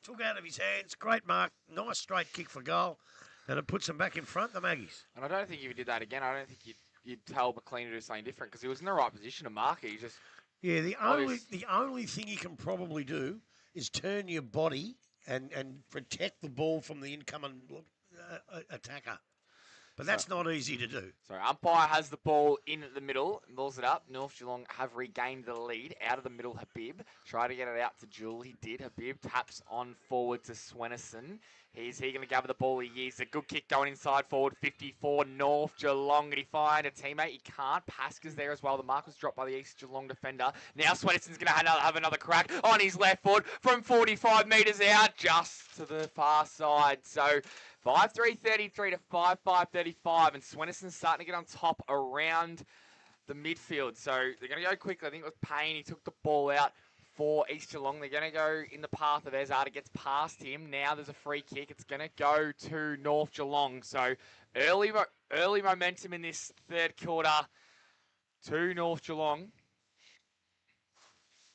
Speaker 3: took out of his hands. Great mark. Nice straight kick for goal. And it puts them back in front, the Maggies.
Speaker 4: And I don't think if he did that again, I don't think you'd tell McLean to do something different because he was in the right position to mark it. He just
Speaker 3: the only thing you can probably do is turn your body and protect the ball from the incoming attacker. But that's not easy to do.
Speaker 4: So umpire has the ball in the middle, balls it up. North Geelong have regained the lead. Out of the middle, Habib. Try to get it out to Jewel. He did. Habib taps on forward to Swenison. Is he going to gather the ball? He is. A good kick going inside forward. 54 North Geelong. Can he find a teammate? He can't. Pasca's there as well. The mark was dropped by the East Geelong defender. Now Swenison's going to have another crack on his left foot from 45 metres out, just to the far side. So 5-3-33 to 5-5-35, and Swenison's starting to get on top around the midfield. So they're going to go quickly. I think it was Payne. He took the ball out for East Geelong. They're going to go in the path of Ezard. It gets past him. Now there's a free kick. It's going to go to North Geelong. So early momentum in this third quarter to North Geelong.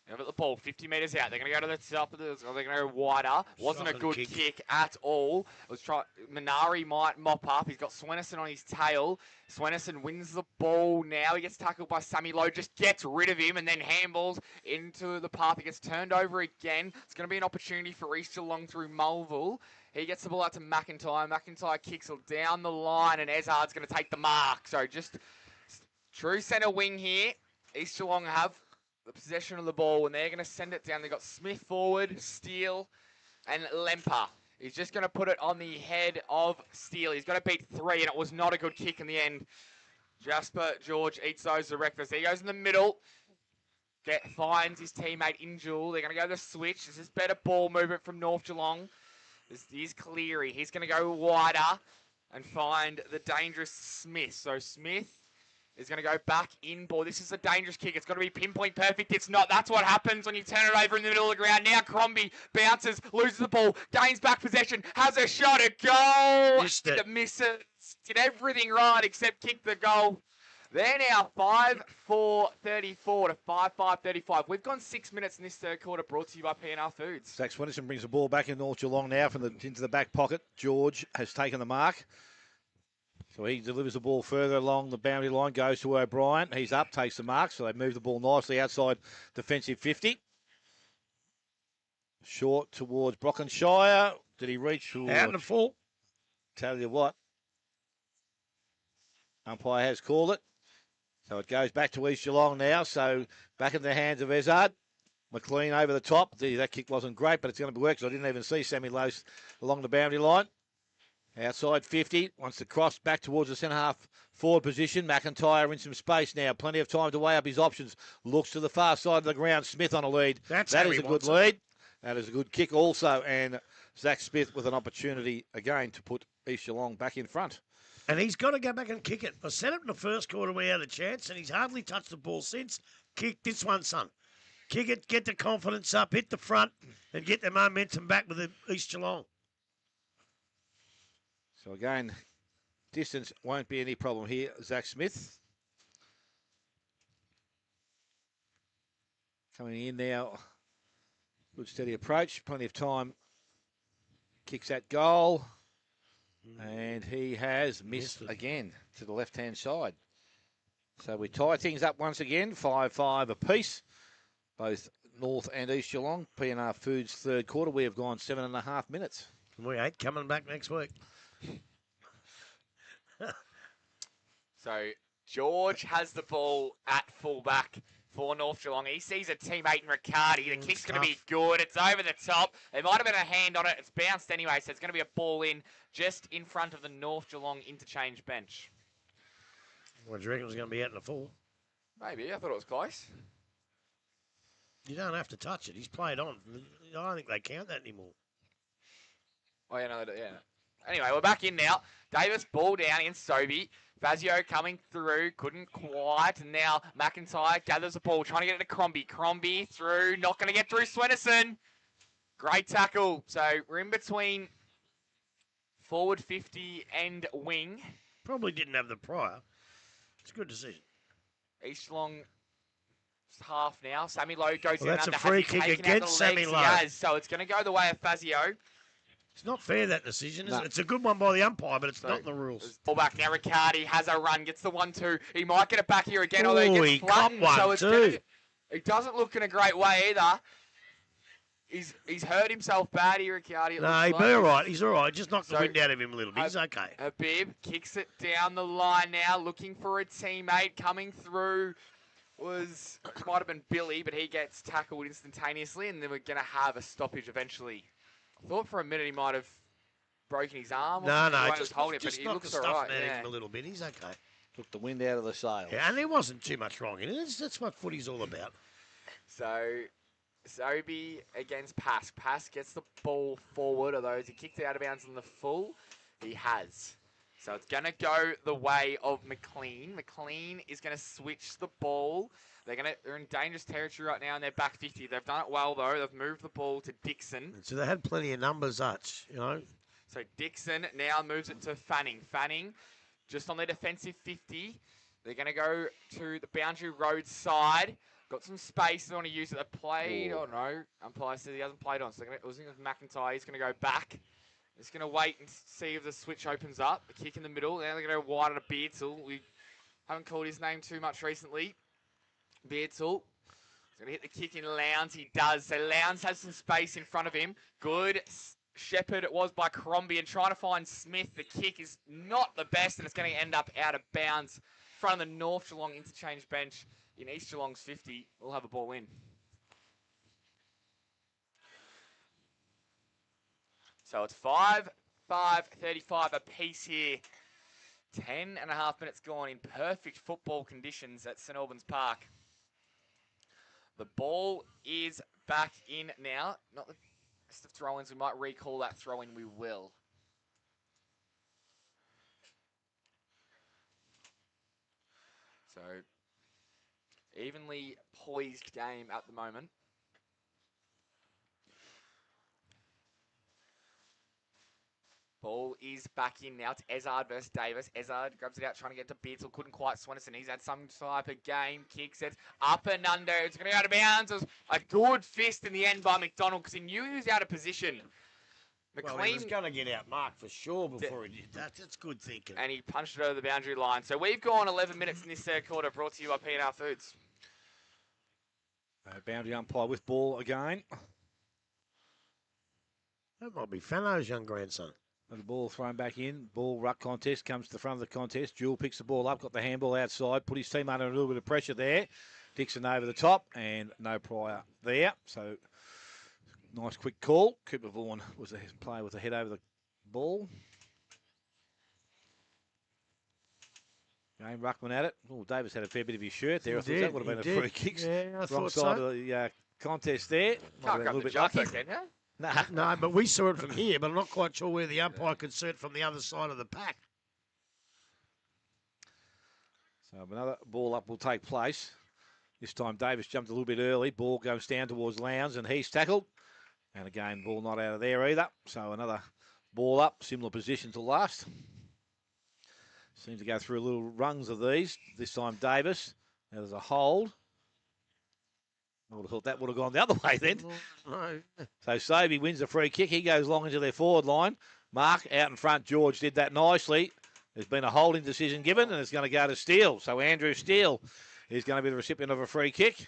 Speaker 4: They've got the ball 50 metres out. They're going to go to the top of the... They're going to go wider. Wasn't a good kick at all. Minari might mop up. He's got Swenison on his tail. Swenison wins the ball now. He gets tackled by Sammy Lowe. Just gets rid of him and then handballs into the path. It gets turned over again. It's going to be an opportunity for East Geelong through Mulville. He gets the ball out to McIntyre. McIntyre kicks it down the line and Ezard's going to take the mark. So just true centre wing here. East Geelong have the possession of the ball, and they're going to send it down. They've got Smith forward, Steele, and Lemper. He's just going to put it on the head of Steele. He's got to beat 3, and it was not a good kick in the end. Jasper George eats those for breakfast. He goes in the middle, finds his teammate in Jewel. They're going to go the switch. This is better ball movement from North Geelong. This is Cleary. He's going to go wider and find the dangerous Smith. So Smith is going to go back in ball. This is a dangerous kick. It's got to be pinpoint perfect. It's not. That's what happens when you turn it over in the middle of the ground. Now Crombie bounces, loses the ball, gains back possession, has a shot at goal. Misses. Did everything right except kick the goal. They're now 5-4-34 to 5-5-35. We've gone 6 minutes in this third quarter, brought to you by P&R Foods.
Speaker 1: Zach Swenison brings the ball back in North Geelong now into the back pocket. George has taken the mark. So he delivers the ball further along the boundary line, goes to O'Brien. He's up, takes the mark, so they move the ball nicely outside defensive 50. Short towards Brockenshire. Did he reach?
Speaker 3: Out in the full.
Speaker 1: Tell you what. Umpire has called it. So it goes back to East Geelong now. So back in the hands of Ezard. McLean over the top. That kick wasn't great, but it's going to work because I didn't even see Sammy Lowe along the boundary line. Outside 50, wants to cross back towards the centre-half forward position. McIntyre in some space now. Plenty of time to weigh up his options. Looks to the far side of the ground. Smith on a lead. That is a good lead. That is a good kick also. And Zach Smith with an opportunity again to put East Geelong back in front.
Speaker 3: And he's got to go back and kick it. I said it in the first quarter we had a chance, and he's hardly touched the ball since. Kick this one, son. Kick it, get the confidence up, hit the front, and get the momentum back with the East Geelong.
Speaker 1: So again, distance won't be any problem here. Zach Smith coming in now. Good steady approach. Plenty of time. Kicks that goal. And he has missed again to the left-hand side. So we tie things up once again. 5-5 apiece. Both North and East Geelong. P&R Foods third quarter. We have gone 7.5 minutes.
Speaker 3: We ain't coming back next week.
Speaker 4: So George has the ball at fullback for North Geelong. He sees a teammate in Riccardi. The kick's going to be good. It's over the top. There might have been a hand on it. It's bounced anyway, so it's going to be a ball in just in front of the North Geelong interchange bench.
Speaker 3: What do you reckon it was going to be out in the full?
Speaker 4: Maybe. I thought it was close.
Speaker 3: You don't have to touch it. He's played on. I don't think they count that anymore.
Speaker 4: Oh, yeah, no, they do, yeah. Anyway, we're back in now. Davis, ball down in Sobey. Fazio coming through, couldn't quite. And now McIntyre gathers the ball, trying to get it to Crombie. Crombie through, not going to get through Swenison. Great tackle. So we're in between forward 50 and wing.
Speaker 3: Probably didn't have the prior. It's a good decision.
Speaker 4: East Geelong half now. Sammy Lowe goes in
Speaker 3: That's
Speaker 4: under.
Speaker 3: a free
Speaker 4: Has he
Speaker 3: kick
Speaker 4: taken out
Speaker 3: against
Speaker 4: the legs?
Speaker 3: Sammy Lowe.
Speaker 4: He has. So it's going to go the way of Fazio.
Speaker 3: It's not fair, that decision, is it? It's a good one by the umpire, but it's not in the rules.
Speaker 4: Ball back now. Riccardi has a run, gets the 1-2. He might get it back here again,
Speaker 3: Oh,
Speaker 4: although he
Speaker 3: he
Speaker 4: gets flattened.
Speaker 3: got
Speaker 4: So
Speaker 3: one
Speaker 4: it's
Speaker 3: too.
Speaker 4: it doesn't look in a great way either. He's hurt himself bad here, Riccardi.
Speaker 3: No, he'll be all right. He's all right. Just knocked the
Speaker 4: So,
Speaker 3: wind out of him a little bit. He's okay.
Speaker 4: Habib kicks it down the line now, looking for a teammate. Coming through might have been Billy, but he gets tackled instantaneously, and then we're going to have a stoppage eventually. I thought for a minute he might have broken his arm.
Speaker 3: No,
Speaker 4: just holding it, but he
Speaker 3: knocked the
Speaker 4: looks all
Speaker 3: stuff
Speaker 4: right.
Speaker 3: out of
Speaker 4: Yeah.
Speaker 3: him a little bit. He's okay.
Speaker 1: Took the wind out of the sails.
Speaker 3: Yeah, and there wasn't too much wrong in it. That's what footy's all about.
Speaker 4: So, Zobe against Pass. Pass gets the ball forward, although has he kicked it out of bounds in the full? He has. So it's going to go the way of McLean. McLean is going to switch the ball. They're in dangerous territory right now, and they're back 50. They've done it well, though. They've moved the ball to Dixon.
Speaker 3: So they had plenty of numbers, Hutch, you know.
Speaker 4: So Dixon now moves it to Fanning. Fanning just on their defensive 50. They're going to go to the Boundary Road side. Got some space. They want to use it. They played. Oh, no. Umpire says he hasn't played on. So it was with McIntyre. He's going to go back. He's going to wait and see if the switch opens up. A kick in the middle. Now they're going to go wide at a Beardsall. We haven't called his name too much recently. Beardsall. He's going to hit the kick in Lowndes. He does. So Lowndes has some space in front of him. Good shepherd it was by Crombie, and trying to find Smith. The kick is not the best, and it's going to end up out of bounds in front of the North Geelong interchange bench in East Geelong's 50. We'll have a ball in. So it's 5:35 apiece here. 10.5 minutes gone in perfect football conditions at St Albans Park. The ball is back in now. Not the best of throw-ins. We might recall that throw-in. We will. So, evenly poised game at the moment. Ball is back in now. It's Ezard versus Davis. Ezard grabs it out, trying to get to Beardsall. Couldn't quite. Swenison, he's had some type of game. Kicks it up and under. It's going to go out of bounds. It was a good fist in the end by McDonald because he knew he was out of position.
Speaker 3: Well, he was going to get out marked for sure before he did that. That's good thinking.
Speaker 4: And he punched it over the boundary line. So we've gone 11 minutes in this third quarter, brought to you by P&R Foods.
Speaker 1: Boundary umpire with ball again.
Speaker 3: That might be Fano's young grandson.
Speaker 1: And the ball thrown back in. Ball ruck contest comes to the front of the contest. Jewell picks the ball up, got the handball outside, put his team under a little bit of pressure there. Dixon over the top, and no prior there. So nice quick call. Cooper Vaughan was the player with the head over the ball. Game Ruckman at it. Oh, Davis had a fair bit of his shirt there. I thought that would have been a free kick.
Speaker 3: Yeah, I
Speaker 1: Wrong
Speaker 3: thought
Speaker 1: side
Speaker 3: so.
Speaker 1: of the contest there.
Speaker 4: Can't grab the jump back then, huh?
Speaker 1: Nah.
Speaker 3: No, but we saw it from here, but I'm not quite sure where the umpire could see it from the other side of the pack.
Speaker 1: So another ball up will take place. This time Davis jumped a little bit early. Ball goes down towards Lowndes and he's tackled. And again, ball not out of there either. So another ball up, similar position to last. Seems to go through little rungs of these. This time Davis. Now there's a hold. I would have thought that would have gone the other way then.
Speaker 3: No.
Speaker 1: So Sobey wins the free kick. He goes long into their forward line. Mark out in front. George did that nicely. There's been a holding decision given, and it's going to go to Steele. So Andrew Steele is going to be the recipient of a free kick.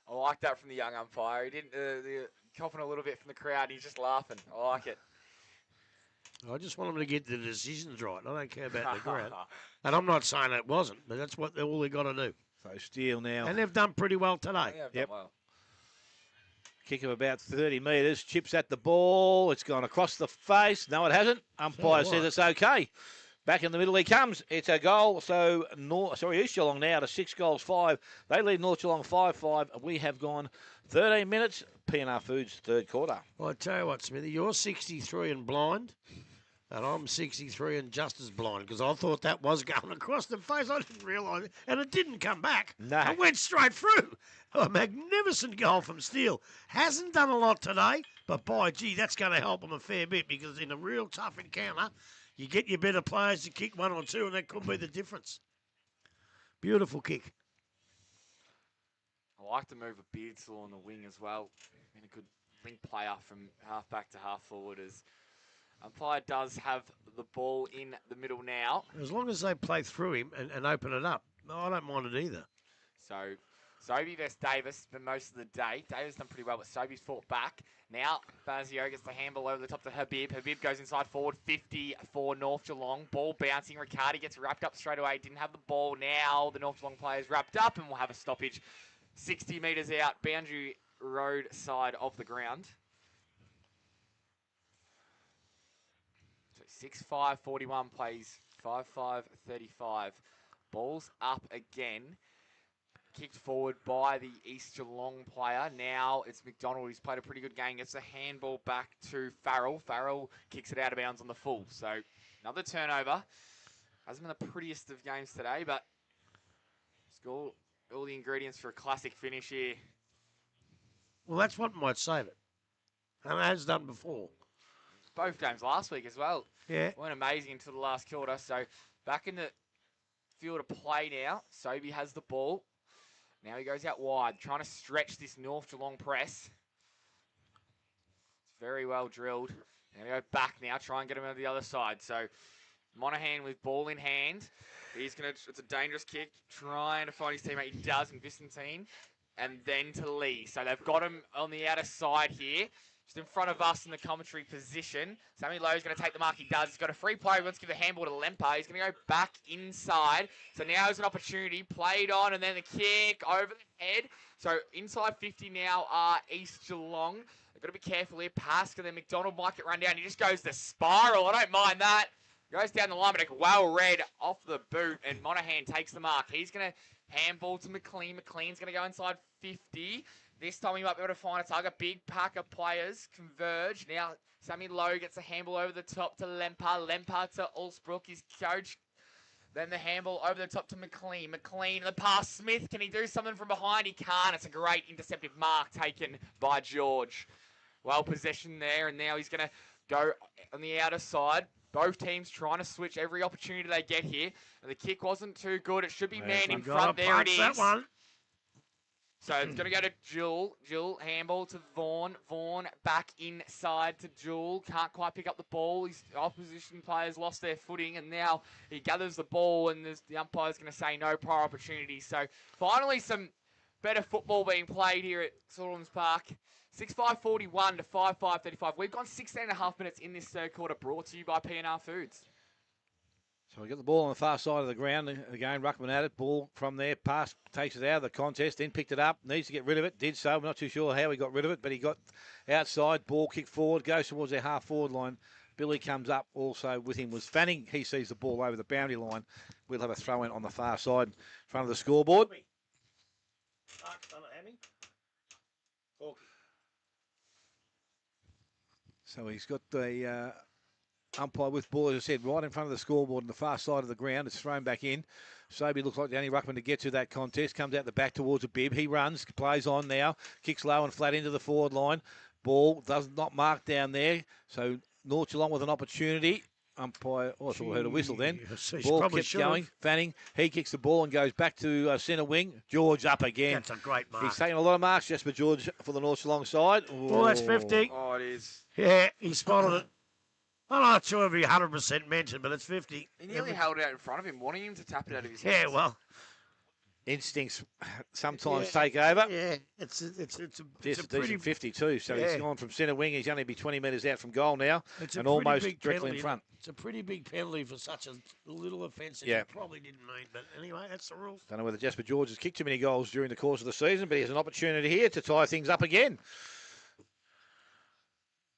Speaker 4: I like that from the young umpire. He didn't coughing a little bit from the crowd. He's just laughing. I like it.
Speaker 3: I just want them to get the decisions right. I don't care about the ground. And I'm not saying it wasn't, but that's what all they got to do.
Speaker 1: So Steele now.
Speaker 3: And they've done pretty well today.
Speaker 4: Yeah,
Speaker 1: Yep.
Speaker 4: well.
Speaker 1: Kick of about 30 metres. Chips at the ball. It's gone across the face. No, it hasn't. Umpire says it's okay. Back in the middle he comes. It's a goal. So, East Geelong now to 6 goals, 5. They lead North Geelong 5-5. We have gone 13 minutes. P&R Foods, third quarter.
Speaker 3: Well, I tell you what, Smithy, you're 63 and blind, and I'm 63 and just as blind, because I thought that was going across the face. I didn't realise it, and it didn't come back.
Speaker 1: No.
Speaker 3: It went straight through. A magnificent goal from Steele. Hasn't done a lot today, but by gee, that's going to help him a fair bit, because in a real tough encounter, you get your better players to kick one or two, and that could be the difference. Beautiful kick.
Speaker 4: I like to move a Beardslaw on the wing as well. I mean, a good link player from half back to half forward as umpire does have the ball in the middle now.
Speaker 3: As long as they play through him and open it up, I don't mind it either.
Speaker 4: So Sobey versus Davis for most of the day. Davis done pretty well, but Sobey's fought back. Now Fazio gets the handball over the top to Habib. Habib goes inside forward, 50 for North Geelong. Ball bouncing. Riccardi gets wrapped up straight away. Didn't have the ball. Now the North Geelong players wrapped up and we'll have a stoppage. 60 metres out, boundary road side of the ground. So 6-5-41 plays 5-5-35. Ball's up again. Kicked forward by the East Geelong player. Now it's McDonald who's played a pretty good game. Gets the handball back to Farrell. Farrell kicks it out of bounds on the full. So another turnover. Hasn't been the prettiest of games today, but score all the ingredients for a classic finish here.
Speaker 3: Well, that's what might save it. And it has done before.
Speaker 4: Both games last week as well.
Speaker 3: Yeah.
Speaker 4: Weren't amazing until the last quarter. So back in the field of play now. Sobey has the ball. Now he goes out wide, trying to stretch this North Geelong press. It's very well drilled. Now we go back now, try and get him on the other side. So Monaghan with ball in hand. It's a dangerous kick, trying to find his teammate. He does in Vicentine. And then to Lee. So they've got him on the outer side here. Just in front of us in the commentary position. Sammy Lowe's going to take the mark. He does. He's got a free play. He wants to give the handball to Lemper. He's going to go back inside. So now there's an opportunity. Played on and then the kick over the head. So inside 50 now are East Geelong. They've got to be careful here. Pass, and then McDonald might get run down. He just goes to spiral. I don't mind that. Goes down the line, but a well read off the boot, and Monaghan takes the mark. He's going to handball to McLean. McLean's going to go inside 50. This time he might be able to find a target. Big pack of players converge. Now Sammy Lowe gets a handball over the top to Lemper. Lemper to Ulsbrook, his coach. Then the handball over the top to McLean. McLean, the pass. Smith, can he do something from behind? He can't. It's a great interceptive mark taken by George. Well possession there, and now he's going to go on the outer side. Both teams trying to switch every opportunity they get here. And the kick wasn't too good. It should be man in front. There it is.
Speaker 3: That one.
Speaker 4: So it's going to go to Jewel. Jewel, handball to Vaughan. Vaughan back inside to Jewel. Can't quite pick up the ball. His opposition players lost their footing, and now he gathers the ball, and the umpire's going to say no prior opportunity. So finally some better football being played here at Sullivan's Park. 6-5-41 to 5-5-35. We've gone 16.5 minutes in this third quarter, brought to you by P&R Foods.
Speaker 1: So we got the ball on the far side of the ground. Again, Ruckman at it. Ball from there. Pass takes it out of the contest. Then picked it up. Needs to get rid of it. Did so. I'm not too sure how he got rid of it, but he got outside. Ball kicked forward. Goes towards their half-forward line. Billy comes up. Also with him was Fanning. He sees the ball over the boundary line. We'll have a throw-in on the far side in front of the scoreboard. So he's got the umpire with ball, as I said, right in front of the scoreboard on the far side of the ground. It's thrown back in. Sobey looks like the only ruckman to get to that contest. Comes out the back towards a bib. He runs, plays on now. Kicks low and flat into the forward line. Ball does not mark down there. So North Geelong with an opportunity. Umpire, I thought I heard a whistle then. Ball kept going. Fanning, he kicks the ball and goes back to centre wing. George up again.
Speaker 3: That's a great mark.
Speaker 1: He's taking a lot of marks, Jesper George, for the North Geelong side.
Speaker 3: Well, that's 50.
Speaker 4: Oh, it is.
Speaker 3: Yeah, he spotted it. I'm not sure if he 100% mentioned, but it's 50.
Speaker 4: He nearly held it out in front of him, wanting him to tap it out of his hands.
Speaker 3: Yeah, well,
Speaker 1: instincts sometimes take over.
Speaker 3: Yeah, it's a
Speaker 1: Just a
Speaker 3: pretty
Speaker 1: decent 52, so
Speaker 3: yeah.
Speaker 1: he's gone from centre wing. He's only be 20 metres out from goal now,
Speaker 3: It's a
Speaker 1: and
Speaker 3: pretty
Speaker 1: almost
Speaker 3: big
Speaker 1: directly
Speaker 3: penalty.
Speaker 1: in front.
Speaker 3: It's a pretty big penalty for such a little offence that
Speaker 1: Yeah.
Speaker 3: you probably didn't mean. But anyway, that's the rules.
Speaker 1: Don't know whether Jasper George has kicked too many goals during the course of the season, but he has an opportunity here to tie things up again.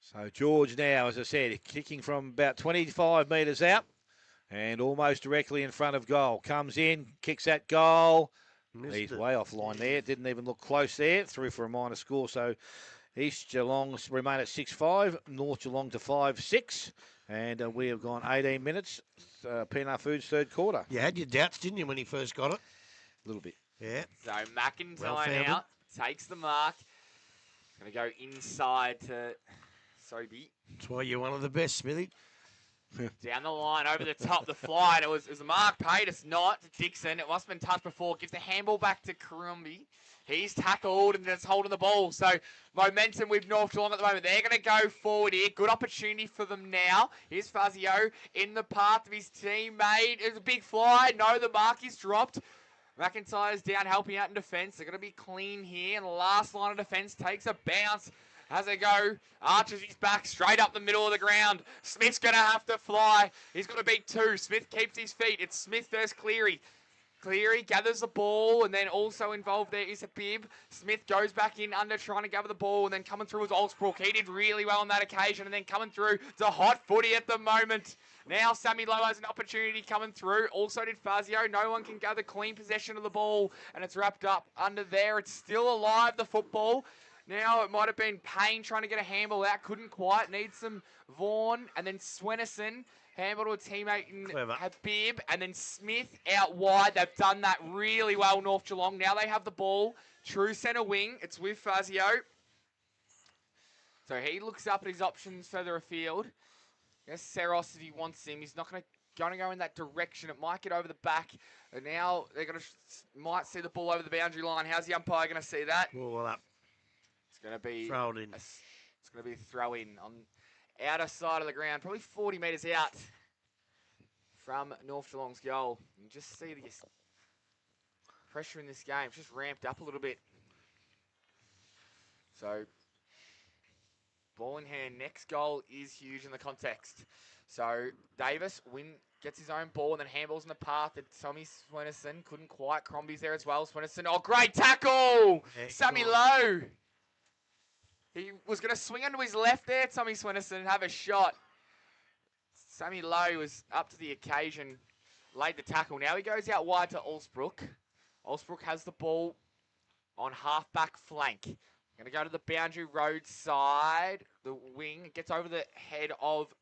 Speaker 1: So George now, as I said, kicking from about 25 metres out and almost directly in front of goal. Comes in, kicks at goal. He's way offline there. Didn't even look close there. Through for a minor score. So East Geelong remain at 6-5. North Geelong to 5-6. And we have gone 18 minutes. P&R Foods third quarter.
Speaker 3: You had your doubts, didn't you, when he first got it?
Speaker 1: A little bit.
Speaker 3: Yeah.
Speaker 4: So McIntyre out, takes the mark. Going to go inside to Sobey.
Speaker 3: That's why you're one of the best, Smithy.
Speaker 4: Down the line, over the top, the fly. And it was a mark paid. It's not to Dixon. It must have been touched before. Gives the handball back to Kurumbi. He's tackled and it's holding the ball. So momentum with North Geelong at the moment. They're going to go forward here. Good opportunity for them now. Here's Fazio in the path of his teammate. It's a big fly. No, the mark is dropped. McIntyre's down helping out in defence. They're going to be clean here. And the last line of defence takes a bounce. Has a go. Arches his back straight up the middle of the ground. Smith's going to have to fly. He's got to beat two. Smith keeps his feet. It's Smith versus Cleary. Cleary gathers the ball, and then also involved there is a bib. Smith goes back in under trying to gather the ball, and then coming through was Olsbrook. He did really well on that occasion, and then coming through, it's a hot footy at the moment. Now Sammy Lowe has an opportunity coming through. Also did Fazio. No one can gather clean possession of the ball, and it's wrapped up under there. It's still alive, the football. Now it might have been Payne trying to get a handball out. Couldn't quite. Needs some Vaughan, and then Swennerson. Handball to a teammate in Habib, and then Smith out wide. They've done that really well, North Geelong. Now they have the ball. True centre wing. It's with Fazio. So he looks up at his options further afield. Yes, Seros, if he wants him, he's not going to go in that direction. It might get over the back. And now they're going to might see the ball over the boundary line. How's the umpire going to see that?
Speaker 3: Ball up.
Speaker 4: It's going to be
Speaker 3: thrown in.
Speaker 4: It's going to be a throw in on outer side of the ground, probably 40 metres out from North Geelong's goal. You just see the pressure in this game. It's just ramped up a little bit. So, ball in hand. Next goal is huge in the context. So, Davis gets his own ball and then handballs in the path to Tommy Swennerson. Couldn't quite. Crombie's there as well. Swennerson. Oh, great tackle!
Speaker 3: Yeah,
Speaker 4: Sammy Lowe. He was going to swing onto his left there, Tommy Swennerson, and have a shot. Sammy Lowe was up to the occasion, laid the tackle. Now he goes out wide to Olsbrook. Olsbrook has the ball on half-back flank. Going to go to the boundary road side. The wing gets over the head of,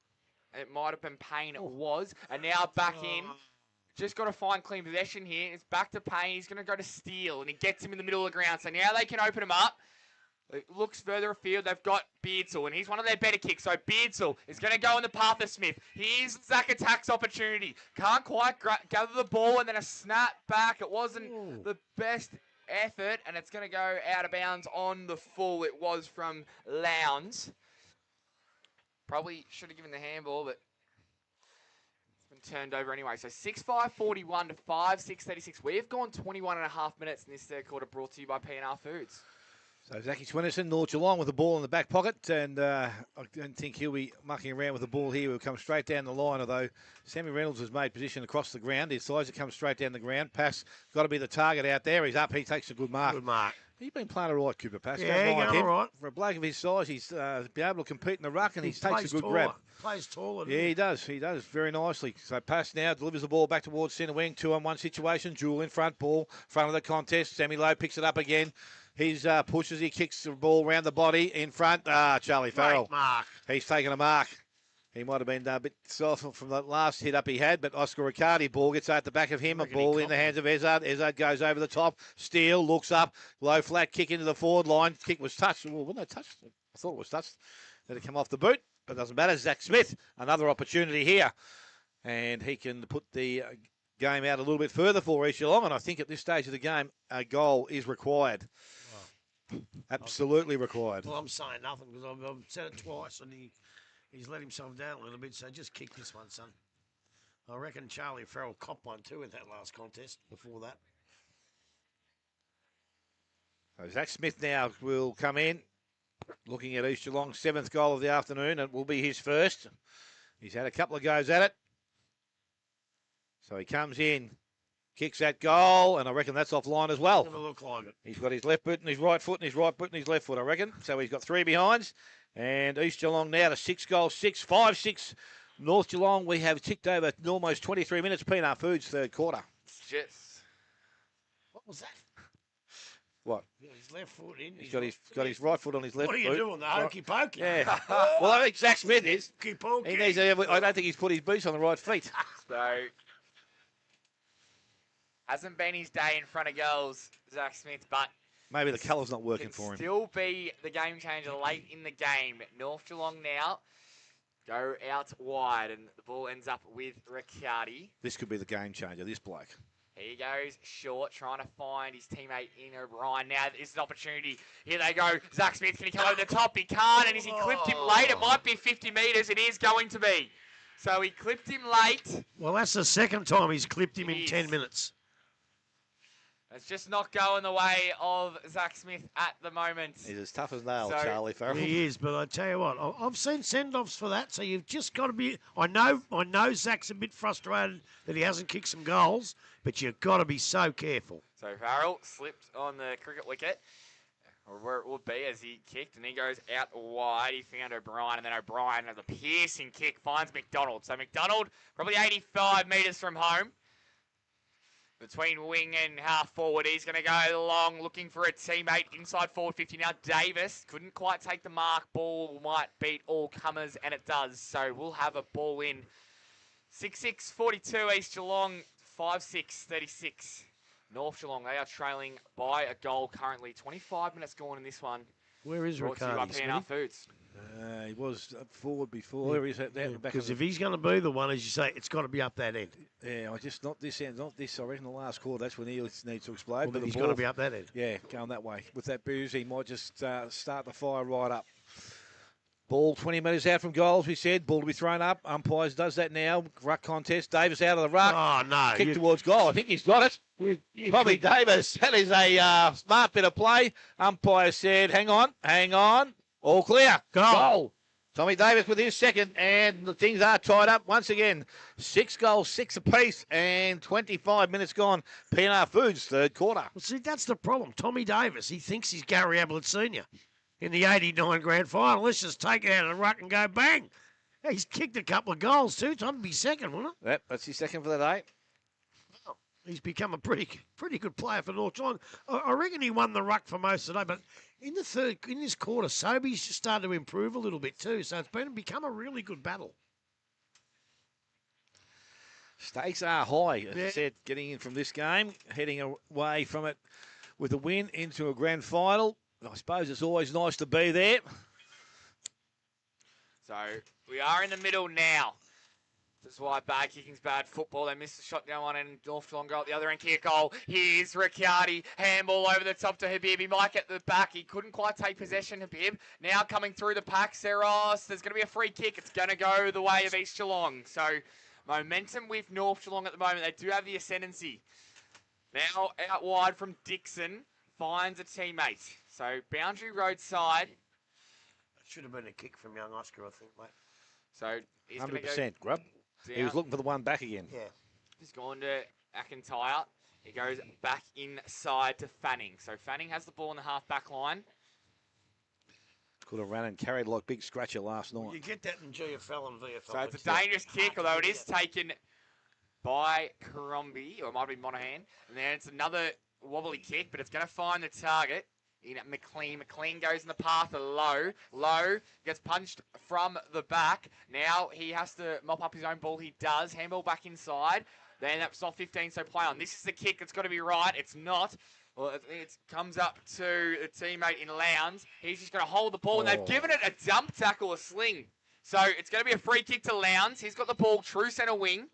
Speaker 4: it might have been Payne, it was. And now back in. Just got to find clean possession here. It's back to Payne. He's going to go to Steele, and he gets him in the middle of the ground. So now they can open him up. It looks further afield. They've got Beardsall, and he's one of their better kicks. So Beardsall is going to go in the path of Smith. Here's Zach Attack's opportunity. Can't quite gather the ball, and then a snap back. It wasn't the best effort, and it's going to go out of bounds on the full. It was from Lowndes. Probably should have given the handball, but it's been turned over anyway. So 6-5-41 to 5-6-36. We've gone 21 and a half minutes in this third quarter, brought to you by P&R Foods.
Speaker 1: So Zachy Swennerson, North Geelong with the ball in the back pocket, and I don't think he'll be mucking around with the ball here. He'll come straight down the line, although Sammy Reynolds has made position across the ground. He decides to come straight down the ground. Pass, got to be the target out there. He's up. He takes a good mark.
Speaker 3: Good mark.
Speaker 1: He's been playing all right, Cooper Pass.
Speaker 3: Yeah, going all right.
Speaker 1: For a bloke of his size, he's been able to compete in the ruck, and he takes a good
Speaker 3: taller.
Speaker 1: grab.
Speaker 3: Plays taller.
Speaker 1: Yeah, he does. He does very nicely. So Pass now delivers the ball back towards centre wing. 2-on-1 situation. Jewel in front, ball front of the contest. Sammy Lowe picks it up again. He's pushes. He kicks the ball around the body in front. Charlie Farrell.
Speaker 3: Mark.
Speaker 1: He's taken a mark. He might have been a bit soft from the last hit up he had, but Oscar Riccardi ball gets at the back of him. A ball in the hands of Ezard. Ezard goes over the top. Steele looks up. Low flat kick into the forward line. Kick was touched. Well, wasn't it touched? I thought it was touched. Let it come off the boot, but it doesn't matter. Zach Smith, another opportunity here. And he can put the game out a little bit further for East Geelong, and I think at this stage of the game, a goal is required. Wow. Absolutely required.
Speaker 3: Well, I'm saying nothing because I've said it twice, and he's let himself down a little bit, so just kick this one, son. I reckon Charlie Farrell copped one too in that last contest before that.
Speaker 1: So Zach Smith now will come in, looking at East Geelong's 7th goal of the afternoon. It will be his first. He's had a couple of goes at it. So he comes in, kicks that goal, and I reckon that's offline as well.
Speaker 3: Doesn't look like it.
Speaker 1: He's got his left boot and his right foot, and his right boot and his left foot, I reckon. So he's got 3 behinds. And East Geelong now to 6 goals, 5-6. North Geelong, we have ticked over almost 23 minutes. Peanut Foods, third quarter.
Speaker 4: Just
Speaker 3: What was that?
Speaker 1: What?
Speaker 3: He's got his left foot in.
Speaker 1: He's got his right foot on his left
Speaker 3: What are you
Speaker 1: boot.
Speaker 3: doing? The hokey pokey.
Speaker 1: Yeah. Well, I think Zach Smith is.
Speaker 3: Hokey pokey.
Speaker 1: He needs. I don't think he's put his boots on the right feet.
Speaker 4: so hasn't been his day in front of goals, Zach Smith, but
Speaker 1: Maybe the colour's not working
Speaker 4: can
Speaker 1: for him.
Speaker 4: still be the game changer late in the game. North Geelong now go out wide, and the ball ends up with Ricciardi.
Speaker 1: This could be the game changer, this bloke.
Speaker 4: He goes short, trying to find his teammate in O'Brien. Now this is an opportunity. Here they go. Zach Smith, can he come over the top? He can't, and as he clipped him late, it might be 50 metres. It is going to be. So he clipped him late.
Speaker 3: Well, that's the second time he's clipped him in
Speaker 4: It
Speaker 3: 10
Speaker 4: is.
Speaker 3: minutes.
Speaker 4: It's just not going the way of Zach Smith at the moment.
Speaker 1: He's as tough as nails,
Speaker 4: So-
Speaker 1: Charlie Farrell.
Speaker 3: He is, but I tell you what, I've seen send-offs for that, so you've just got to be... I know Zach's a bit frustrated that he hasn't kicked some goals, but you've got to be so careful.
Speaker 4: So Farrell slipped on the cricket wicket, or where it would be as he kicked, and he goes out wide. He found O'Brien, and then O'Brien has a piercing kick, finds McDonald. So McDonald, probably 85 metres from home. Between wing and half forward, he's going to go long, looking for a teammate inside forward 50. Now Davis couldn't quite take the mark. Ball might beat all comers, and it does. So we'll have a ball in. 6-6, 42 East Geelong, 5-6, 36. North Geelong, they are trailing by a goal currently. 25 minutes gone in this one.
Speaker 3: Where is
Speaker 4: Brought to you by
Speaker 3: Riccardi?
Speaker 4: P&R Foods.
Speaker 1: He was up forward before. He's at the back.
Speaker 3: Because if he's going to be the one, as you say, it's got to be up that end.
Speaker 1: Yeah, I just not this end, not this. I reckon the last quarter. That's when he needs to explode.
Speaker 3: Well,
Speaker 1: but
Speaker 3: then
Speaker 1: the
Speaker 3: he's
Speaker 1: ball-
Speaker 3: got to be up that end.
Speaker 1: Yeah, going that way. With that booze, he might just start the fire right up. Ball 20 metres out from goals, we said. Ball to be thrown up. Umpires does that now. Ruck contest. Davis out of the ruck.
Speaker 3: Oh, no.
Speaker 1: Kick towards goal. I think he's got it. Probably Davis. That is a smart bit of play. Umpire said, hang on. All clear.
Speaker 3: Goal.
Speaker 1: Tommy Davis with his second, and the things are tied up once again. 6 goals, 6 apiece, and 25 minutes gone. P&R Foods, third quarter.
Speaker 3: Well, see, that's the problem. Tommy Davis, he thinks he's Gary Ablett Sr. in the 89 grand final. Let's just take it out of the ruck and go bang. He's kicked a couple of goals too. Time to be second, wouldn't it?
Speaker 1: Yep, that's his second for the day.
Speaker 3: He's become a pretty good player for North Geelong. I reckon he won the ruck for most of the day, but in this quarter, Sobey's just started to improve a little bit too. So it's become a really good battle.
Speaker 1: Stakes are high, as I
Speaker 3: Yeah.
Speaker 1: said, getting in from this game, heading away from it with a win into a grand final. I suppose it's always nice to be there.
Speaker 4: So we are in the middle now. This is why bad kicking's bad football. They missed the shot down one and North Geelong go at the other end, kick a goal. Here's Ricciardi, handball over the top to Habib. He might get the back. He couldn't quite take possession, Habib. Now coming through the pack, Seros. There's going to be a free kick. It's going to go the way of East Geelong. So momentum with North Geelong at the moment. They do have the ascendancy. Now out wide from Dixon, finds a teammate. So boundary road side.
Speaker 3: It should have been a kick from young Oscar, I think, mate.
Speaker 4: So he's going to go
Speaker 1: 100%, Grub. He was looking for the one back again.
Speaker 3: Yeah.
Speaker 4: He's gone to McIntyre. He goes back inside to Fanning. So Fanning has the ball in the half-back line.
Speaker 1: Could have run and carried like Big Scratcher last night.
Speaker 3: You get that in GFL and VFL.
Speaker 4: So it's a dangerous kick, although it is taken by Karombi, or it might be Monahan. And then it's another wobbly kick, but it's going to find the target in McLean. McLean goes in the path of Lowe. Lowe gets punched from the back. Now he has to mop up his own ball. He does. Handball back inside. Then that's off 15, so play on. This is the kick. It's got to be right. It's not. Well, it comes up to a teammate in Lowndes. He's just going to hold the ball, and they've given it a dump tackle, a sling. So it's going to be a free kick to Lowndes. He's got the ball, true centre wing.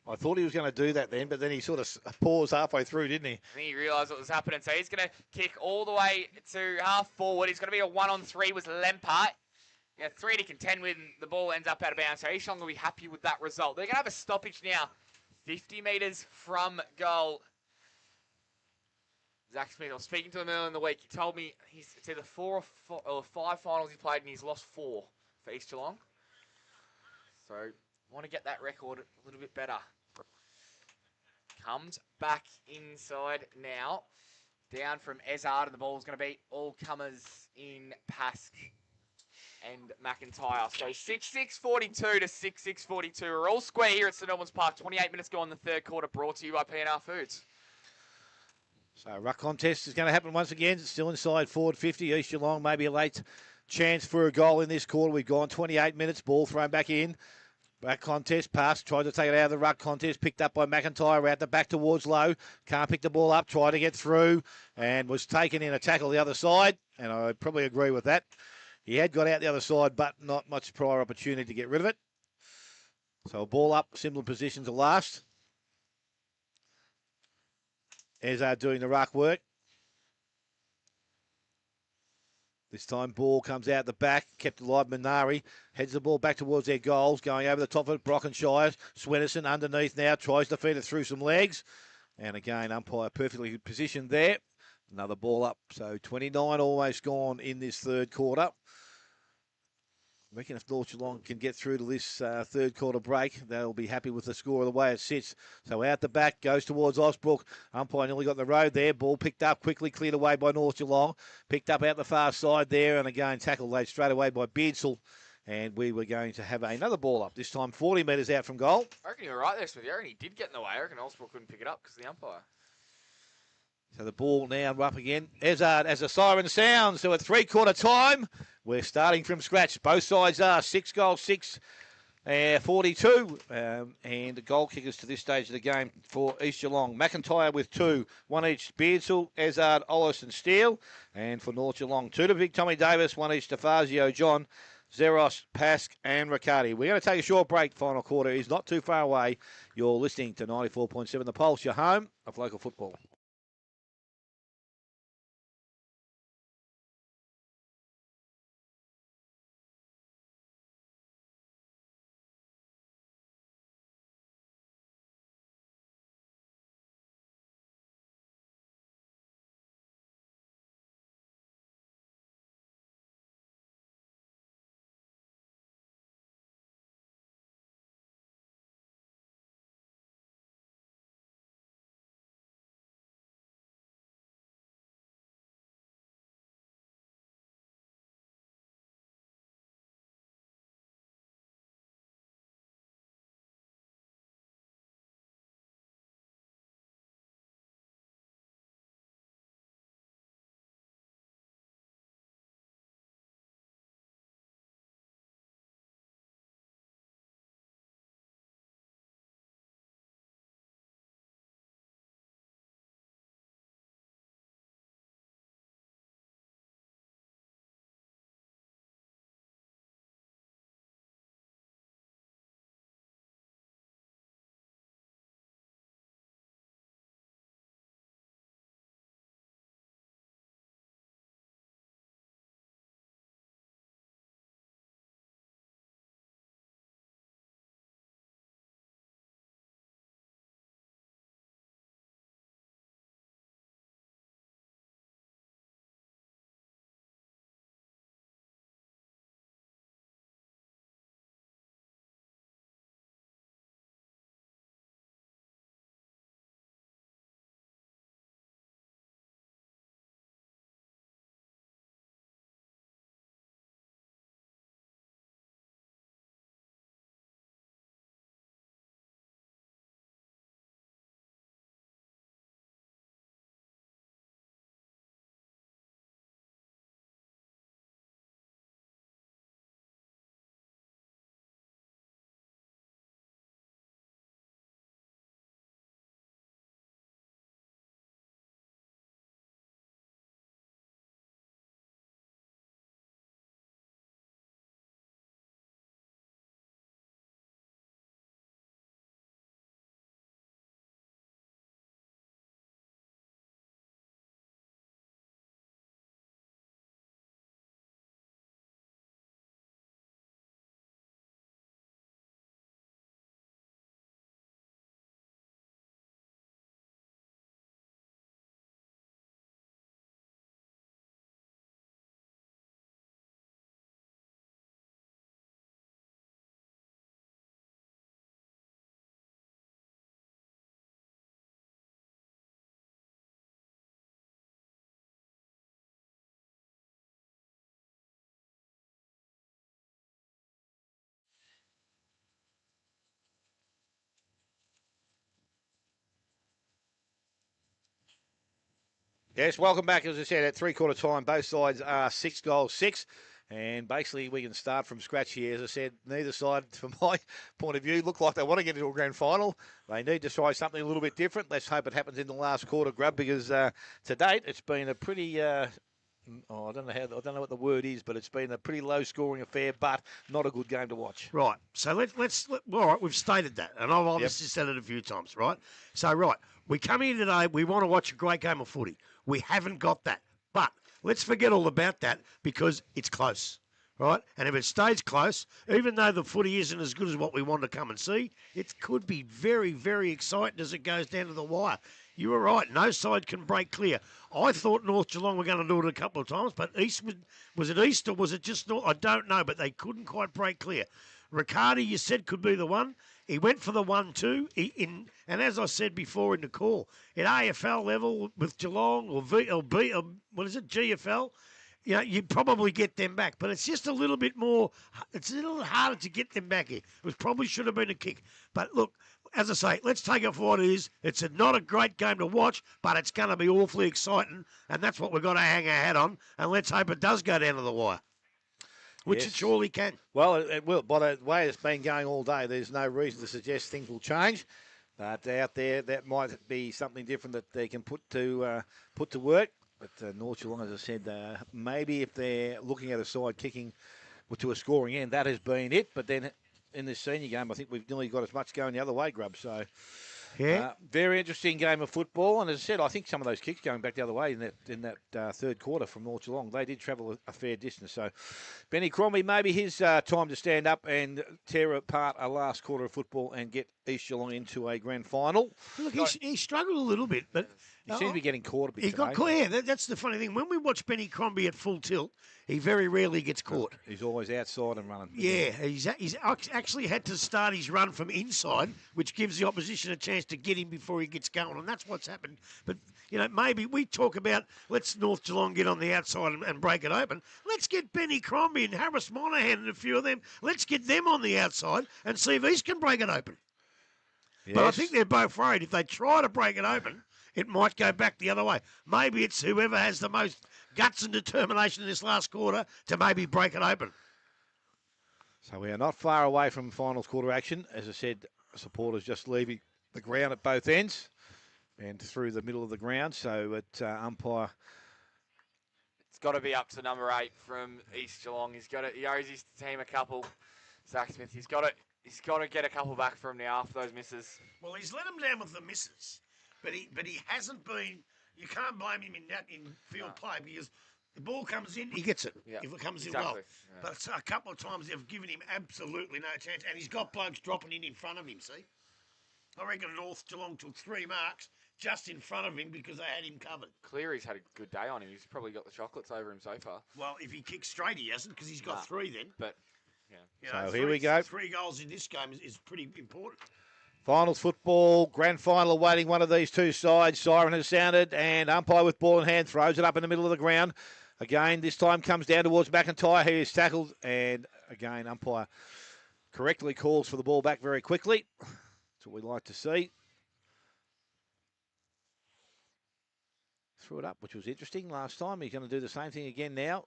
Speaker 1: I thought he was going to do that then, but then he sort of paused halfway through, didn't he?
Speaker 4: I think he realised what was happening, so he's going to kick all the way to half forward. He's going to be a 1-on-3 with Lempart. Yeah, 3 to contend with, and the ball ends up out of bounds. So East Geelong will be happy with that result. They're going to have a stoppage now, 50 metres from goal. Zach Smith, I was speaking to him earlier in the week. He told me it's either 4 or 5 finals he's played and he's lost 4 for East Geelong. So, want to get that record a little bit better. Comes back inside now. Down from Ezard, and the ball's going to beat all comers in Pask and McIntyre. So 6-6-42 to 6-6-42. We're all square here at St Albans Park. 28 minutes go on the third quarter, brought to you by P&R Foods.
Speaker 1: So ruck contest is going to happen once again. It's still inside forward 50. East Geelong, maybe a late chance for a goal in this quarter. We've gone 28 minutes. Ball thrown back in. Back contest, pass, tried to take it out of the ruck contest, picked up by McIntyre, out the back towards Lowe. Can't pick the ball up, tried to get through, and was taken in a tackle the other side, and I probably agree with that. He had got out the other side, but not much prior opportunity to get rid of it. So a ball up, similar position to last. Ezard doing the ruck work. This time ball comes out the back, kept alive Minari, heads the ball back towards their goals, going over the top of it, Brockenshire, Swennerson underneath now, tries to feed it through some legs. And again, umpire perfectly positioned there. Another ball up, so 29 almost gone in this third quarter. I reckon if North Geelong can get through to this third quarter break, they'll be happy with the score of the way it sits. So out the back, goes towards Osbrook. Umpire nearly got the road there. Ball picked up, quickly cleared away by North Geelong. Picked up out the far side there, and again tackled late straight away by Beardsall. And we were going to have another ball up, this time 40 metres out from goal.
Speaker 4: I reckon you were right there, Smith. I reckon he did get in the way. I reckon Osbrook couldn't pick it up because of the umpire.
Speaker 1: So the ball now up again. Ezard as the siren sounds. So at three-quarter time, we're starting from scratch. Both sides are 6 goals, 42. And the goal kickers to this stage of the game for East Geelong. McIntyre with 2. 1 each Beardsall, Ezard, Ollis and Steele. And for North Geelong, 2 to Big Tommy Davis, 1 each to Fazio, John, Zeros, Pask and Riccardi. We're going to take a short break. Final quarter is not too far away. You're listening to 94.7 The Pulse, your home of local football. Yes, welcome back. As I said, at three-quarter time, both sides are 6 goals, 6. And basically, we can start from scratch here. As I said, neither side, from my point of view, look like they want to get into a grand final. They need to try something a little bit different. Let's hope it happens in the last quarter, Grub, because to date, it's been a pretty... I don't know what the word is, but it's been a pretty low-scoring affair, but not a good game to watch.
Speaker 3: Right. So all right, we've stated that, and I've obviously said it a few times, right? So, right, we come here today, we want to watch a great game of footy. We haven't got that. But let's forget all about that because it's close, right? And if it stays close, even though the footy isn't as good as what we want to come and see, it could be very, very exciting as it goes down to the wire. You were right. No side can break clear. I thought North Geelong were going to do it a couple of times, but was it East or was it just North? I don't know, but they couldn't quite break clear. Riccardi, you said, could be the one. He went for the 1-2. And as I said before in the call, at AFL level with Geelong or GFL, you know, you'd probably get them back. But it's just a little bit more, it's a little harder to get them back here. It probably should have been a kick. But look, as I say, let's take it for what it is. It's not a great game to watch, but it's going to be awfully exciting. And that's what we've got to hang our hat on. And let's hope it does go down to the wire. Which it surely can.
Speaker 1: Well, it will. By the way it's been going all day, there's no reason to suggest things will change. But out there, that might be something different that they can put to work. But North Geelong, as I said, maybe if they're looking at a side kicking to a scoring end, that has been it. But then in this senior game, I think we've nearly got as much going the other way, Grub. So, very interesting game of football. And as I said, I think some of those kicks going back the other way in that third quarter from North Geelong, they did travel a fair distance. So, Benny Crombie, maybe his time to stand up and tear apart a last quarter of football and get East Geelong into a grand final.
Speaker 3: Look, he struggled a little bit, but
Speaker 1: he seems to be getting caught a bit.
Speaker 3: He got caught. Yeah, that's the funny thing. When we watch Benny Crombie at full tilt, he very rarely gets caught.
Speaker 1: He's always outside and running.
Speaker 3: Yeah, he's actually had to start his run from inside, which gives the opposition a chance to get him before he gets going, and that's what's happened. But, you know, maybe we talk about let's North Geelong get on the outside and break it open. Let's get Benny Crombie and Harris Monahan and a few of them. Let's get them on the outside and see if East can break it open. Yes. But I think they're both worried. If they try to break it open, it might go back the other way. Maybe it's whoever has the most guts and determination in this last quarter to maybe break it open.
Speaker 1: So we are not far away from finals quarter action. As I said, supporters just leaving the ground at both ends and through the middle of the ground. So at umpire...
Speaker 4: It's got to be up to number 8 from East Geelong. He owes his team a couple. Zach Smith, he's got to get a couple back from now after those misses.
Speaker 3: Well, he's let him down with the misses, but he hasn't been. You can't blame him in field play because the ball comes in, he gets it.
Speaker 4: Yeah,
Speaker 3: if it comes in
Speaker 4: exactly.
Speaker 3: well, but a couple of times they've given him absolutely no chance, and he's got blokes dropping in front of him. See, I reckon North Geelong took 3 marks just in front of him because they had him covered.
Speaker 4: Cleary's had a good day on him. He's probably got the chocolates over him so far.
Speaker 3: Well, if he kicks straight, he hasn't because he's got 3 then.
Speaker 4: But.
Speaker 3: Yeah. You know,
Speaker 1: so here we go.
Speaker 3: 3 goals in this game is pretty important.
Speaker 1: Finals football, grand final awaiting one of these two sides. Siren has sounded and umpire with ball in hand throws it up in the middle of the ground. Again, this time comes down towards McIntyre. He is tackled and again, umpire correctly calls for the ball back very quickly. That's what we like to see. Threw it up, which was interesting last time. He's going to do the same thing again now.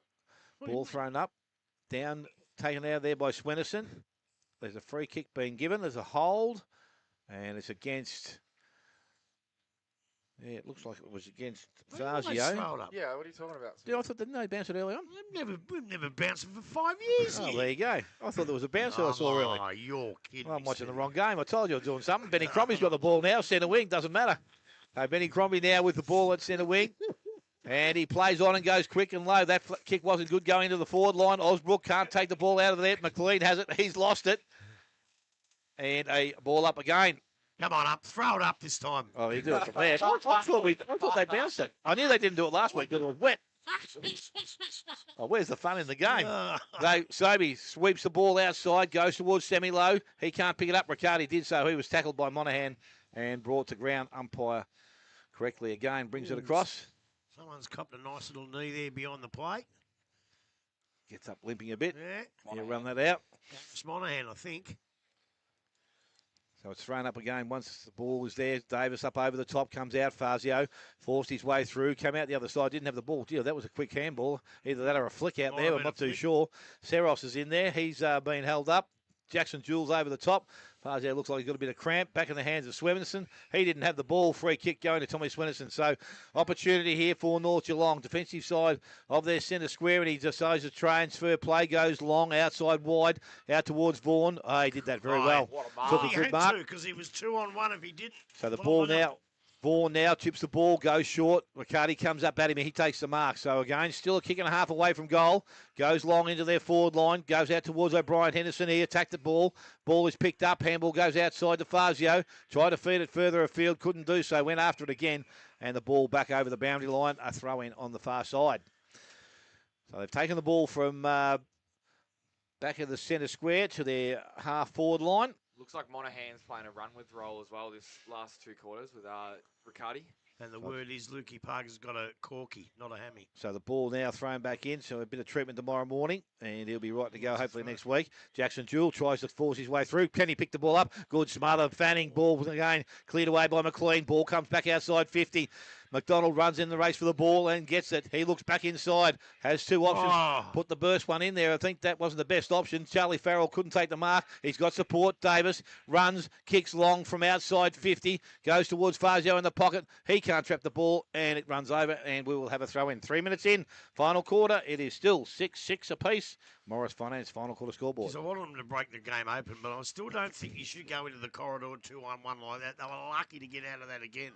Speaker 1: Ball thrown up, down, taken out there by Swennerson. There's a free kick being given. There's a hold. And it's against... Yeah, it looks like it was against Fazio.
Speaker 4: Yeah, what are you talking about?
Speaker 1: Yeah, I thought didn't they bounce it early on?
Speaker 3: We've never bounced it for 5 years.
Speaker 1: Oh, there you go. I thought there was a bounce I saw early.
Speaker 3: Oh, you're kidding.
Speaker 1: I'm watching the wrong game. I told you I was doing something. Benny Crombie's got the ball now, centre wing. Doesn't matter. Benny Crombie now with the ball at centre wing. And he plays on and goes quick and low. That kick wasn't good going to the forward line. Osbrook can't take the ball out of there. McLean has it. He's lost it. And a ball up again.
Speaker 3: Come on up. Throw it up this time.
Speaker 1: Oh, he did it from there. I thought they bounced it. I knew they didn't do it last week because it was wet. Oh, where's the fun in the game? Sobey sweeps the ball outside, goes towards semi-low. He can't pick it up. Riccardi did so. He was tackled by Monahan and brought to ground. Umpire correctly again brings it across.
Speaker 3: Someone's copped a nice little knee there beyond the plate.
Speaker 1: Gets up limping a bit.
Speaker 3: Yeah.
Speaker 1: You run that out.
Speaker 3: It's Monahan, I think.
Speaker 1: So it's thrown up again once the ball was there. Davis up over the top, comes out. Fazio forced his way through, came out the other side, didn't have the ball. Dear, that was a quick handball. Either that or a flick out there, I'm not too sure. Seros is in there. He's been held up. Jackson Jules over the top. Fazio looks like he's got a bit of cramp. Back in the hands of Swenson. He didn't have the ball. Free kick going to Tommy Swenson. So opportunity here for North Geelong. Defensive side of their centre square, and he decides to transfer. Play goes long, outside wide, out towards Vaughan. Oh, he did that very well.
Speaker 3: What a mark.
Speaker 1: Took a good mark.
Speaker 3: Because he was 2-on-1 if he did.
Speaker 1: So the ball now. Vaughan now tips the ball, goes short. Riccardi comes up at him and he takes the mark. So again, still a kick and a half away from goal. Goes long into their forward line. Goes out towards O'Brien Henderson. He attacked the ball. Ball is picked up. Handball goes outside to Fazio. Tried to feed it further afield. Couldn't do so. Went after it again. And the ball back over the boundary line. A throw in on the far side. So they've taken the ball from back of the centre square to their half forward line.
Speaker 4: Looks like Monaghan's playing a run-with role as well this last 2 quarters with Riccardi.
Speaker 3: And the word is Lukey Parker's got a corky, not a hammy.
Speaker 1: So the ball now thrown back in, so a bit of treatment tomorrow morning, and he'll be right to go hopefully next week. Jackson Jewell tries to force his way through. Kenny picked the ball up. Good smother. Fanning. Ball again cleared away by McLean. Ball comes back outside 50. McDonald runs in the race for the ball and gets it. He looks back inside. Has 2 options. Put the burst one in there. I think that wasn't the best option. Charlie Farrell couldn't take the mark. He's got support. Davis runs, kicks long from outside 50. Goes towards Fazio in the pocket. He can't trap the ball and it runs over and we will have a throw in. 3 minutes in. Final quarter. It is still 6-6 apiece. Morris Finance final quarter scoreboard.
Speaker 3: I wanted them to break the game open, but I still don't think you should go into the corridor 2-on-1 like that. They were lucky to get out of that again.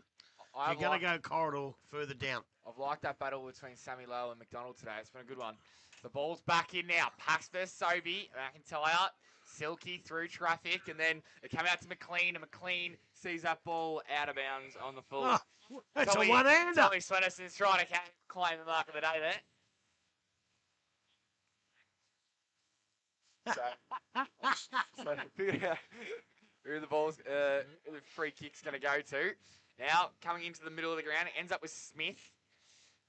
Speaker 3: You're going to go corridor further down.
Speaker 4: I've liked that battle between Sammy Lowe and McDonald today. It's been a good one. The ball's back in now. Pax versus Sobey. McIntyre. Silky through traffic. And then it came out to McLean. And McLean sees that ball out of bounds on the full.
Speaker 3: Oh, that's a one-hander.
Speaker 4: Tommy Swennison's trying to claim the mark of the day there. So figure out who the ball's, the free kick's going to go to. Now, coming into the middle of the ground, it ends up with Smith.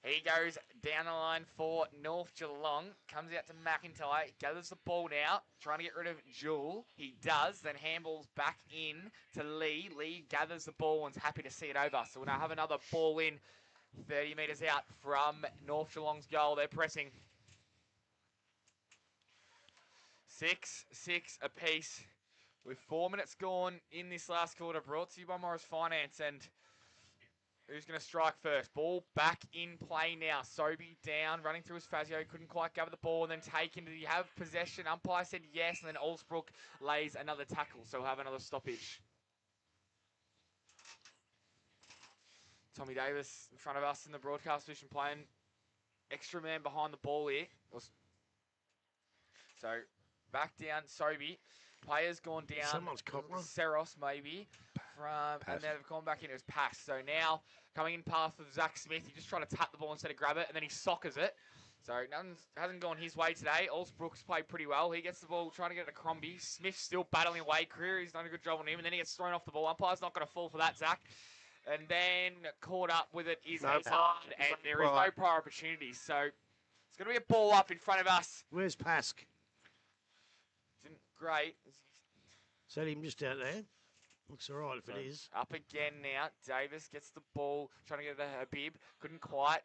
Speaker 4: He goes down the line for North Geelong. Comes out to McIntyre. Gathers the ball now. Trying to get rid of Jewell. He does. Then handballs back in to Lee. Lee gathers the ball and's happy to see it over. So we'll now have another ball in 30 metres out from North Geelong's goal. They're pressing. 6-6 apiece. With 4 minutes gone in this last quarter, brought to you by Morris Finance. And who's going to strike first? Ball back in play now. Sobey down, running through his Fazio. Couldn't quite gather the ball and then taken. Did he have possession? Umpire said yes. And then Allsbrook lays another tackle. So we'll have another stoppage. Tommy Davis in front of us in the broadcast position playing extra man behind the ball here. So back down, Sobey. Players gone down.
Speaker 3: Someone's caught one.
Speaker 4: Seros maybe. And then they've gone back in. It was Pass. So now coming in past with Zach Smith. He just tried to tap the ball instead of grab it. And then he soccers it. So hasn't gone his way today. Allsbrook's played pretty well. He gets the ball trying to get it to Crombie. Smith's still battling away. Creary's done a good job on him. And then he gets thrown off the ball. Umpire's not going to fall for that, Zach. And then caught up with it is Hazard. And there is no prior opportunities. So it's going to be a ball up in front of us.
Speaker 3: Where's Pask?
Speaker 4: Great.
Speaker 3: Is that him just out there? Looks all right if it is.
Speaker 4: Up again now. Davis gets the ball, trying to get it to Habib. Couldn't quite.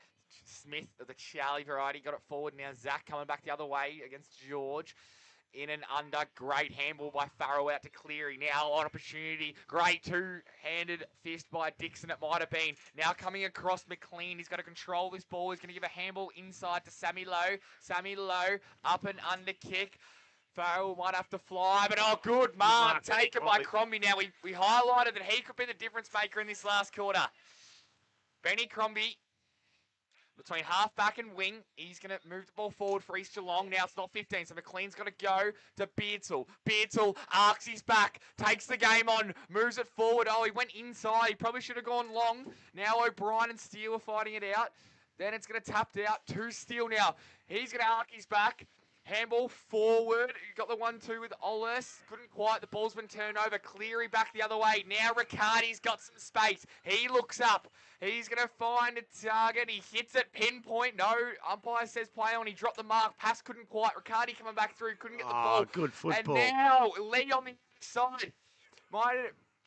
Speaker 4: Smith of the Charlie variety got it forward. Now Zach coming back the other way against George. In and under. Great handball by Farrell out to Cleary. Now on opportunity. Great two-handed fist by Dixon it might have been. Now coming across McLean. He's got to control this ball. He's going to give a handball inside to Sammy Lowe. Sammy Lowe up and under kick. Farrell might have to fly, but good mark taken by Crombie. Now we highlighted that he could be the difference maker in this last quarter. Benny Crombie, between half-back and wing, he's going to move the ball forward for East Geelong. Now it's not 15, so McLean's got to go to Beardsall. Beardsall arcs his back, takes the game on, moves it forward. Oh, he went inside. He probably should have gone long. Now O'Brien and Steele are fighting it out. Then it's going to tap out to Steele now. He's going to arc his back. Handball forward. You got the 1-2 with Oles. Couldn't quite. The ball's been turned over. Cleary back the other way. Now Riccardi's got some space. He looks up. He's going to find a target. He hits it. Pinpoint. No. Umpire says play on. He dropped the mark. Pass couldn't quite. Riccardi coming back through. Couldn't get the ball.
Speaker 3: Good football.
Speaker 4: And now Lee on the side.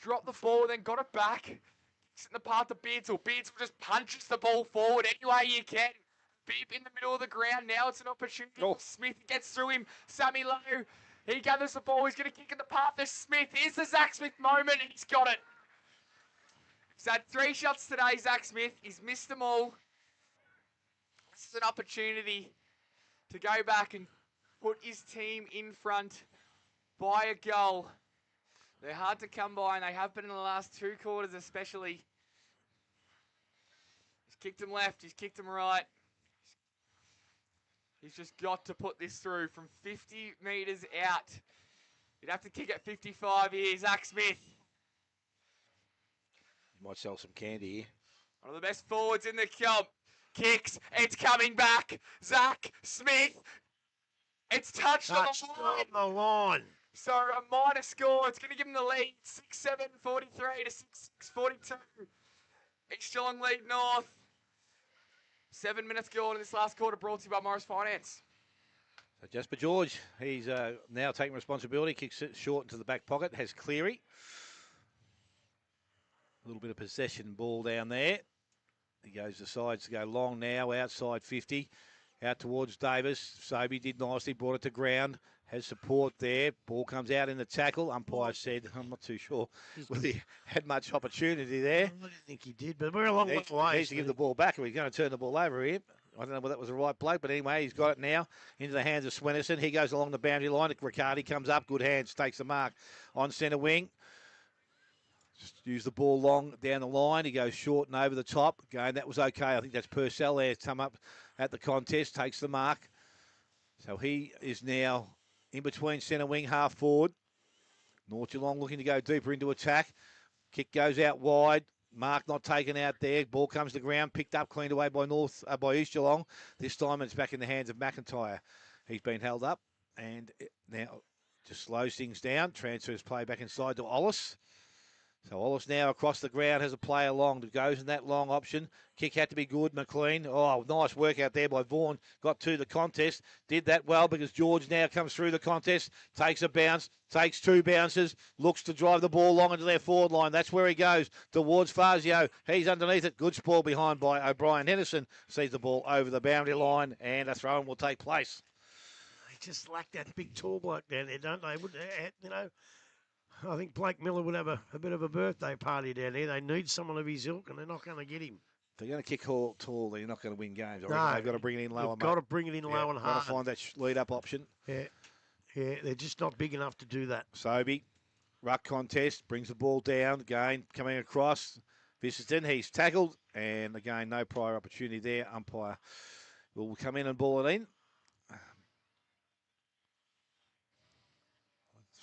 Speaker 4: Dropped the ball, then got it back. Kicks it in the path to Beardsall. Beardsall just punches the ball forward any way you can. Beep in the middle of the ground. Now it's an opportunity.
Speaker 1: Oh.
Speaker 4: Smith gets through him. Sammy Lowe. He gathers the ball. He's going to kick in the path to Smith. Here's the Zach Smith moment, and he's got it. He's had 3 shots today, Zach Smith. He's missed them all. This is an opportunity to go back and put his team in front by a goal. They're hard to come by, and they have been in the last 2 quarters especially. He's kicked him left. He's kicked him right. He's just got to put this through from 50 metres out. You'd have to kick at 55 here, Zach Smith.
Speaker 1: You might sell some candy here.
Speaker 4: One of the best forwards in the comp. Kicks. It's coming back. Zach Smith. It's touched on
Speaker 3: the line.
Speaker 4: So a minor score. It's going to give him the lead. 6-7, 43 to 6-6, 42. East Geelong lead North. 7 minutes gone in this last quarter, brought to you by Morris Finance.
Speaker 1: So Jasper George, he's now taking responsibility, kicks it short into the back pocket, has Cleary. A little bit of possession ball down there. He goes the sides to go long now, outside 50. Out towards Davis. Sobey did nicely, brought it to ground. Has support there. Ball comes out in the tackle. Umpire said, I'm not too sure whether he had much opportunity there.
Speaker 3: I didn't think he did, but we're a long way away.
Speaker 1: He needs to give the ball back, or he's going to turn the ball over here. I don't know whether that was the right bloke, but anyway, he's got it now into the hands of Swennerson. He goes along the boundary line. Riccardi comes up, good hands, takes the mark on centre wing. Just use the ball long down the line. He goes short and over the top. Again, that was okay. I think that's Purcell there. Come up at the contest, takes the mark. So he is now in between centre wing, half forward. North Geelong looking to go deeper into attack. Kick goes out wide. Mark not taken out there. Ball comes to ground, picked up, cleaned away by East Geelong. This time it's back in the hands of McIntyre. He's been held up and now just slows things down. Transfers play back inside to Ollis. So Ollis now across the ground has a player long that goes in that long option. Kick had to be good, McLean. Oh, nice work out there by Vaughan. Got to the contest. Did that well because George now comes through the contest. Takes a bounce. Takes 2 bounces. Looks to drive the ball long into their forward line. That's where he goes towards Fazio. He's underneath it. Good spoil behind by O'Brien. Henderson sees the ball over the boundary line and a throw-in will take place.
Speaker 3: They just lack that big tall bloke down there, don't they? You know, I think Blake Miller would have a bit of a birthday party down there. They need someone of his ilk, and they're not going to get him.
Speaker 1: If they're going to kick tall, they're not going to win games.
Speaker 3: No,
Speaker 1: they've got to bring it in lower.
Speaker 3: They've got to bring it in low and hard.
Speaker 1: Got to find that lead-up option.
Speaker 3: Yeah, they're just not big enough to do that.
Speaker 1: Sobey, ruck contest, brings the ball down. Again, coming across. Vickerton, he's tackled. And again, no prior opportunity there. Umpire will come in and ball it in.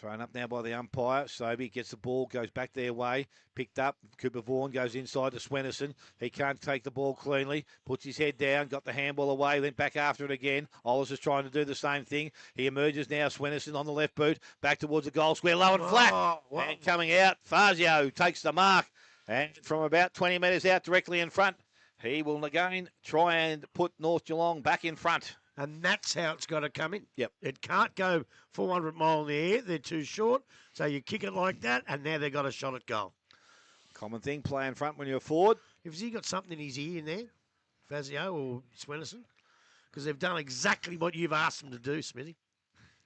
Speaker 1: Thrown up now by the umpire. Sobey gets the ball, goes back their way. Picked up. Cooper Vaughan goes inside to Swennerson. He can't take the ball cleanly. Puts his head down. Got the handball away. Went back after it again. Ollis is trying to do the same thing. He emerges now. Swennerson on the left boot. Back towards the goal square. Low and flat. And coming out. Fazio takes the mark. And from about 20 metres out directly in front, he will again try and put North Geelong back in front.
Speaker 3: And that's how it's got to come in.
Speaker 1: Yep.
Speaker 3: It can't go 400 mile in the air. They're too short. So you kick it like that, and now they've got a shot at goal.
Speaker 1: Common thing, play in front when you're forward.
Speaker 3: Has he got something in his ear in there, Fazio or Swennerson? Because they've done exactly what you've asked them to do, Smithy.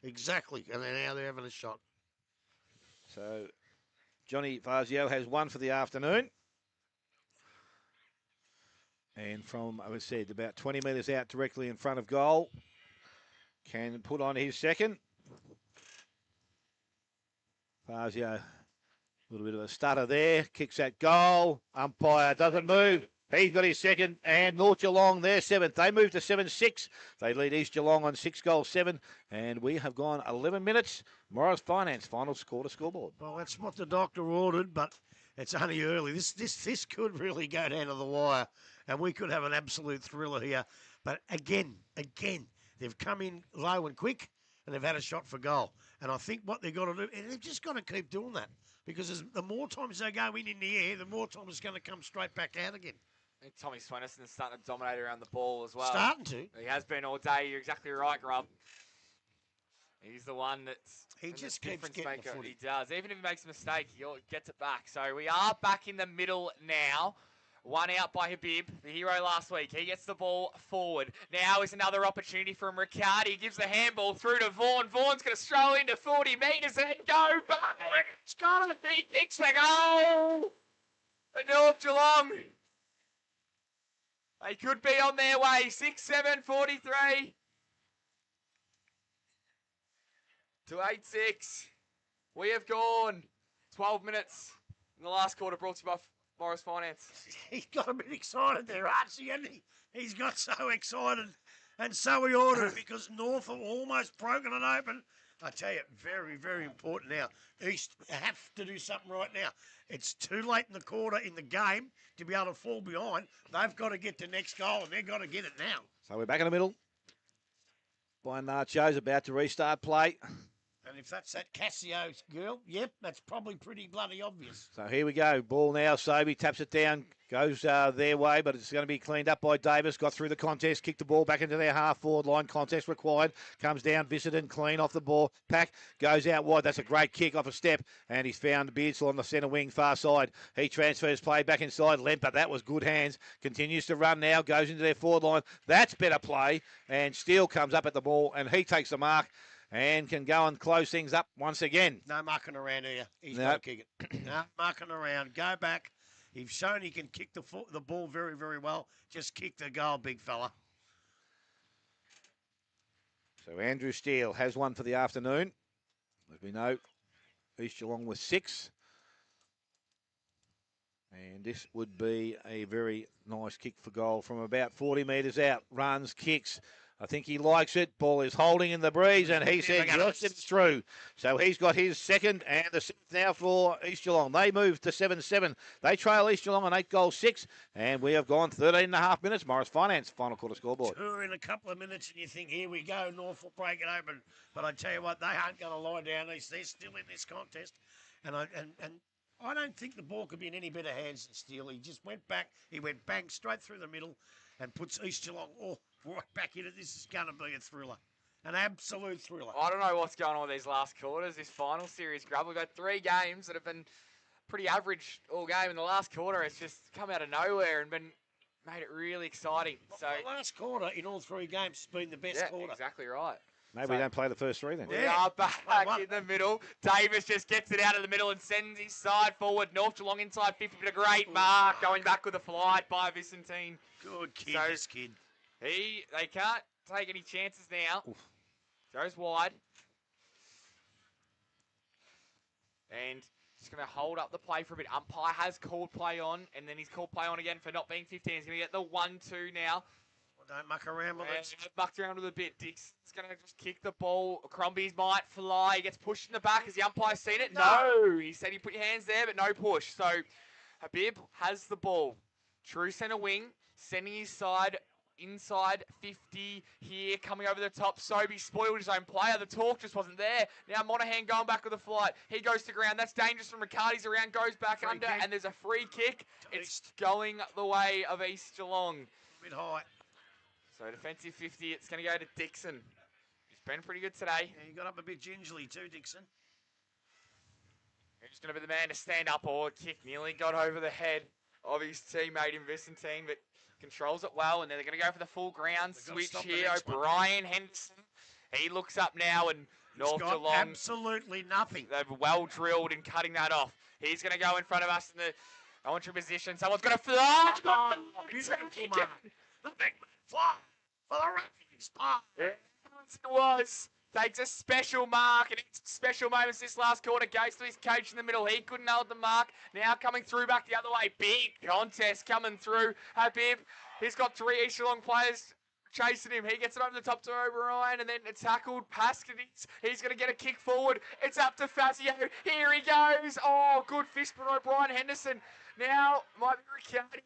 Speaker 3: Exactly. And now they're having a shot.
Speaker 1: So Johnny Fazio has 1 for the afternoon. And from, as I said, about 20 metres out directly in front of goal, can put on his second. Fazio, a little bit of a stutter there, kicks that goal. Umpire doesn't move. He's got his second, and North Geelong, their 7th. They move to 7-6. They lead East Geelong on 6-7, and we have gone 11 minutes. Morris Finance, final score to scoreboard.
Speaker 3: Well, that's what the doctor ordered, but it's only early. This could really go down to the wire, and we could have an absolute thriller here. But again, they've come in low and quick, and they've had a shot for goal. And I think what they've got to do, and they've just got to keep doing that, because the more times they go in the air, the more times it's going to come straight back out again.
Speaker 4: I think Tommy Swennerson is starting to dominate around the ball as well.
Speaker 3: Starting to.
Speaker 4: He has been all day. You're exactly right, Grub. He's the one that's
Speaker 3: He
Speaker 4: the
Speaker 3: just keeps
Speaker 4: difference
Speaker 3: getting the
Speaker 4: maker.
Speaker 3: footy.
Speaker 4: He does. Even if he makes a mistake, he gets it back. So we are back in the middle now. One out by Habib, the hero last week. He gets the ball forward. Now is another opportunity from Riccardi. He gives the handball through to Vaughan. Vaughan's going to stroll into 40 metres and then go back. It's got it. He kicks the goal. The North Geelong. They could be on their way. 6-7, 43 to 8-6. We have gone 12 minutes in the last quarter, brought to you by Morris Finance.
Speaker 3: He's got a bit excited there, Archie, hasn't he? He's got so excited. And so he ordered because North have almost broken it open. I tell you, very, very important now. East have to do something right now. It's too late in the quarter in the game to be able to fall behind. They've got to get the next goal, and they've got to get it now.
Speaker 1: So we're back in the middle. Brian Nacho's about to restart play.
Speaker 3: And if that's that Cassio's girl, yep, that's probably pretty bloody obvious.
Speaker 1: So here we go. Ball now. Sobey taps it down. Goes their way, but it's going to be cleaned up by Davis. Got through the contest. Kicked the ball back into their half-forward line. Contest required. Comes down. Visited clean off the ball. Pack goes out wide. That's a great kick off a step. And he's found Beardsall on the centre wing far side. He transfers play back inside. Lemper. That was good hands. Continues to run now. Goes into their forward line. That's better play. And Steele comes up at the ball and he takes the mark. And can go and close things up once again.
Speaker 3: No mucking around here. He's
Speaker 1: Nope.
Speaker 3: got to kick it. No mucking around. Go back. He's shown he can kick the ball very, very well. Just kick the goal, big fella.
Speaker 1: So Andrew Steele has one for the afternoon. As we know, East Geelong with 6. And this would be a very nice kick for goal from about 40 metres out. Runs, kicks. I think he likes it. Ball is holding in the breeze, and he said, yes, it's through. So he's got his second, and the 6th now for East Geelong. They move to 7-7. They trail East Geelong on 8-6, and we have gone 13 and a half minutes. Morris Finance, final quarter scoreboard.
Speaker 3: 2 in a couple of minutes, and you think, here we go, North will break it open. But I tell you what, they aren't going to lie down. They're still in this contest. And I don't think the ball could be in any better hands than Steele. He just went back. He went bang straight through the middle and puts East Geelong right back in it. This is going to be a thriller. An absolute thriller.
Speaker 4: I don't know what's going on with these last quarters, this final series, Grub. We've had 3 games that have been pretty average all game. In the last quarter, it's just come out of nowhere and made it really exciting. So
Speaker 3: the last quarter in all 3 games has been the best quarter.
Speaker 4: Exactly right.
Speaker 1: Maybe we don't play the first 3 then.
Speaker 4: We are back in the middle. Davis just gets it out of the middle and sends his side forward. North Geelong inside 50, but a great mark. Going back with a flight by Vicentine.
Speaker 3: Good kid,
Speaker 4: So,
Speaker 3: this kid.
Speaker 4: They can't take any chances now. Oof. Goes wide. And just going to hold up the play for a bit. Umpire has called play on, and then he's called play on again for not being 15. He's going to get the 1-2 now.
Speaker 3: Well, don't muck around with it.
Speaker 4: Mucked around with a bit. Dixon's going to just kick the ball. Crombie's might fly. He gets pushed in the back. Has the umpire seen it? No. He said he put your hands there, but no push. So Habib has the ball. True centre wing, sending his side inside 50 here, coming over the top. Sobey spoiled his own player. The talk just wasn't there. Now Monahan going back with a flight. He goes to ground. That's dangerous from Riccardi's around, goes back
Speaker 3: Free
Speaker 4: under,
Speaker 3: kick.
Speaker 4: and there's a free kick. It's going the way of East Geelong.
Speaker 3: A bit high.
Speaker 4: So defensive 50, it's going to go to Dixon. He's been pretty good today.
Speaker 3: Yeah, he got up a bit gingerly too, Dixon.
Speaker 4: He's going to be the man to stand up or kick. Nearly got over the head of his teammate in Vicentine, but controls it well, and then they're going to go for the full ground switch here. O'Brien Henderson, he looks up now, and North Geelong,
Speaker 3: absolutely nothing.
Speaker 4: They've well drilled in cutting that off. He's going to go in front of us in the entry position. Someone's going to fly.
Speaker 3: Beautiful mark. The big man fly for the referee's pass.
Speaker 4: It was. Takes a special mark, and it's special moments this last quarter. Goes to his coach in the middle. He couldn't hold the mark. Now coming through back the other way. Big contest coming through. Habib, he's got 3 East Geelong players chasing him. He gets it over the top to O'Brien, and then it's tackled. Paskins, he's going to get a kick forward. It's up to Fazio. Here he goes. Oh, good fist for O'Brien Henderson. Now might be Riccardi.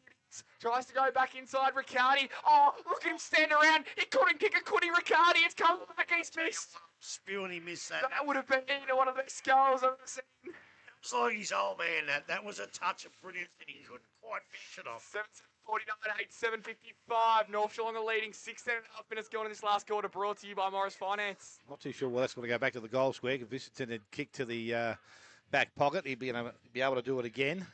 Speaker 4: Tries to go back inside Riccardi. Oh, look at him stand around. He couldn't kick it, could he, Riccardi? It's come back. He's missed.
Speaker 3: Spewing, he missed that.
Speaker 4: That would have been one of the best goals I've ever seen.
Speaker 3: It's like his old man, that was a touch of brilliance, and he couldn't quite finish it off.
Speaker 4: 49, 8:7:55. North Geelong are leading. 16.5 minutes gone in this last quarter. Brought to you by Morris Finance.
Speaker 1: Not too sure whether that's going to go back to the goal square. If Vincent had kicked to the back pocket, he'd be able to do it again.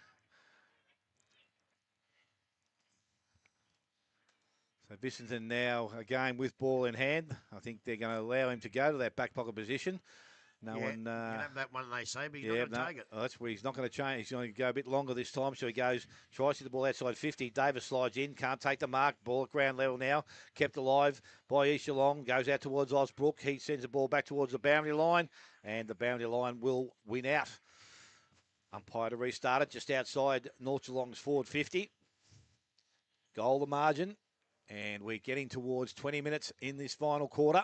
Speaker 1: So Bissington now again with ball in hand. I think they're going to allow him to go to that back pocket position. No one.
Speaker 3: You can have that one, they say, but he's
Speaker 1: Yeah,
Speaker 3: not going to take it.
Speaker 1: Oh, that's where he's not going to change. He's going to go a bit longer this time. So he goes, tries to the ball outside 50. Davis slides in, can't take the mark. Ball at ground level now. Kept alive by East Geelong. Goes out towards Osbrook. He sends the ball back towards the boundary line. And the boundary line will win out. Umpire to restart it just outside North Geelong's forward 50. Goal the margin. And we're getting towards 20 minutes in this final quarter.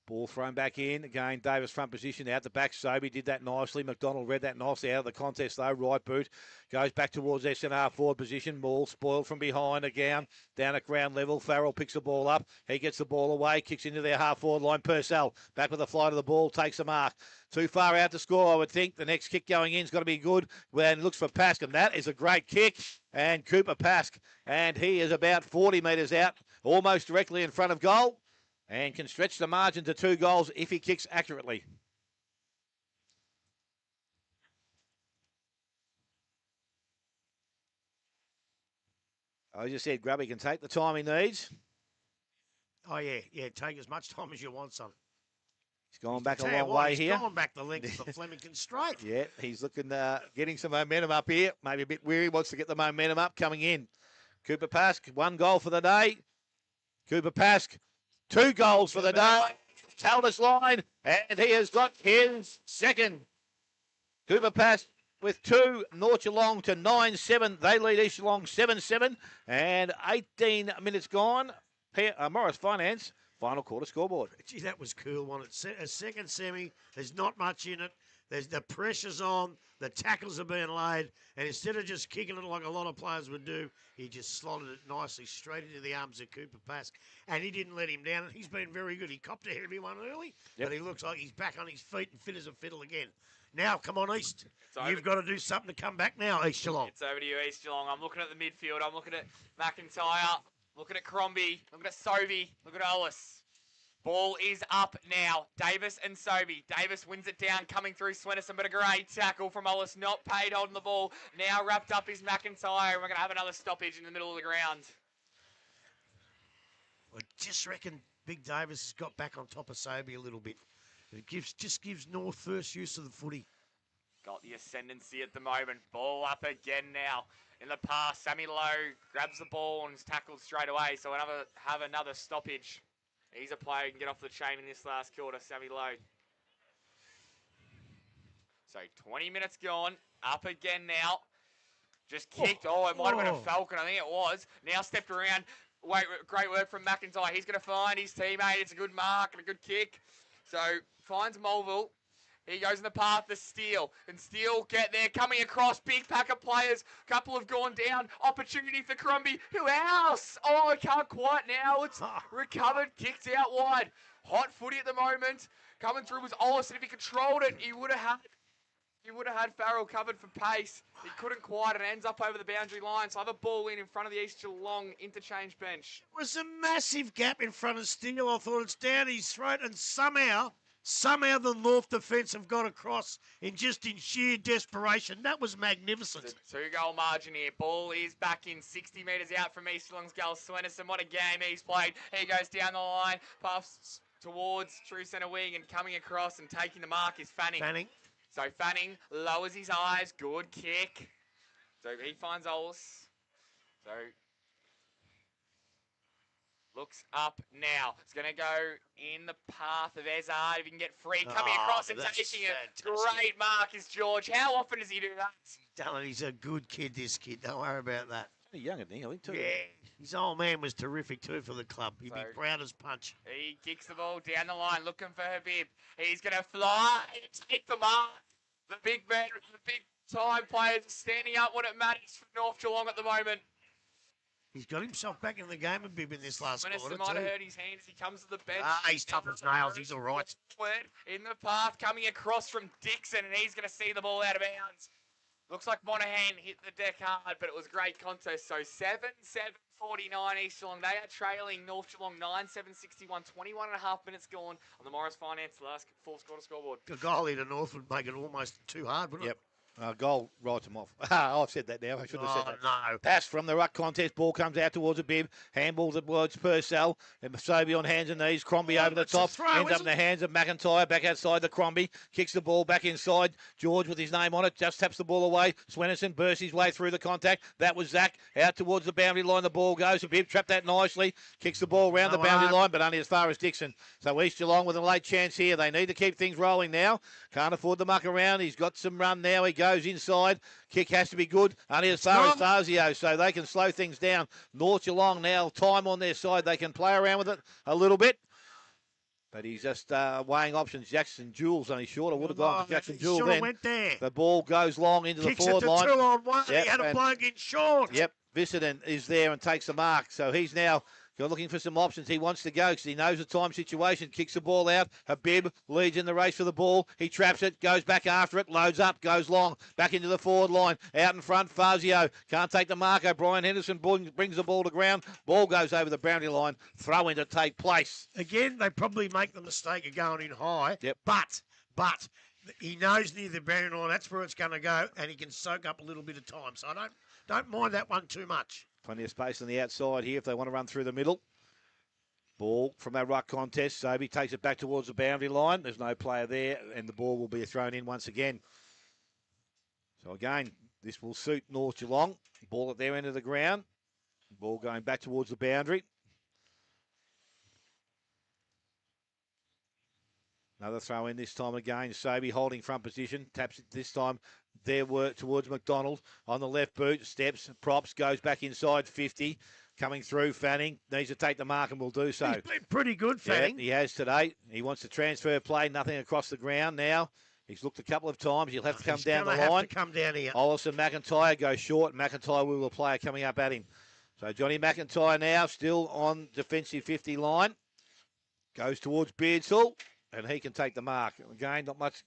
Speaker 1: Ball thrown back in. Again, Davis front position out the back. Sobey did that nicely. McDonald read that nicely out of the contest though. Right boot. Goes back towards SNR forward position. Ball spoiled from behind again. Down at ground level. Farrell picks the ball up. He gets the ball away. Kicks into their half forward line. Purcell back with the flight of the ball. Takes the mark. Too far out to score, I would think. The next kick going in is going to be good. When looks for Pask, and that is a great kick. And Cooper Pask. And he is about 40 metres out. Almost directly in front of goal. And can stretch the margin to 2 goals if he kicks accurately. I just said Grubby can take the time he needs.
Speaker 3: Oh, yeah. Take as much time as you want, son.
Speaker 1: He's gone back a long way here.
Speaker 3: He's gone back the length of the Flemington straight.
Speaker 1: Yeah, he's looking, getting some momentum up here. Maybe a bit weary, wants to get the momentum up coming in. Cooper Pask, 1 goal for the day. Cooper Pask, 2 goals for the day. Talbot's line, and he has got his second. Cooper Pask with 2. North Geelong to 9-7. They lead East Geelong 7-7. And 18 minutes gone. Morris Finance, final quarter scoreboard.
Speaker 3: Gee, that was cool, wasn't it? A second semi. There's not much in it. There's the pressure's on, the tackles are being laid, and instead of just kicking it like a lot of players would do, he just slotted it nicely straight into the arms of Cooper Pask, and he didn't let him down, and he's been very good. He copped a heavy one early, but he looks like he's back on his feet and fit as a fiddle again. Now, come on, East. You've got to do something to come back now, East Geelong.
Speaker 4: It's over to you, East Geelong. I'm looking at the midfield. I'm looking at McIntyre, looking at Crombie, looking at Sobey, looking at Ellis. Ball is up now. Davis and Sobey. Davis wins it down, coming through Swennerson, but a great tackle from Ellis. Not paid holding the ball. Now wrapped up is McIntyre, and we're going to have another stoppage in the middle of the ground.
Speaker 3: I just reckon Big Davis has got back on top of Sobey a little bit. It just gives North first use of the footy.
Speaker 4: Got the ascendancy at the moment. Ball up again now. In the pass, Sammy Lowe grabs the ball and is tackled straight away, so we'll have another stoppage. He's a player who can get off the chain in this last quarter, Sammy Lowe. So 20 minutes gone. Up again now. Just kicked. Oh, it might have been a Falcon. I think it was. Now stepped around. Wait, great work from McIntyre. He's going to find his teammate. It's a good mark and a good kick. So finds Mulville. He goes in the path of Steele. And Steele get there, coming across. Big pack of players. Couple have gone down. Opportunity for Crombie. Who else? Oh, I can't quite now. It's recovered. Kicked out wide. Hot footy at the moment. Coming through was Ollis. And if he controlled it, he would have had Farrell covered for pace. He couldn't quite. It ends up over the boundary line. So I have a ball in front of the East Geelong interchange bench.
Speaker 3: It was a massive gap in front of Steele. I thought it's down his throat, and somehow the North defence have got across in sheer desperation. That was magnificent.
Speaker 4: It's a 2-goal margin here. Ball is back in 60 metres out from East Geelong's goal. Swennerson, what a game he's played. He goes down the line, passes towards true centre wing, and coming across and taking the mark is Fanning. So Fanning lowers his eyes. Good kick. So he finds Ollis. So looks up now. It's going to go in the path of Ezard. If he can get free, coming across and taking it. Great mark is George. How often does he do that?
Speaker 3: Dylan, he's a good kid, this kid. Don't worry about that.
Speaker 1: Pretty young, isn't he? I think, too.
Speaker 3: Yeah. His old man was terrific, too, for the club. He'd be proud as punch.
Speaker 4: He kicks the ball down the line, looking for Habib. He's going to fly, take the mark. The big man, the big-time players are standing up when it matters for North Geelong at the moment.
Speaker 3: He's got himself back in the game a bit in this last quarter,
Speaker 4: might have hurt his hand as he comes to the bench.
Speaker 3: He's tough as nails. He's all right.
Speaker 4: In the path, coming across from Dixon, and he's going to see the ball out of bounds. Looks like Monahan hit the deck hard, but it was a great contest. So 7-7-49 East Geelong. They are trailing North Geelong 9-7-61. 21 and a half minutes gone on the Morris Finance last fourth quarter scoreboard.
Speaker 3: A goalie to North would make it almost too hard, wouldn't
Speaker 1: Yep. Goal writes him off. I've said that now. I should have said
Speaker 3: it?
Speaker 1: that.
Speaker 3: No.
Speaker 1: Pass from the ruck contest. Ball comes out towards a bib. Handballs towards Purcell. And Masobi on hands and knees. Crombie over the
Speaker 3: It's a
Speaker 1: top.
Speaker 3: throw,
Speaker 1: Ends up
Speaker 3: isn't
Speaker 1: in the hands of McIntyre. Back outside the Crombie. Kicks the ball back inside. George with his name on it. Just taps the ball away. Swennerson bursts his way through the contact. That was Zach. Out towards the boundary line. The ball goes. A bib trapped that nicely. Kicks the ball round the boundary line, but only as far as Dixon. So East Geelong with a late chance here. They need to keep things rolling now. Can't afford the muck around. He's got some run now. He goes inside. Kick has to be good, only as far as Fazio, so they can slow things down. North Geelong now, time on their side. They can play around with it a little bit. But he's just weighing options. Jackson Jules only short. I would have gone to Jackson Jules then.
Speaker 3: Went there.
Speaker 1: The ball goes long into
Speaker 3: Kicks
Speaker 1: the forward
Speaker 3: it to
Speaker 1: line.
Speaker 3: 2-on-1.
Speaker 1: Yep,
Speaker 3: He had a
Speaker 1: and-
Speaker 3: bloke in short.
Speaker 1: Yep, Viciden is there and takes the mark. So he's now looking for some options. He wants to go because he knows the time situation. Kicks the ball out. Habib leads in the race for the ball. He traps it, goes back after it, loads up, goes long, back into the forward line. Out in front, Fazio can't take the mark. O'Brien Henderson brings the ball to ground. Ball goes over the boundary line. Throw in to take place.
Speaker 3: Again, they probably make the mistake of going in high.
Speaker 1: Yep.
Speaker 3: But he knows near the boundary line that's where it's going to go, and he can soak up a little bit of time. So I don't mind that one too much.
Speaker 1: Plenty of space on the outside here if they want to run through the middle. Ball from that ruck contest. Sobey takes it back towards the boundary line. There's no player there, and the ball will be thrown in once again. So again, this will suit North Geelong. Ball at their end of the ground. Ball going back towards the boundary. Another throw in this time again. Sobey holding front position. Taps it this time. Their work towards McDonald. On the left boot. Steps. Props. Goes back inside 50. Coming through. Fanning needs to take the mark and will do so.
Speaker 3: He's been pretty good, Fanning.
Speaker 1: Yeah, he has today. He wants to transfer play. Nothing across the ground now. He's looked a couple of times. He'll have to come down the line.
Speaker 3: Have to come down here.
Speaker 1: Ollison McIntyre goes short. McIntyre will a player coming up at him. So Johnny McIntyre now still on defensive 50 line. Goes towards Beardsall. And he can take the mark. Again, not much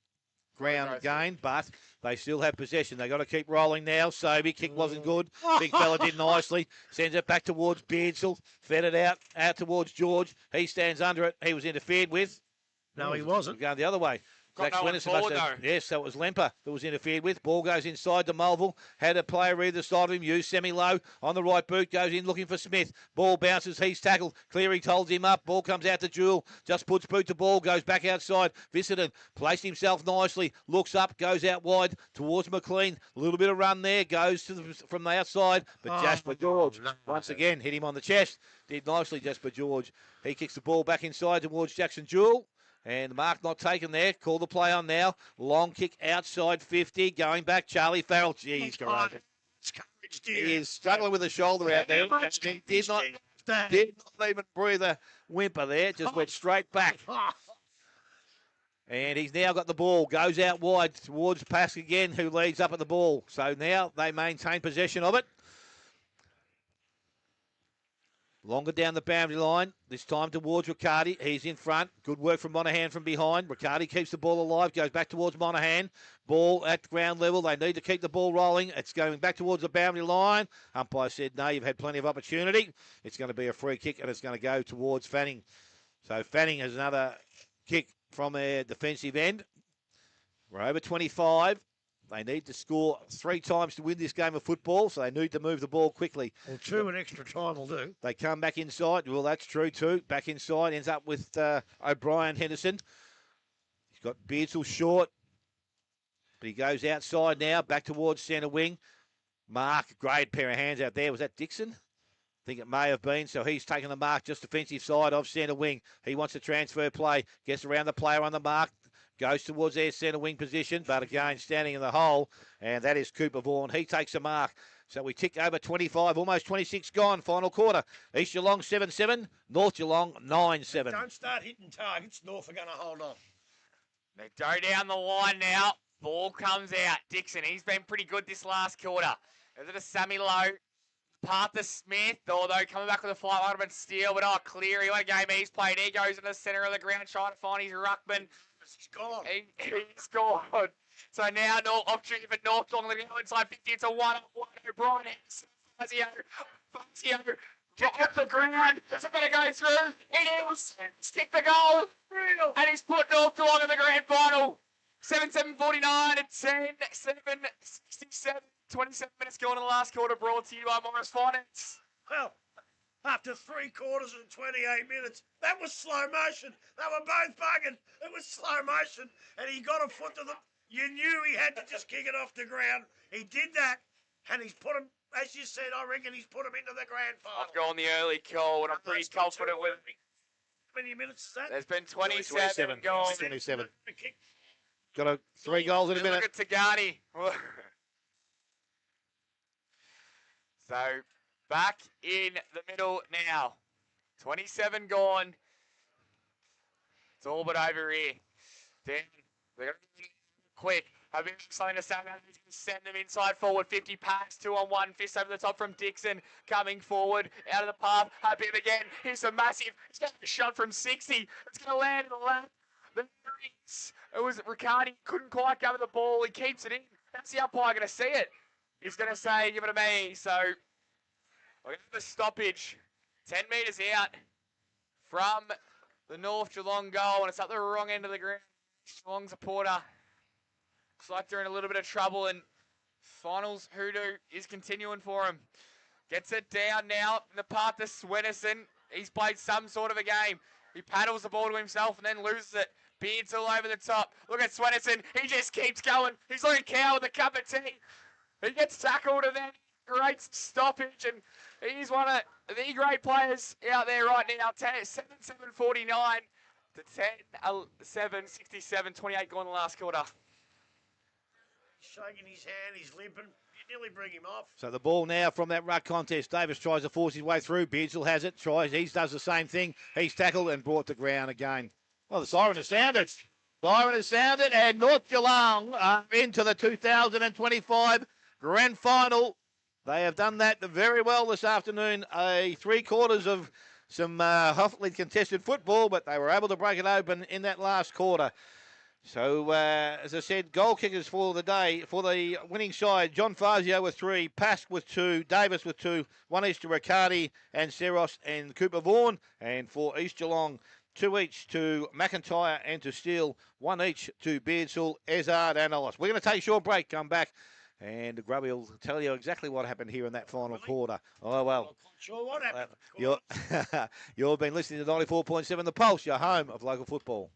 Speaker 1: ground gain, but they still have possession. They've got to keep rolling now. Sobey, kick wasn't good. Big fella did nicely. Sends it back towards Beardsall. Fed it out towards George. He stands under it. He was interfered with.
Speaker 3: No, he wasn't.
Speaker 1: Going the other way.
Speaker 4: Got no one forward, though.
Speaker 1: Yes, that was Lemper that was interfered with. Ball goes inside to Mulville. Had a player either side of him, used semi-low on the right boot, goes in looking for Smith. Ball bounces, he's tackled. Cleary holds him up. Ball comes out to Jewell. Just puts boot to ball, goes back outside. Viciden placed himself nicely, looks up, goes out wide towards McLean. A little bit of run there, goes from the outside, but Jasper George once again hit him on the chest. Did nicely, Jasper George. He kicks the ball back inside towards Jackson Jewell. And the mark not taken there. Call the play on now. Long kick outside 50. Going back, Charlie Farrell. Jeez, courageous. He is struggling with the shoulder out there. He did not even breathe a whimper there. Just went straight back. And he's now got the ball. Goes out wide towards Pask again, who leads up at the ball. So now they maintain possession of it. Longer down the boundary line, this time towards Riccardi. He's in front. Good work from Monahan from behind. Riccardi keeps the ball alive, goes back towards Monahan. Ball at ground level. They need to keep the ball rolling. It's going back towards the boundary line. Umpire said, no, you've had plenty of opportunity. It's going to be a free kick, and it's going to go towards Fanning. So Fanning has another kick from their defensive end. We're over 25. They need to score 3 times to win this game of football, so they need to move the ball quickly.
Speaker 3: Well, 2 in extra time will do.
Speaker 1: They come back inside. Well, that's true too. Back inside, ends up with O'Brien Henderson. He's got Beardsall short, but he goes outside now, back towards centre wing. Mark, great pair of hands out there. Was that Dixon? I think it may have been. So he's taking the mark just defensive side of centre wing. He wants to transfer play. Gets around the player on the mark. Goes towards their centre wing position. But again, standing in the hole. And that is Cooper Vaughan. He takes a mark. So we tick over 25. Almost 26 gone. Final quarter. East Geelong 7-7. North Geelong 9-7.
Speaker 3: Don't start hitting targets. North are going to hold on.
Speaker 4: They go down the line now. Ball comes out. Dixon, he's been pretty good this last quarter. Is it a Sammy Lowe? Partha Smith, although coming back with a flight might have been steal, but Cleary, what a game he's played. He goes in the centre of the ground trying to find his ruckman.
Speaker 3: He's gone.
Speaker 4: He's gone. So now option for North Geelong, the inside 50. It's a 1-1. O'Brien, Fazio, off the ground. Is it going to go through? It is. Stick the goal. And he's put North Geelong in the grand final. 7-7-49 and 10-7-67. 27 minutes gone in the last quarter, brought to you by Morris Finance.
Speaker 3: Well, after 3 quarters and 28 minutes, that was slow motion. They were both bugging. It was slow motion, and he got a foot to them. You knew he had to just kick it off the ground. He did that, and he's put him, as you said, I reckon he's put him into the grand final.
Speaker 4: I've gone the early call, and I'm pretty confident with it.
Speaker 3: How many minutes is that?
Speaker 4: There's been 27 goals.
Speaker 1: 27. Got 3 goals in a minute.
Speaker 4: Look at Tagani. So, back in the middle now. 27 gone. It's all but over here. Then they're going to be quick. I've been something to say about who's going to send them inside forward. 50 pass, 2-on-1. Fist over the top from Dixon. Coming forward out of the path. Habib again. Here's a massive. It's going to be a shot from 60. It's going to land in the lap. It was Riccardi. Couldn't quite cover the ball. He keeps it in. That's the umpire going to see it. He's going to say, give it to me. So, we're going to have a stoppage. 10 metres out from the North Geelong goal. And it's up the wrong end of the ground. Geelong supporter. Looks like they're in a little bit of trouble. And finals hoodoo is continuing for him. Gets it down now in the path to Swenison. He's played some sort of a game. He paddles the ball to himself and then loses it. Beards all over the top. Look at Swenison. He just keeps going. He's like a cow with a cup of tea. He gets tackled and then creates stoppage. And he's one of the great players out there right now. 7-7-49 to 10-7-67. 28 gone in the last quarter.
Speaker 3: He's shaking his hand. He's limping. You nearly bring him off.
Speaker 1: So the ball now from that ruck contest. Davis tries to force his way through. Beardsley has it. Tries. He does the same thing. He's tackled and brought to ground again. Well, the siren has sounded. Siren has sounded, and North Geelong are into the 2025 grand final. They have done that very well this afternoon. 3 quarters of some hotly contested football, but they were able to break it open in that last quarter. So, as I said, goal kickers for the day, for the winning side, John Fazio with 3, Pask with 2, Davis with 2, 1 each to Riccardi and Seros and Cooper Vaughan, and for East Geelong, 2 each to McIntyre and to Steele, 1 each to Beardsall, Ezard and Ellis. We're going to take a short break, come back, and Grubby will tell you exactly what happened here in that final quarter. Oh, well.
Speaker 3: I'm not sure what happened.
Speaker 1: You've been listening to 94.7 The Pulse, your home of local football.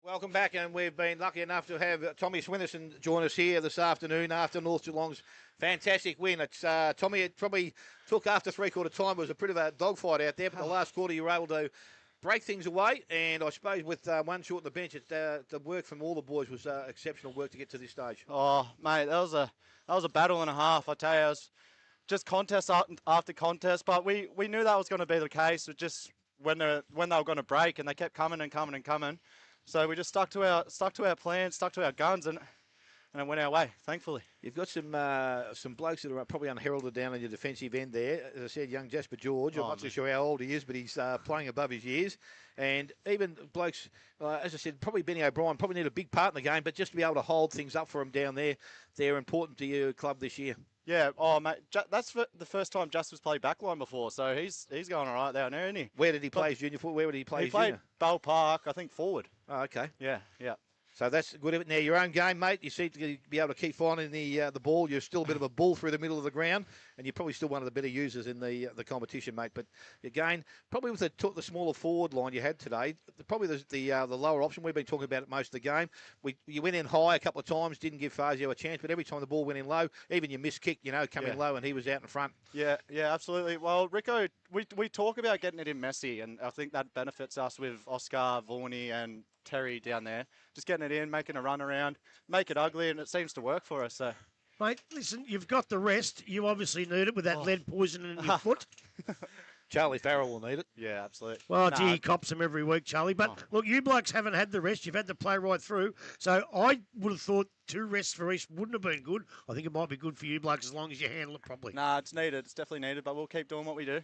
Speaker 1: Welcome back, and we've been lucky enough to have Tommy Swinnerson join us here this afternoon after North Geelong's fantastic win. It's Tommy, it probably took after three-quarter time. It was a bit of a dogfight out there, but the last quarter you were able to break things away, and I suppose with one short on the bench, the work from all the boys was exceptional work to get to this stage.
Speaker 5: Oh, mate, that was a battle and a half. I tell you, it was just contest after contest, but we knew that was going to be the case. It just when they were going to break, and they kept coming and coming and coming. So we just stuck to our plan, stuck to our guns, and it went our way, thankfully. You've got some blokes that are probably unheralded down in your defensive end there. As I said, young Jasper George, I'm not too sure how old he is, but he's playing above his years. And even blokes, as I said, probably Benny O'Brien probably need a big part in the game, but just to be able to hold things up for him down there, they're important to your club this year. Yeah, mate, that's the first time Jasper's played backline before, so he's going all right down there, isn't he? Where did he play his junior football? Where did he play his junior? He played Bell Park, I think, forward. Oh, okay. Yeah. So that's good. Now, your own game, mate, you seem to be able to keep finding the ball. You're still a bit of a bull through the middle of the ground, and you're probably still one of the better users in the competition, mate. But again, probably with the smaller forward line you had today, probably the lower option. We've been talking about it most of the game. You went in high a couple of times, didn't give Fazio a chance, but every time the ball went in low, even your missed kick, coming low, and he was out in front. Yeah, absolutely. Well, Rico, we talk about getting it in messy, and I think that benefits us with Oscar, Vorney, and Terry down there. Just getting it in, making a run around, make it ugly, and it seems to work for us. So,
Speaker 3: mate, listen, you've got the rest. You obviously need it with that lead poison in your foot.
Speaker 1: Charlie Farrell will need it.
Speaker 5: Yeah, absolutely.
Speaker 3: Well, gee, he cops them every week, Charlie. But look, you blokes haven't had the rest. You've had to play right through. So I would have thought 2 rests for each wouldn't have been good. I think it might be good for you blokes as long as you handle it properly. Nah, it's needed. It's definitely needed, but we'll keep doing what we do.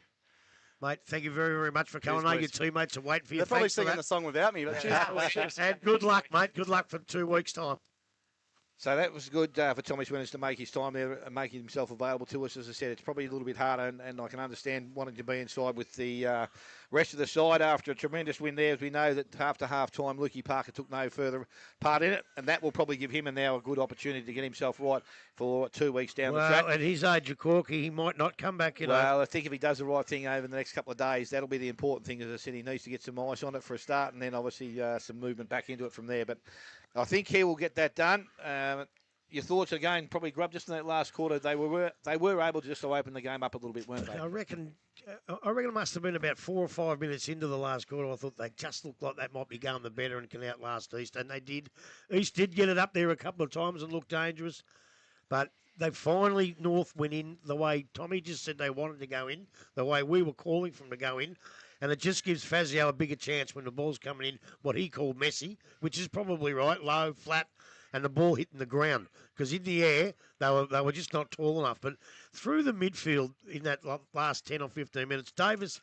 Speaker 3: Mate, thank you very, very much for coming. I know your teammates are waiting for you. They're probably singing the song without me, but cheers. And good luck, mate. Good luck for 2 weeks' time. So that was good for Tommy Swinnerson to make his time there and making himself available to us. As I said, it's probably a little bit harder, and I can understand wanting to be inside with the rest of the side after a tremendous win there. As we know that after half-time, Lukey Parker took no further part in it, and that will probably give him now a good opportunity to get himself right for 2 weeks down the track. Well, at his age of Corky, he might not come back, Well, I think if he does the right thing over the next couple of days, that'll be the important thing. As I said, he needs to get some ice on it for a start, and then obviously some movement back into it from there. But I think he will get that done. Your thoughts again, probably Grub, just in that last quarter, they were able just to open the game up a little bit, weren't they? I reckon it must have been about 4 or 5 minutes into the last quarter. I thought they just looked like they might be going the better and can outlast East, and they did. East did get it up there a couple of times and looked dangerous, but they finally, North went in the way Tommy just said they wanted to go in, the way we were calling for them to go in. And it just gives Fazio a bigger chance when the ball's coming in, what he called messy, which is probably right, low, flat, and the ball hitting the ground. Because in the air, they were just not tall enough. But through the midfield in that last 10 or 15 minutes, Davis,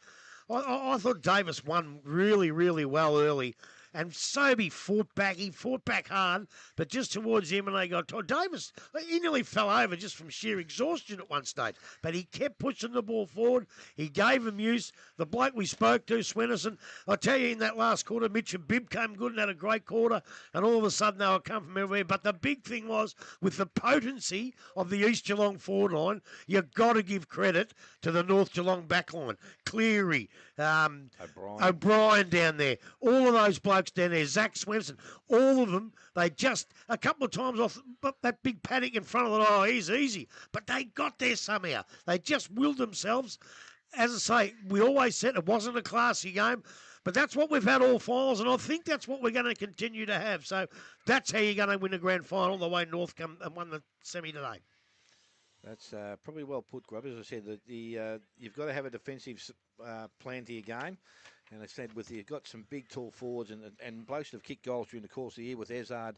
Speaker 3: I thought Davis won really, really well early. And Sobey fought back. He fought back hard, but just towards him, and they got Davis. He nearly fell over just from sheer exhaustion at one stage. But he kept pushing the ball forward. He gave him use. The bloke we spoke to, Swinnerson, I tell you, in that last quarter, Mitch and Bibb came good and had a great quarter, and all of a sudden they were come from everywhere. But the big thing was, with the potency of the East Geelong forward line, you've got to give credit to the North Geelong back line. Cleary, O'Brien down there, all of those blokes down there, Zach Swenson, all of them, they just, a couple of times off that big paddock in front of them, he's easy. But they got there somehow. They just willed themselves. As I say, we always said it wasn't a classy game, but that's what we've had all finals, and I think that's what we're going to continue to have. So that's how you're going to win a grand final, the way North come and won the semi today. That's probably well put, Grub. As I said, you've got to have a defensive plan to your game. And I said, you've got some big, tall forwards and blokes that have kicked goals during the course of the year with Ezard,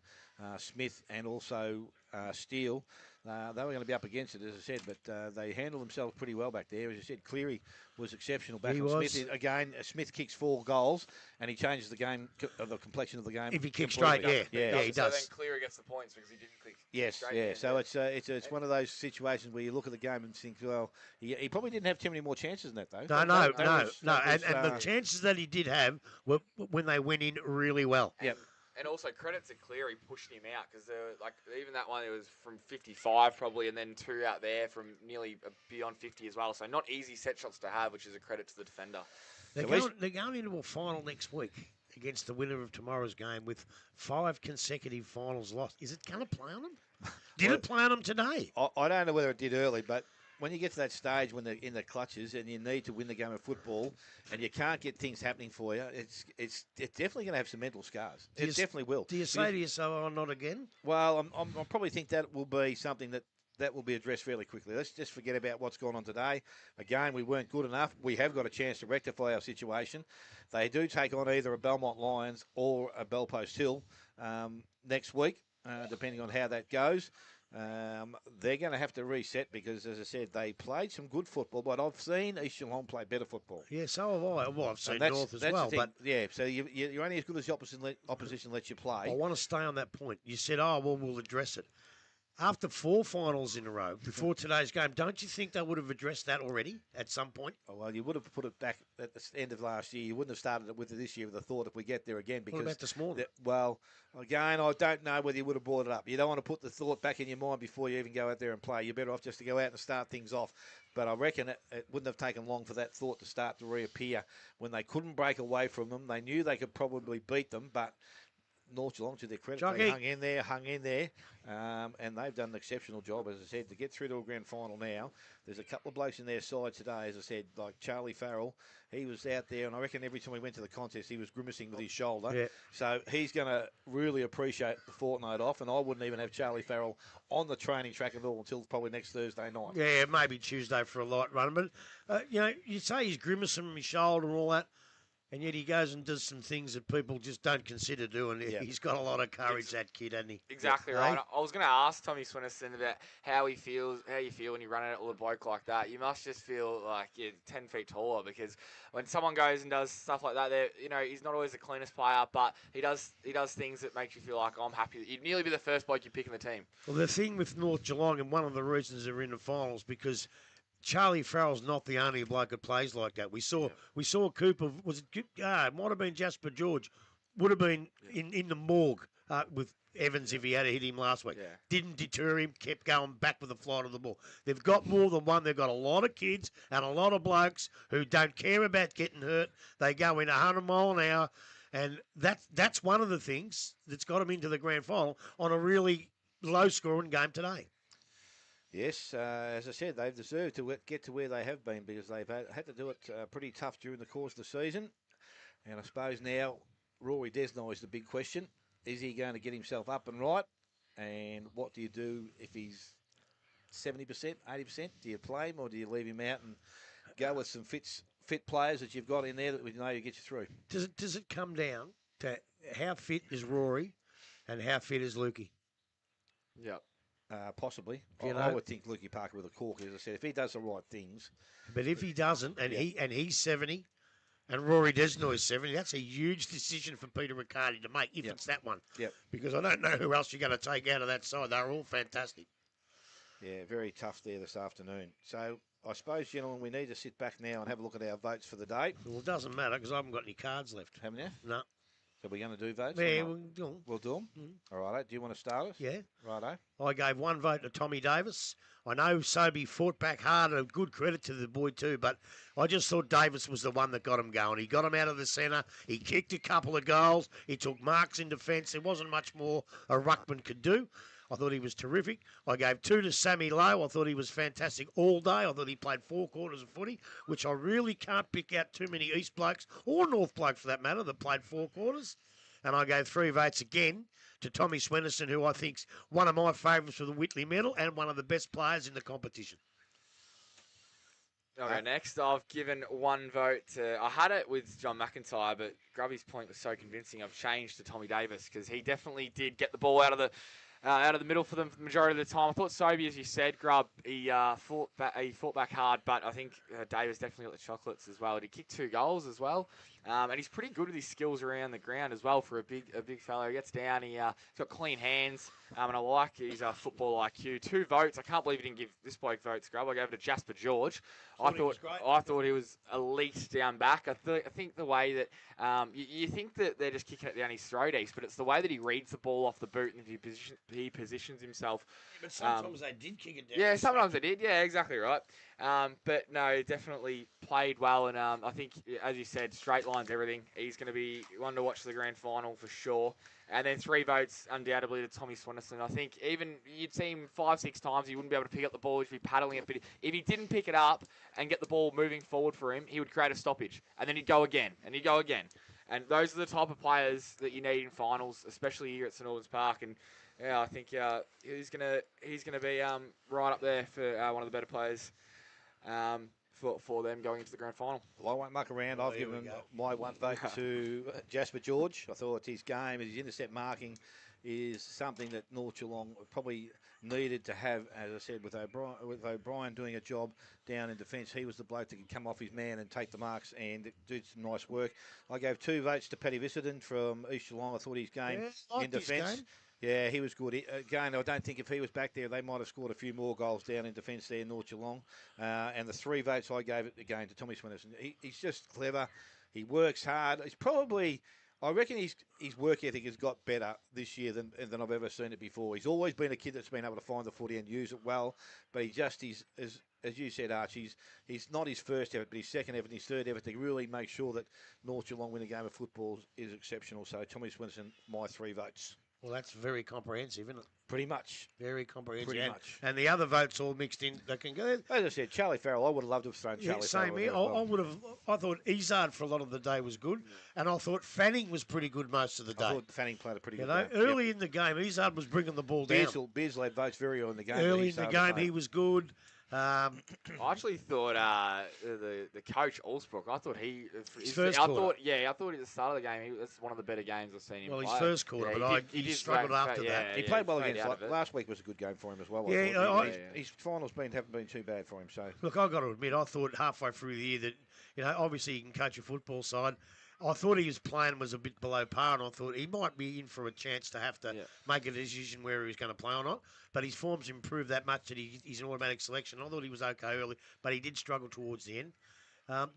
Speaker 3: Smith, and also Steele. They were going to be up against it, as I said, but they handled themselves pretty well back there. As I said, Cleary was exceptional back on Smith. Again, Smith kicks 4 goals, and he changes the game, the complexion of the game. If he kicks straight, yeah, he does. So then Cleary gets the points because he didn't kick. Yes, yeah. So it's one of those situations where you look at the game and think, well, he probably didn't have too many more chances than that, though. No. And the chances that he did have were when they went in really well. Yep.
Speaker 4: And also credit to Cleary pushed him out because even that one, it was from 55 probably, and then 2 out there from nearly beyond 50 as well. So not easy set shots to have, which is a credit to the defender.
Speaker 3: They're going into a final next week. against the winner of tomorrow's game with 5 consecutive finals lost. Is it going to play on them? Did it play on them today?
Speaker 1: I don't know whether it did early, but when you get to that stage when they're in the clutches and you need to win the game of football and you can't get things happening for you, it's definitely going to have some mental scars. It definitely will.
Speaker 3: Do you say to yourself, "Oh, not again"?
Speaker 1: Well, I probably think that will be something that will be addressed fairly quickly. Let's just forget about what's gone on today. Again, we weren't good enough. We have got a chance to rectify our situation. They do take on either a Belmont Lions or a Bellpost Hill next week, depending on how that goes. They're going to have to reset because, as I said, they played some good football, but I've seen East Geelong play better football.
Speaker 3: Yeah, so have I. Well, I've seen North as well. But
Speaker 1: yeah, so you're only as good as the opposition lets you play.
Speaker 3: I want to stay on that point. You said, "Oh, well, we'll address it." After 4 finals in a row, before today's game, don't you think they would have addressed that already at some point?
Speaker 1: Oh, well, you would have put it back at the end of last year. You wouldn't have started it with it this year with the thought if we get there again. Because
Speaker 3: what about this morning?
Speaker 1: Well, again, I don't know whether you would have brought it up. You don't want to put the thought back in your mind before you even go out there and play. You're better off just to go out and start things off. But I reckon it wouldn't have taken long for that thought to start to reappear when they couldn't break away from them. They knew they could probably beat them, but North Geelong, to their credit, they hung in there, and they've done an exceptional job, as I said, to get through to a grand final now. There's a couple of blokes in their side today, as I said, like Charlie Farrell. He was out there, and I reckon every time we went to the contest, he was grimacing with his shoulder.
Speaker 3: Yeah.
Speaker 1: So he's going to really appreciate the fortnight off, and I wouldn't even have Charlie Farrell on the training track at all until probably next Thursday night.
Speaker 3: Yeah, maybe Tuesday for a light run. But, you say he's grimacing with his shoulder and all that. And yet he goes and does some things that people just don't consider doing.
Speaker 1: Yeah.
Speaker 3: He's got a lot of courage, that kid, hasn't he?
Speaker 4: Exactly right. I was going to ask Tommy Swinnison about how you feel when you run at a bloke like that. You must just feel like you're 10 feet taller because when someone goes and does stuff like that, he's not always the cleanest player, but he does things that make you feel like I'm happy. You'd nearly be the first bloke you pick in the team.
Speaker 3: Well, the thing with North Geelong, and one of the reasons they're in the finals, because Charlie Farrell's not the only bloke that plays like that. We saw Cooper. It might have been Jasper George. Would have been in the morgue with Evans if he had hit him last week. Yeah. Didn't deter him. Kept going back with the flight of the ball. They've got more than one. They've got a lot of kids and a lot of blokes who don't care about getting hurt. They go in 100 mile an hour, and that's one of the things that's got them into the grand final on a really low-scoring game today.
Speaker 1: Yes, as I said, they've deserved to get to where they have been because they've had to do it pretty tough during the course of the season. And I suppose now Rory Desnoy is the big question. Is he going to get himself up and right? And what do you do if he's 70%, 80%? Do you play him or do you leave him out and go with some fit players that you've got in there that we know you get you through?
Speaker 3: Does it come down to how fit is Rory and how fit is Lukey?
Speaker 4: Yep.
Speaker 1: Possibly. I would think Lukey Parker with a cork, as I said, if he does the right things.
Speaker 3: But if he doesn't, and he's 70, and Rory Desnoy is 70, that's a huge decision for Peter Riccardi to make, if it's that one.
Speaker 1: Yep.
Speaker 3: Because I don't know who else you're going to take out of that side. They're all fantastic.
Speaker 1: Yeah, very tough there this afternoon. So I suppose, gentlemen, we need to sit back now and have a look at our votes for the day.
Speaker 3: Well, it doesn't matter because I haven't got any cards left.
Speaker 1: Haven't you?
Speaker 3: No.
Speaker 1: So we're going to do votes?
Speaker 3: Yeah, we'll do them.
Speaker 1: We'll do them? Mm-hmm. All right. Do you want to start us?
Speaker 3: Yeah.
Speaker 1: Righto.
Speaker 3: I gave 1 vote to Tommy Davis. I know Sobey fought back hard, and good credit to the boy too, but I just thought Davis was the one that got him going. He got him out of the centre. He kicked a couple of goals. He took marks in defence. There wasn't much more a ruckman could do. I thought he was terrific. I gave 2 to Sammy Lowe. I thought he was fantastic all day. I thought he played 4 quarters of footy, which I really can't pick out too many East blokes, or North blokes for that matter, that played 4 quarters. And I gave 3 votes again to Tommy Swinnison, who I think's one of my favourites for the Whitley medal and one of the best players in the competition.
Speaker 4: I'll go next. I've given 1 vote to... I had it with John McIntyre, but Grubby's point was so convincing. I've changed to Tommy Davis because he definitely did get the ball out of the middle for them for the majority of the time. I thought Sobey, as you said, Grubb, he fought back hard, but I think Davis definitely got the chocolates as well. He kicked 2 goals as well. And he's pretty good with his skills around the ground as well for a big fellow. He gets down, he's got clean hands, and I like his football IQ. 2 votes. I can't believe he didn't give this bloke votes, Grub. I gave it to Jasper George. I thought he was elite down back. I think the way that you think that they're just kicking it down his throat, East, but it's the way that he reads the ball off the boot and he positions himself.
Speaker 3: But sometimes they did kick it down.
Speaker 4: Yeah, sometimes they did. Yeah, exactly right. But no, definitely played well, and I think, as you said, straight lines everything. He's going to be one to watch the grand final for sure. And then 3 votes undoubtedly to Tommy Swinnerton. I think even you'd see him 5-6 times, he wouldn't be able to pick up the ball. He'd be paddling it. But if he didn't pick it up and get the ball moving forward for him, he would create a stoppage. And then he'd go again, and he'd go again. And those are the type of players that you need in finals, especially here at St Albans Park. And yeah, I think he's gonna be right up there for one of the better players for them going into the grand final.
Speaker 1: Well, I won't muck around. I've given my one vote to Jasper George. I thought his game, his intercept marking, is something that North Geelong probably needed to have. As I said, with O'Brien doing a job down in defence, he was the bloke that could come off his man and take the marks and do some nice work. I gave 2 votes to Paddy Vicerdon from East Geelong. I thought his game in defence. Yeah, he was good. Again, I don't think if he was back there, they might have scored a few more goals down in defence there, North Geelong. And the 3 votes I gave it again to Tommy Swinnerton. He's just clever. He works hard. He's probably, I reckon his work ethic has got better this year than I've ever seen it before. He's always been a kid that's been able to find the footy and use it well, but he just is, as you said, Arch, he's not his first effort, but his second effort and his third effort to really make sure that North Geelong win a game of football is exceptional. So Tommy Swinnerton, my 3 votes.
Speaker 3: Well, that's very comprehensive, isn't it?
Speaker 1: Pretty much.
Speaker 3: Very comprehensive.
Speaker 1: Pretty much.
Speaker 3: And the other votes all mixed in. They can go.
Speaker 1: As I said, Charlie Farrell, I would have loved to have thrown Charlie Farrell.
Speaker 3: Same here.
Speaker 1: Well.
Speaker 3: I would have. I thought Izzard for a lot of the day was good, and I thought Fanning was pretty good most of the day.
Speaker 1: I thought Fanning played a pretty good game.
Speaker 3: Early in the game, Izzard was bringing the ball down.
Speaker 1: Beers led votes very early in the game.
Speaker 3: Early in the game, he was good.
Speaker 4: I actually thought the coach Allsbrook. I thought
Speaker 3: his first quarter.
Speaker 4: I thought at the start of the game, that's one of the better games I've seen him play.
Speaker 3: Well, his first quarter, but he struggled after that.
Speaker 1: He played well against. Last week was a good game for him as well. His finals haven't been too bad for him. So
Speaker 3: look, I've got to admit, I thought halfway through the year that obviously he can coach a football side. I thought his playing was a bit below par, and I thought he might be in for a chance to have to make a decision where he was going to play or not. But his form's improved that much that he's an automatic selection. I thought he was okay early, but he did struggle towards the end.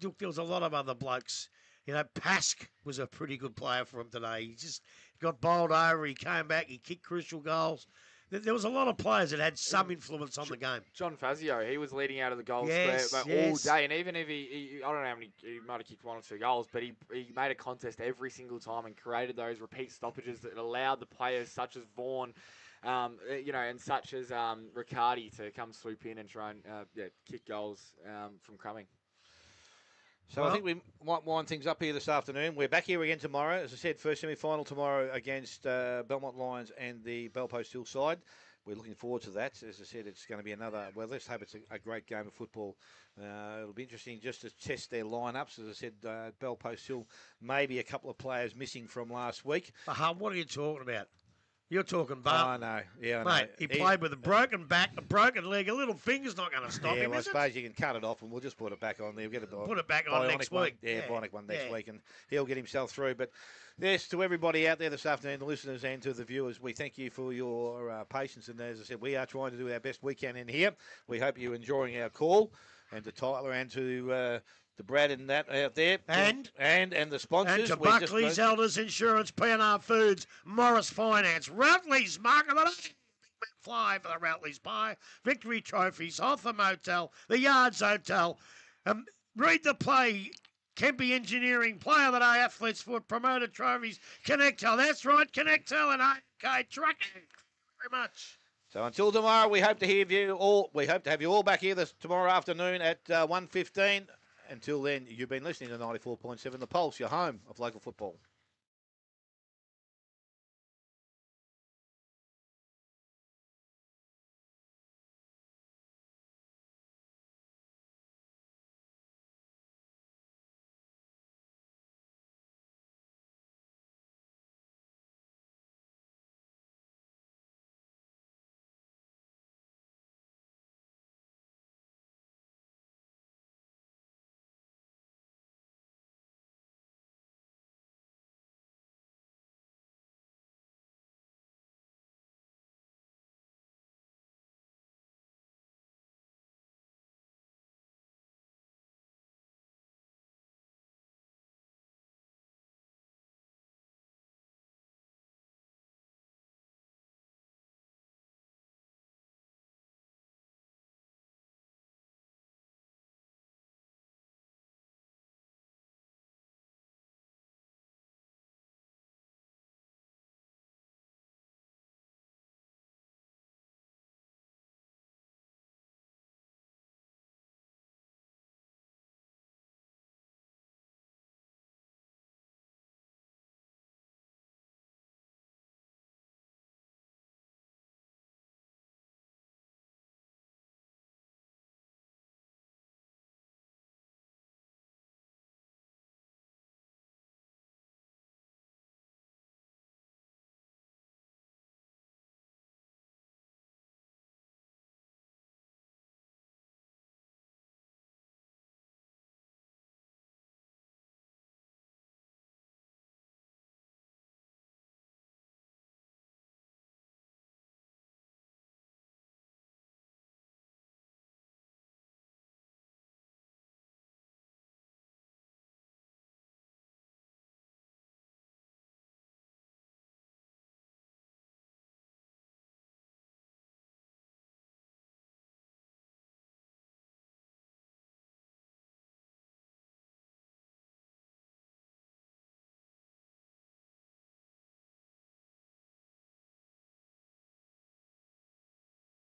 Speaker 3: Look, there was a lot of other blokes. Pask was a pretty good player for him today. He just got bowled over. He came back. He kicked crucial goals. There was a lot of players that had some influence on the game.
Speaker 4: John Fazio, he was leading out of the goal square all day, and even if he I don't know how many, he might have kicked 1 or 2 goals, but he made a contest every single time and created those repeat stoppages that allowed the players such as Vaughan, and such as Riccardi to come swoop in and try and kick goals from coming.
Speaker 1: So I think we might wind things up here this afternoon. We're back here again tomorrow. As I said, first semi-final tomorrow against Belmont Lions and the Bellpost Hill side. We're looking forward to that. As I said, it's going to be another, well, let's hope it's a great game of football. It'll be interesting just to test their lineups. As I said, Bellpost Hill, maybe a couple of players missing from last week.
Speaker 3: What are you talking about? You're talking Bart.
Speaker 1: I know. Yeah, I know.
Speaker 3: Mate, he played with a broken back, a broken leg, a little finger's not going to stop him,
Speaker 1: I suppose you can cut it off and we'll just put it back on there.
Speaker 3: Put it back on next week.
Speaker 1: Bionic one next week, and he'll get himself through. But yes, to everybody out there this afternoon, the listeners and to the viewers, we thank you for your patience. And as I said, we are trying to do our best we can in here. We hope you're enjoying our call. And to Tyler and to Brad and that out there. And the sponsors.
Speaker 3: And to Buckley's Elders Insurance, PNR Foods, Morris Finance, Routley's Market of the Day. Fly for the Routley's Pie, Victory Trophies, Hotham Hotel, the Yards Hotel. Read the play. Kempe Engineering, Player of the Day, Athletes Foot, Promoted Trophies, Connectel. That's right, Connectel and AK Trucking. Thank you very much.
Speaker 1: So until tomorrow, we hope to hear you all. We hope to have you all back here tomorrow afternoon at 1:15. Until then, you've been listening to 94.7 The Pulse, your home of local football.